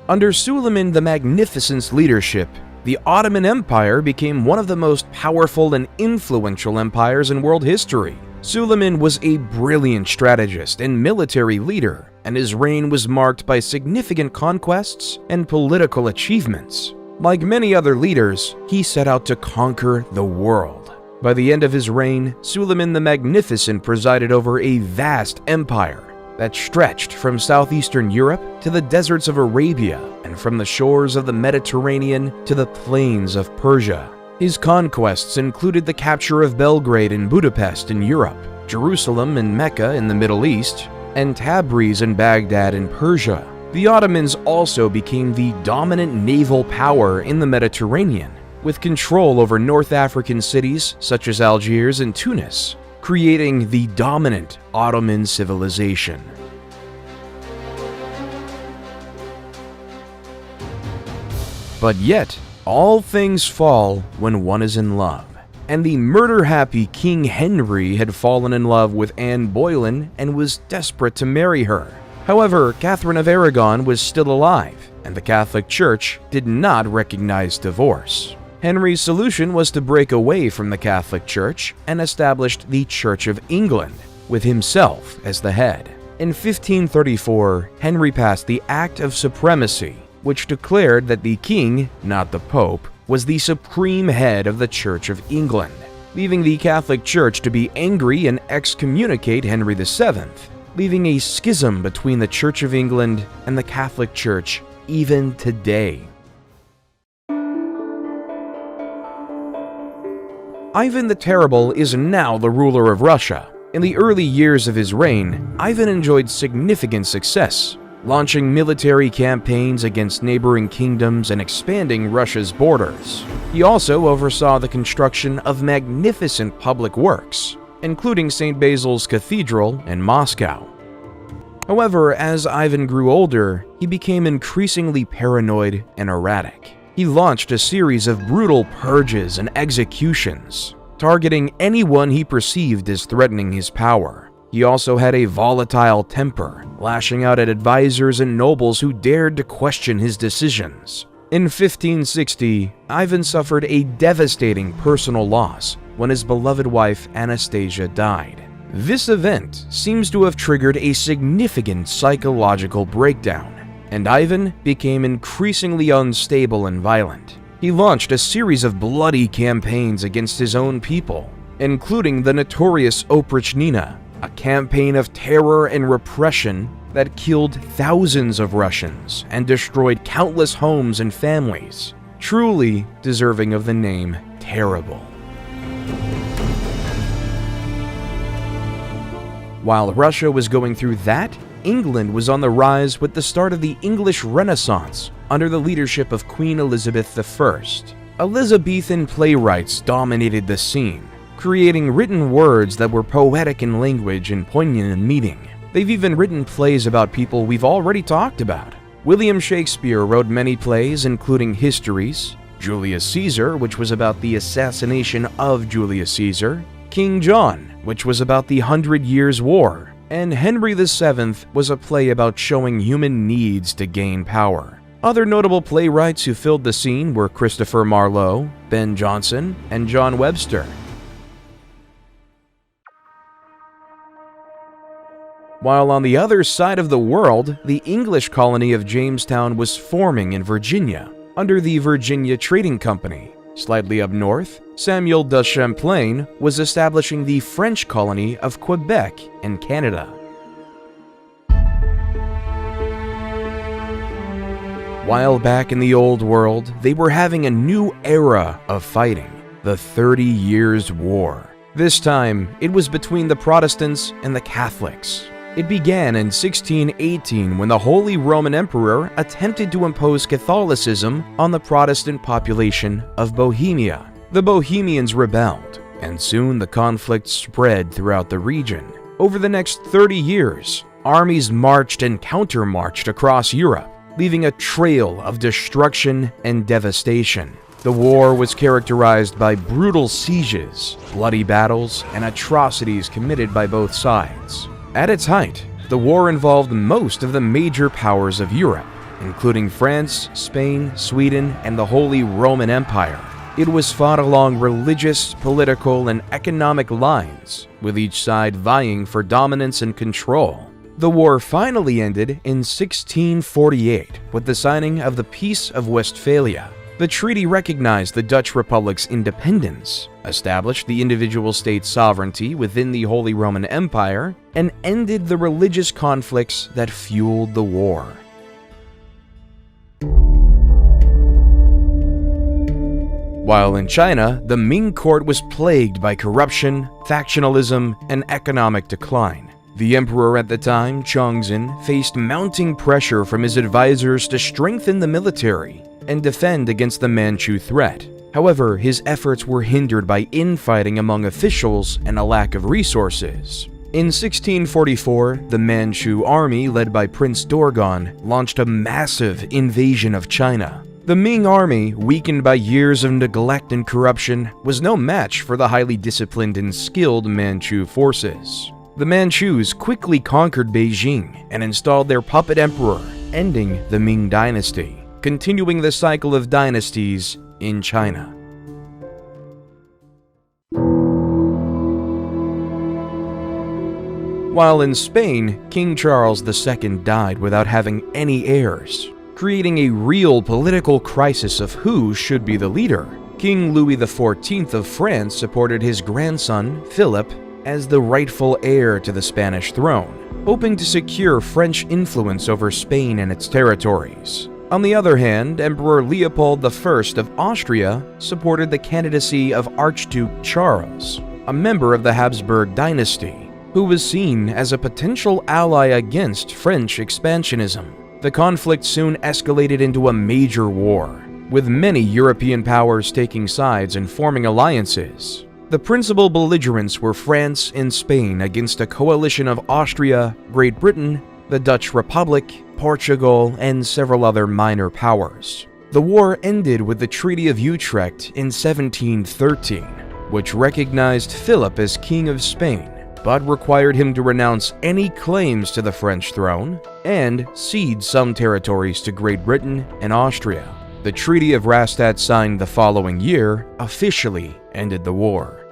Under Suleiman the Magnificent's leadership, the Ottoman Empire became one of the most powerful and influential empires in world history. Suleiman was a brilliant strategist and military leader, and his reign was marked by significant conquests and political achievements. Like many other leaders, he set out to conquer the world. By the end of his reign, Suleiman the Magnificent presided over a vast empire that stretched from southeastern Europe to the deserts of Arabia and from the shores of the Mediterranean to the plains of Persia. His conquests included the capture of Belgrade and Budapest in Europe, Jerusalem and Mecca in the Middle East, and Tabriz and Baghdad in Persia. The Ottomans also became the dominant naval power in the Mediterranean, with control over North African cities such as Algiers and Tunis, creating the dominant Ottoman civilization. But yet, all things fall when one is in love, and the murder-happy King Henry had fallen in love with Anne Boleyn and was desperate to marry her. However, Catherine of Aragon was still alive, and the Catholic Church did not recognize divorce. Henry's solution was to break away from the Catholic Church and established the Church of England, with himself as the head. In 1534, Henry passed the Act of Supremacy, which declared that the king, not the Pope, was the supreme head of the Church of England. leaving the Catholic Church to be angry and excommunicate Henry VII, leaving a schism between the Church of England and the Catholic Church even today. Ivan the Terrible is now the ruler of Russia. In the early years of his reign, Ivan enjoyed significant success, launching military campaigns against neighboring kingdoms and expanding Russia's borders. He also oversaw the construction of magnificent public works, including St. Basil's Cathedral in Moscow. However, as Ivan grew older, he became increasingly paranoid and erratic. He launched a series of brutal purges and executions, targeting anyone he perceived as threatening his power. He also had a volatile temper, lashing out at advisors and nobles who dared to question his decisions. In 1560, Ivan suffered a devastating personal loss when his beloved wife Anastasia died. This event seems to have triggered a significant psychological breakdown, and Ivan became increasingly unstable and violent. He launched a series of bloody campaigns against his own people, including the notorious Oprichnina, a campaign of terror and repression that killed thousands of Russians and destroyed countless homes and families, truly deserving of the name Terrible. While Russia was going through that, England was on the rise with the start of the English Renaissance under the leadership of Queen Elizabeth I. Elizabethan playwrights dominated the scene, creating written words that were poetic in language and poignant in meaning. They've even written plays about people we've already talked about. William Shakespeare wrote many plays, including Histories, Julius Caesar, which was about the assassination of Julius Caesar, King John, which was about the 100 Years' War, and Henry VII was a play about showing human needs to gain power. Other notable playwrights who filled the scene were Christopher Marlowe, Ben Jonson, and John Webster. While on the other side of the world, the English colony of Jamestown was forming in Virginia, under the Virginia Trading Company. Slightly up north, Samuel de Champlain was establishing the French colony of Quebec in Canada. While back in the Old World, they were having a new era of fighting, the 30 Years' War. This time, it was between the Protestants and the Catholics. It began in 1618 when the Holy Roman Emperor attempted to impose Catholicism on the Protestant population of Bohemia. The Bohemians rebelled, and soon the conflict spread throughout the region. Over the next 30 years, armies marched and counter-marched across Europe, leaving a trail of destruction and devastation. The war was characterized by brutal sieges, bloody battles, and atrocities committed by both sides. At its height, the war involved most of the major powers of Europe, including France, Spain, Sweden, and the Holy Roman Empire. It was fought along religious, political, and economic lines, with each side vying for dominance and control. The war finally ended in 1648 with the signing of the Peace of Westphalia. The treaty recognized the Dutch Republic's independence, established the individual state's sovereignty within the Holy Roman Empire, and ended the religious conflicts that fueled the war. While in China, the Ming court was plagued by corruption, factionalism, and economic decline. The emperor at the time, Chongzhen, faced mounting pressure from his advisors to strengthen the military and defend against the Manchu threat. However, his efforts were hindered by infighting among officials and a lack of resources. In 1644, the Manchu army, led by Prince Dorgon, launched a massive invasion of China. The Ming army, weakened by years of neglect and corruption, was no match for the highly disciplined and skilled Manchu forces. The Manchus quickly conquered Beijing and installed their puppet emperor, ending the Ming dynasty, continuing the cycle of dynasties in China. While in Spain, King Charles II died without having any heirs, creating a real political crisis of who should be the leader. King Louis XIV of France supported his grandson, Philip, as the rightful heir to the Spanish throne, hoping to secure French influence over Spain and its territories. On the other hand, Emperor Leopold I of Austria supported the candidacy of Archduke Charles, a member of the Habsburg dynasty, who was seen as a potential ally against French expansionism. The conflict soon escalated into a major war, with many European powers taking sides and forming alliances. The principal belligerents were France and Spain against a coalition of Austria, Great Britain, the Dutch Republic, Portugal, and several other minor powers. The war ended with the Treaty of Utrecht in 1713, which recognized Philip as King of Spain, but required him to renounce any claims to the French throne and cede some territories to Great Britain and Austria. The Treaty of Rastatt, signed the following year, officially ended the war.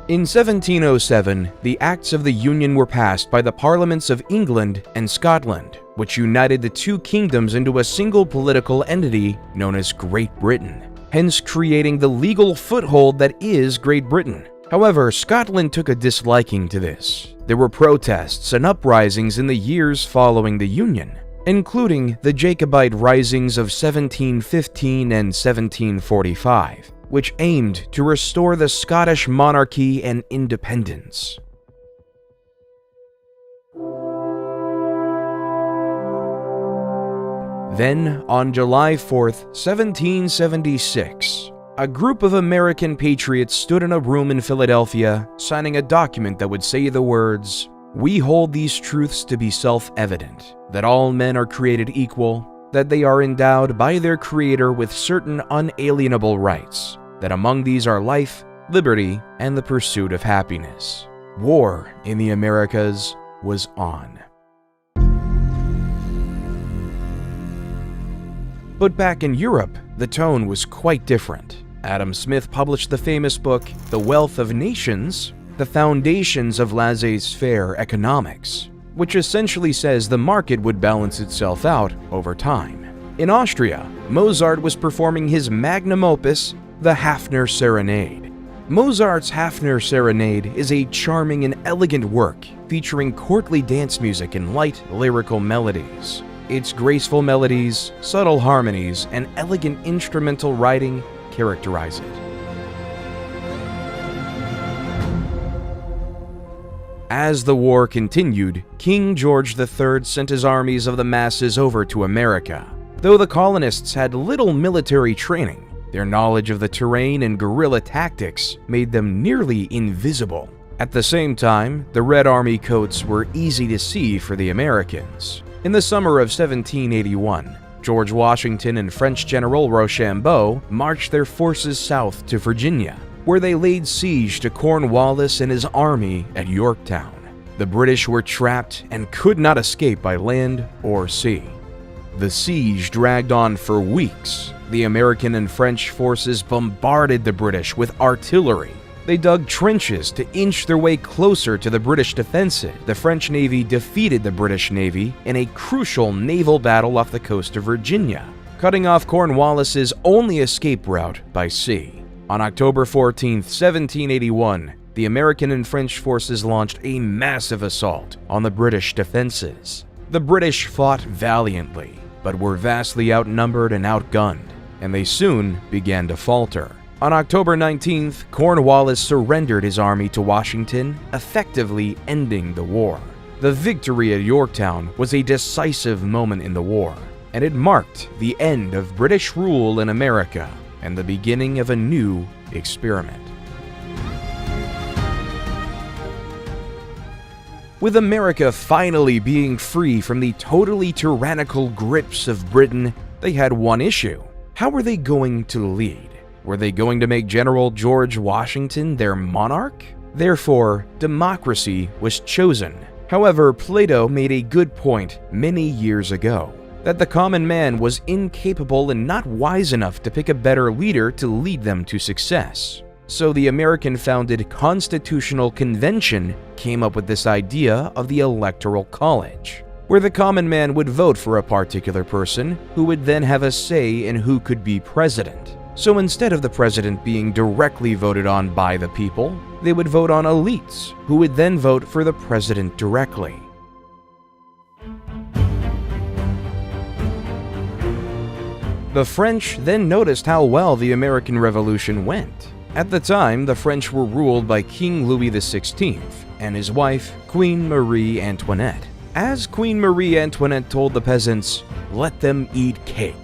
In 1707, the Acts of the Union were passed by the Parliaments of England and Scotland, which united the two kingdoms into a single political entity known as Great Britain, hence creating the legal foothold that is Great Britain. However, Scotland took a disliking to this. There were protests and uprisings in the years following the Union, including the Jacobite risings of 1715 and 1745, which aimed to restore the Scottish monarchy and independence. Then, on July 4, 1776, a group of American patriots stood in a room in Philadelphia, signing a document that would say the words, "We hold these truths to be self-evident, that all men are created equal, that they are endowed by their Creator with certain unalienable rights, that among these are life, liberty, and the pursuit of happiness." War in the Americas was on. But back in Europe, the tone was quite different. Adam Smith published the famous book, The Wealth of Nations, The Foundations of Laissez-faire Economics, which essentially says the market would balance itself out over time. In Austria, Mozart was performing his magnum opus, the Hafner Serenade. Mozart's Hafner Serenade is a charming and elegant work featuring courtly dance music and light, lyrical melodies. Its graceful melodies, subtle harmonies, and elegant instrumental writing characterize it. As the war continued, King George III sent his armies of the masses over to America. Though the colonists had little military training, their knowledge of the terrain and guerrilla tactics made them nearly invisible. At the same time, the Red Army coats were easy to see for the Americans. In the summer of 1781, George Washington and French General Rochambeau marched their forces south to Virginia, where they laid siege to Cornwallis and his army at Yorktown. The British were trapped and could not escape by land or sea. The siege dragged on for weeks. The American and French forces bombarded the British with artillery. They dug trenches to inch their way closer to the British defenses. The French Navy defeated the British Navy in a crucial naval battle off the coast of Virginia, cutting off Cornwallis's only escape route by sea. On October 14, 1781, the American and French forces launched a massive assault on the British defenses. The British fought valiantly, but were vastly outnumbered and outgunned, and they soon began to falter. On October 19th, Cornwallis surrendered his army to Washington, effectively ending the war. The victory at Yorktown was a decisive moment in the war, and it marked the end of British rule in America and the beginning of a new experiment. With America finally being free from the totally tyrannical grips of Britain, they had one issue. How were they going to lead? Were they going to make General George Washington their monarch? Therefore, democracy was chosen. However, Plato made a good point many years ago, that the common man was incapable and not wise enough to pick a better leader to lead them to success. So the American-founded Constitutional Convention came up with this idea of the Electoral College. where the common man would vote for a particular person who would then have a say in who could be president. So instead of the president being directly voted on by the people, they would vote on elites, who would then vote for the president directly. The French then noticed how well the American Revolution went. At the time, the French were ruled by King Louis XVI and his wife, Queen Marie Antoinette. As Queen Marie Antoinette told the peasants, "Let them eat cake,"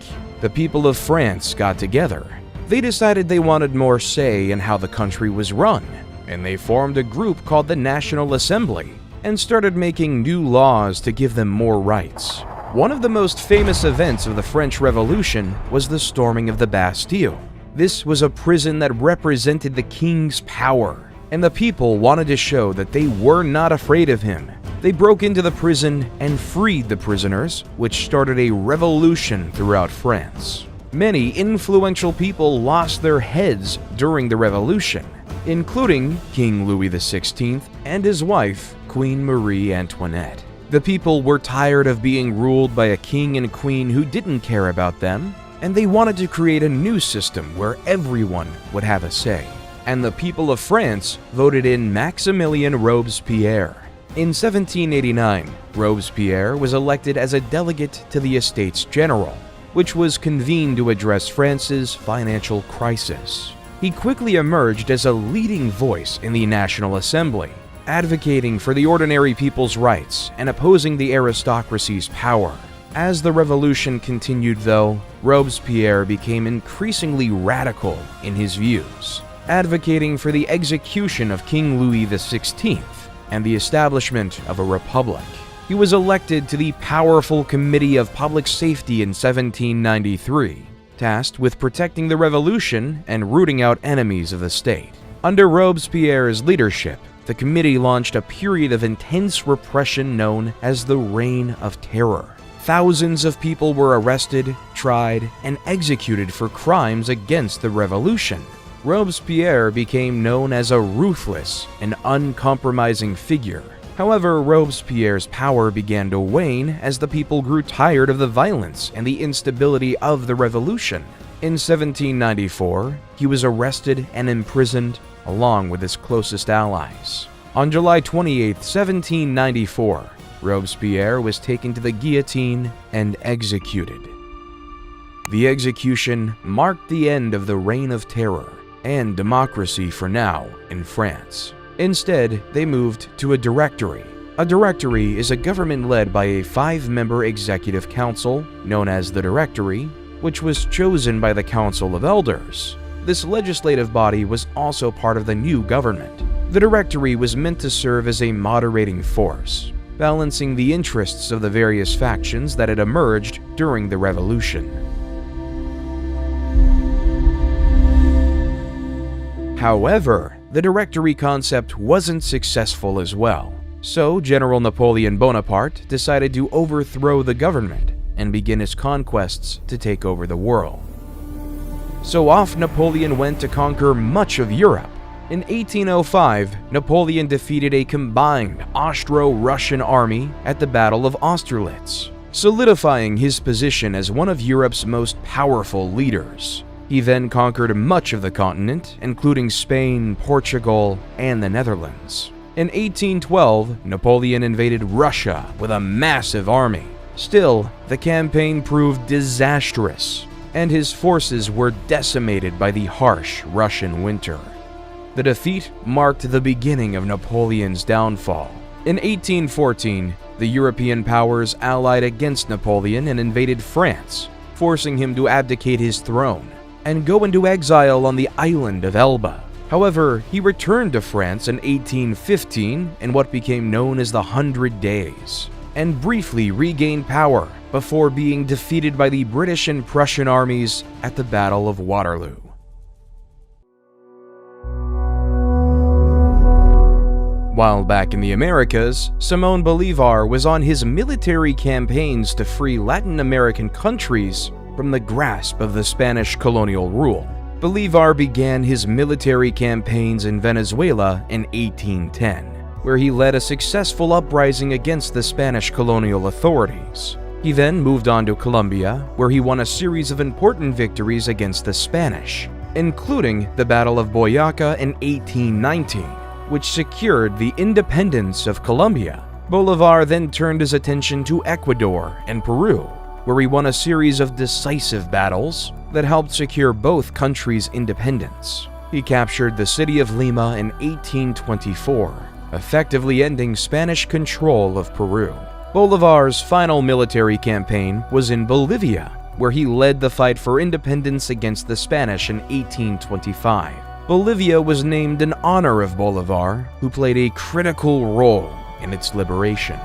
the people of France got together. They decided they wanted more say in how the country was run, and they formed a group called the National Assembly and started making new laws to give them more rights. One of the most famous events of the French Revolution was the storming of the Bastille. This was a prison that represented the king's power, and the people wanted to show that they were not afraid of him. They broke into the prison and freed the prisoners, which started a revolution throughout France. Many influential people lost their heads during the revolution, including King Louis XVI and his wife, Queen Marie Antoinette. The people were tired of being ruled by a king and queen who didn't care about them, and they wanted to create a new system where everyone would have a say. And the people of France voted in Maximilien Robespierre. In 1789, Robespierre was elected as a delegate to the Estates General, which was convened to address France's financial crisis. He quickly emerged as a leading voice in the National Assembly, advocating for the ordinary people's rights and opposing the aristocracy's power. As the revolution continued, though, Robespierre became increasingly radical in his views, advocating for the execution of King Louis XVI and the establishment of a republic. He was elected to the powerful Committee of Public Safety in 1793, tasked with protecting the revolution and rooting out enemies of the state. Under Robespierre's leadership, the committee launched a period of intense repression known as the Reign of Terror. Thousands of people were arrested, tried, and executed for crimes against the revolution. Robespierre became known as a ruthless and uncompromising figure. However, Robespierre's power began to wane as the people grew tired of the violence and the instability of the revolution. In 1794, he was arrested and imprisoned along with his closest allies. On July 28, 1794, Robespierre was taken to the guillotine and executed. The execution marked the end of the Reign of Terror and democracy for now in France. Instead, they moved to a directory. A directory is a government led by a 5-member executive council known as the Directory, which was chosen by the Council of Elders. This legislative body was also part of the new government. The Directory was meant to serve as a moderating force, balancing the interests of the various factions that had emerged during the revolution. However, the Directory concept wasn't successful as well, so General Napoleon Bonaparte decided to overthrow the government and begin his conquests to take over the world. So off Napoleon went to conquer much of Europe. In 1805, Napoleon defeated a combined Austro-Russian army at the Battle of Austerlitz, solidifying his position as one of Europe's most powerful leaders. He then conquered much of the continent, including Spain, Portugal, and the Netherlands. In 1812, Napoleon invaded Russia with a massive army. Still, the campaign proved disastrous, and his forces were decimated by the harsh Russian winter. The defeat marked the beginning of Napoleon's downfall. In 1814, the European powers allied against Napoleon and invaded France, forcing him to abdicate his throne and go into exile on the island of Elba. However, he returned to France in 1815 in what became known as the 100 Days, and briefly regained power before being defeated by the British and Prussian armies at the Battle of Waterloo. While back in the Americas, Simón Bolívar was on his military campaigns to free Latin American countries from the grasp of the Spanish colonial rule. Bolívar began his military campaigns in Venezuela in 1810. where he led a successful uprising against the Spanish colonial authorities. He then moved on to Colombia, where he won a series of important victories against the Spanish, including the Battle of Boyaca in 1819, which secured the independence of Colombia. Bolivar then turned his attention to Ecuador and Peru, where he won a series of decisive battles that helped secure both countries' independence. He captured the city of Lima in 1824, effectively ending Spanish control of Peru. Bolivar's final military campaign was in Bolivia, where he led the fight for independence against the Spanish in 1825. Bolivia was named in honor of Bolivar, who played a critical role in its liberation.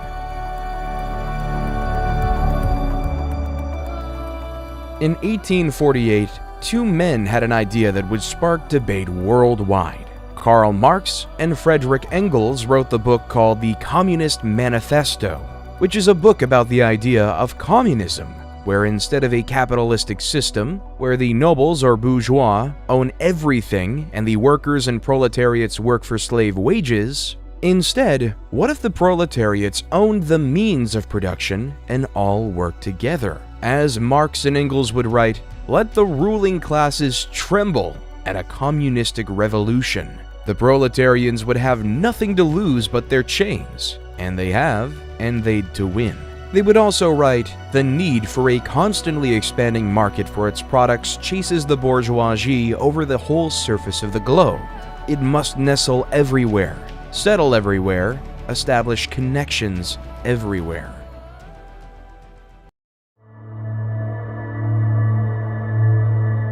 In 1848, two men had an idea that would spark debate worldwide. Karl Marx and Friedrich Engels wrote the book called The Communist Manifesto, which is a book about the idea of communism, where instead of a capitalistic system where the nobles or bourgeois own everything and the workers and proletariats work for slave wages, instead, what if the proletariats owned the means of production and all worked together? As Marx and Engels would write, let the ruling classes tremble at a communistic revolution. The proletarians would have nothing to lose but their chains, and they have, and they'd to win. They would also write, the need for a constantly expanding market for its products chases the bourgeoisie over the whole surface of the globe. It must nestle everywhere, settle everywhere, establish connections everywhere.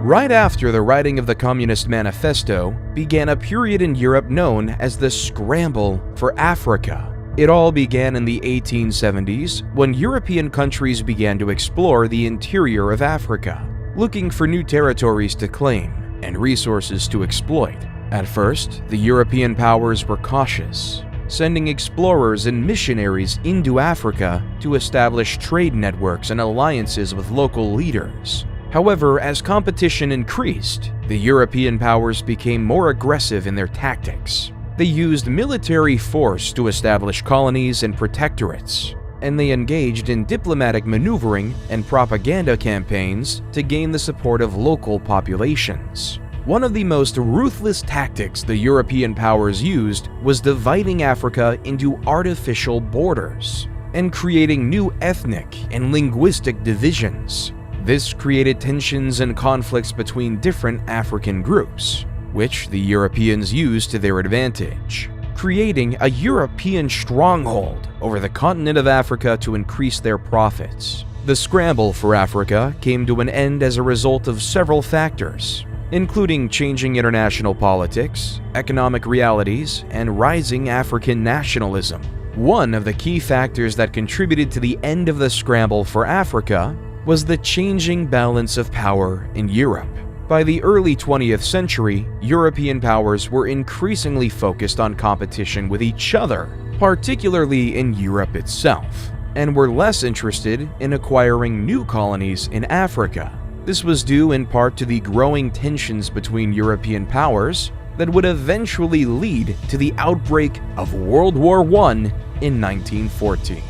Right after the writing of the Communist Manifesto began a period in Europe known as the Scramble for Africa. It all began in the 1870s when European countries began to explore the interior of Africa, looking for new territories to claim and resources to exploit. At first, the European powers were cautious, sending explorers and missionaries into Africa to establish trade networks and alliances with local leaders. However, as competition increased, the European powers became more aggressive in their tactics. They used military force to establish colonies and protectorates, and they engaged in diplomatic maneuvering and propaganda campaigns to gain the support of local populations. One of the most ruthless tactics the European powers used was dividing Africa into artificial borders and creating new ethnic and linguistic divisions. This created tensions and conflicts between different African groups, which the Europeans used to their advantage, creating a European stronghold over the continent of Africa to increase their profits. The scramble for Africa came to an end as a result of several factors, including changing international politics, economic realities, and rising African nationalism. One of the key factors that contributed to the end of the scramble for Africa was the changing balance of power in Europe. By the early 20th century, European powers were increasingly focused on competition with each other, particularly in Europe itself, and were less interested in acquiring new colonies in Africa. This was due in part to the growing tensions between European powers that would eventually lead to the outbreak of World War I in 1914.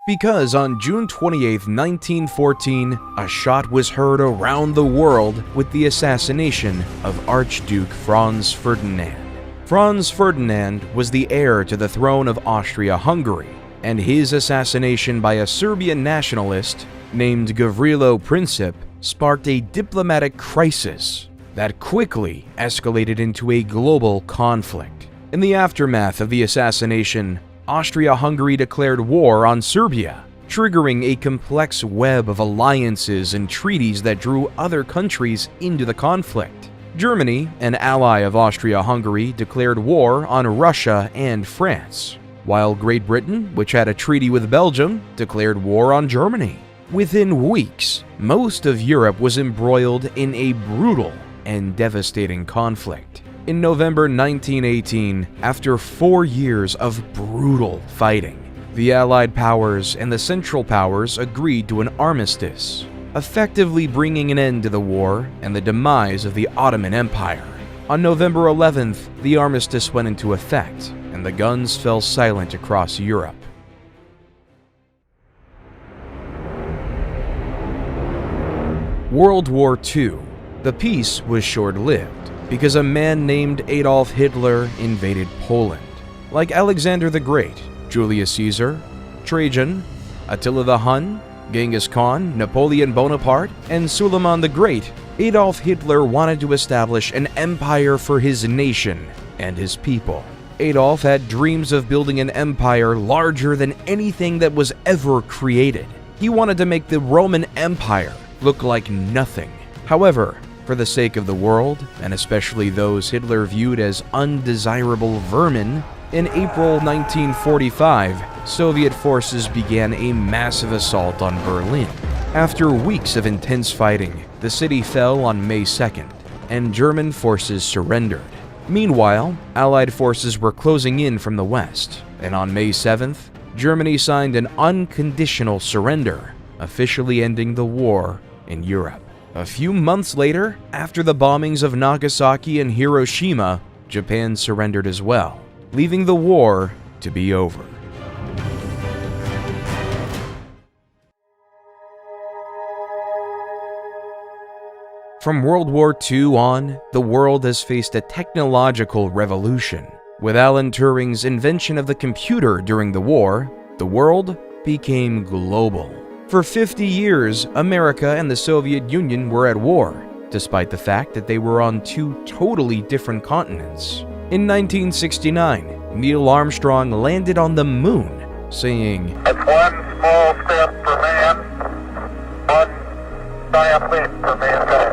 Because on June 28, 1914, a shot was heard around the world with the assassination of Archduke Franz Ferdinand. Franz Ferdinand was the heir to the throne of Austria-Hungary, and his assassination by a Serbian nationalist named Gavrilo Princip sparked a diplomatic crisis that quickly escalated into a global conflict. In the aftermath of the assassination, Austria-Hungary declared war on Serbia, triggering a complex web of alliances and treaties that drew other countries into the conflict. Germany, an ally of Austria-Hungary, declared war on Russia and France, while Great Britain, which had a treaty with Belgium, declared war on Germany. Within weeks, most of Europe was embroiled in a brutal and devastating conflict. In November 1918, after 4 years of brutal fighting, the Allied powers and the Central Powers agreed to an armistice, effectively bringing an end to the war and the demise of the Ottoman Empire. On November 11th, the armistice went into effect, and the guns fell silent across Europe. World War II. The peace was short-lived because a man named Adolf Hitler invaded Poland. Like Alexander the Great, Julius Caesar, Trajan, Attila the Hun, Genghis Khan, Napoleon Bonaparte, and Suleiman the Great, Adolf Hitler wanted to establish an empire for his nation and his people. Adolf had dreams of building an empire larger than anything that was ever created. He wanted to make the Roman Empire look like nothing. However, for the sake of the world, and especially those Hitler viewed as undesirable vermin, in April 1945, Soviet forces began a massive assault on Berlin. After weeks of intense fighting, the city fell on May 2nd, and German forces surrendered. Meanwhile, Allied forces were closing in from the west, and on May 7th, Germany signed an unconditional surrender, officially ending the war in Europe. A few months later, after the bombings of Nagasaki and Hiroshima, Japan surrendered as well, leaving the war to be over. From World War II on, the world has faced a technological revolution. With Alan Turing's invention of the computer during the war, the world became global. For 50 years, America and the Soviet Union were at war, despite the fact that they were on two totally different continents. In 1969, Neil Armstrong landed on the moon, saying, "It's one small step for man, one giant leap for mankind."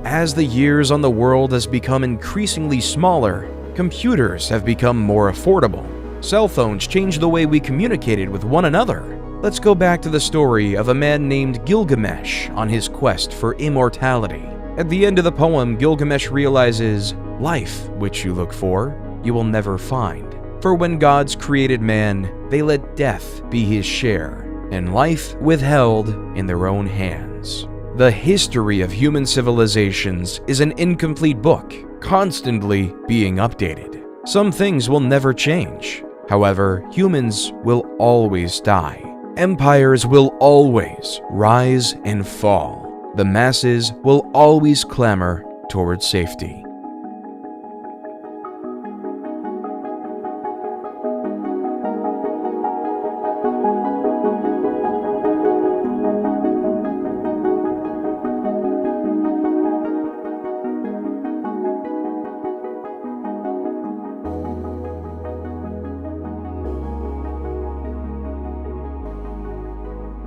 As the years on the world has become increasingly smaller, computers have become more affordable. Cell phones changed the way we communicated with one another. Let's go back to the story of a man named Gilgamesh on his quest for immortality. At the end of the poem, Gilgamesh realizes, life, which you look for, you will never find. For when gods created man, they let death be his share, and life withheld in their own hands. The history of human civilizations is an incomplete book, constantly being updated. Some things will never change. However, humans will always die. Empires will always rise and fall. The masses will always clamor towards safety.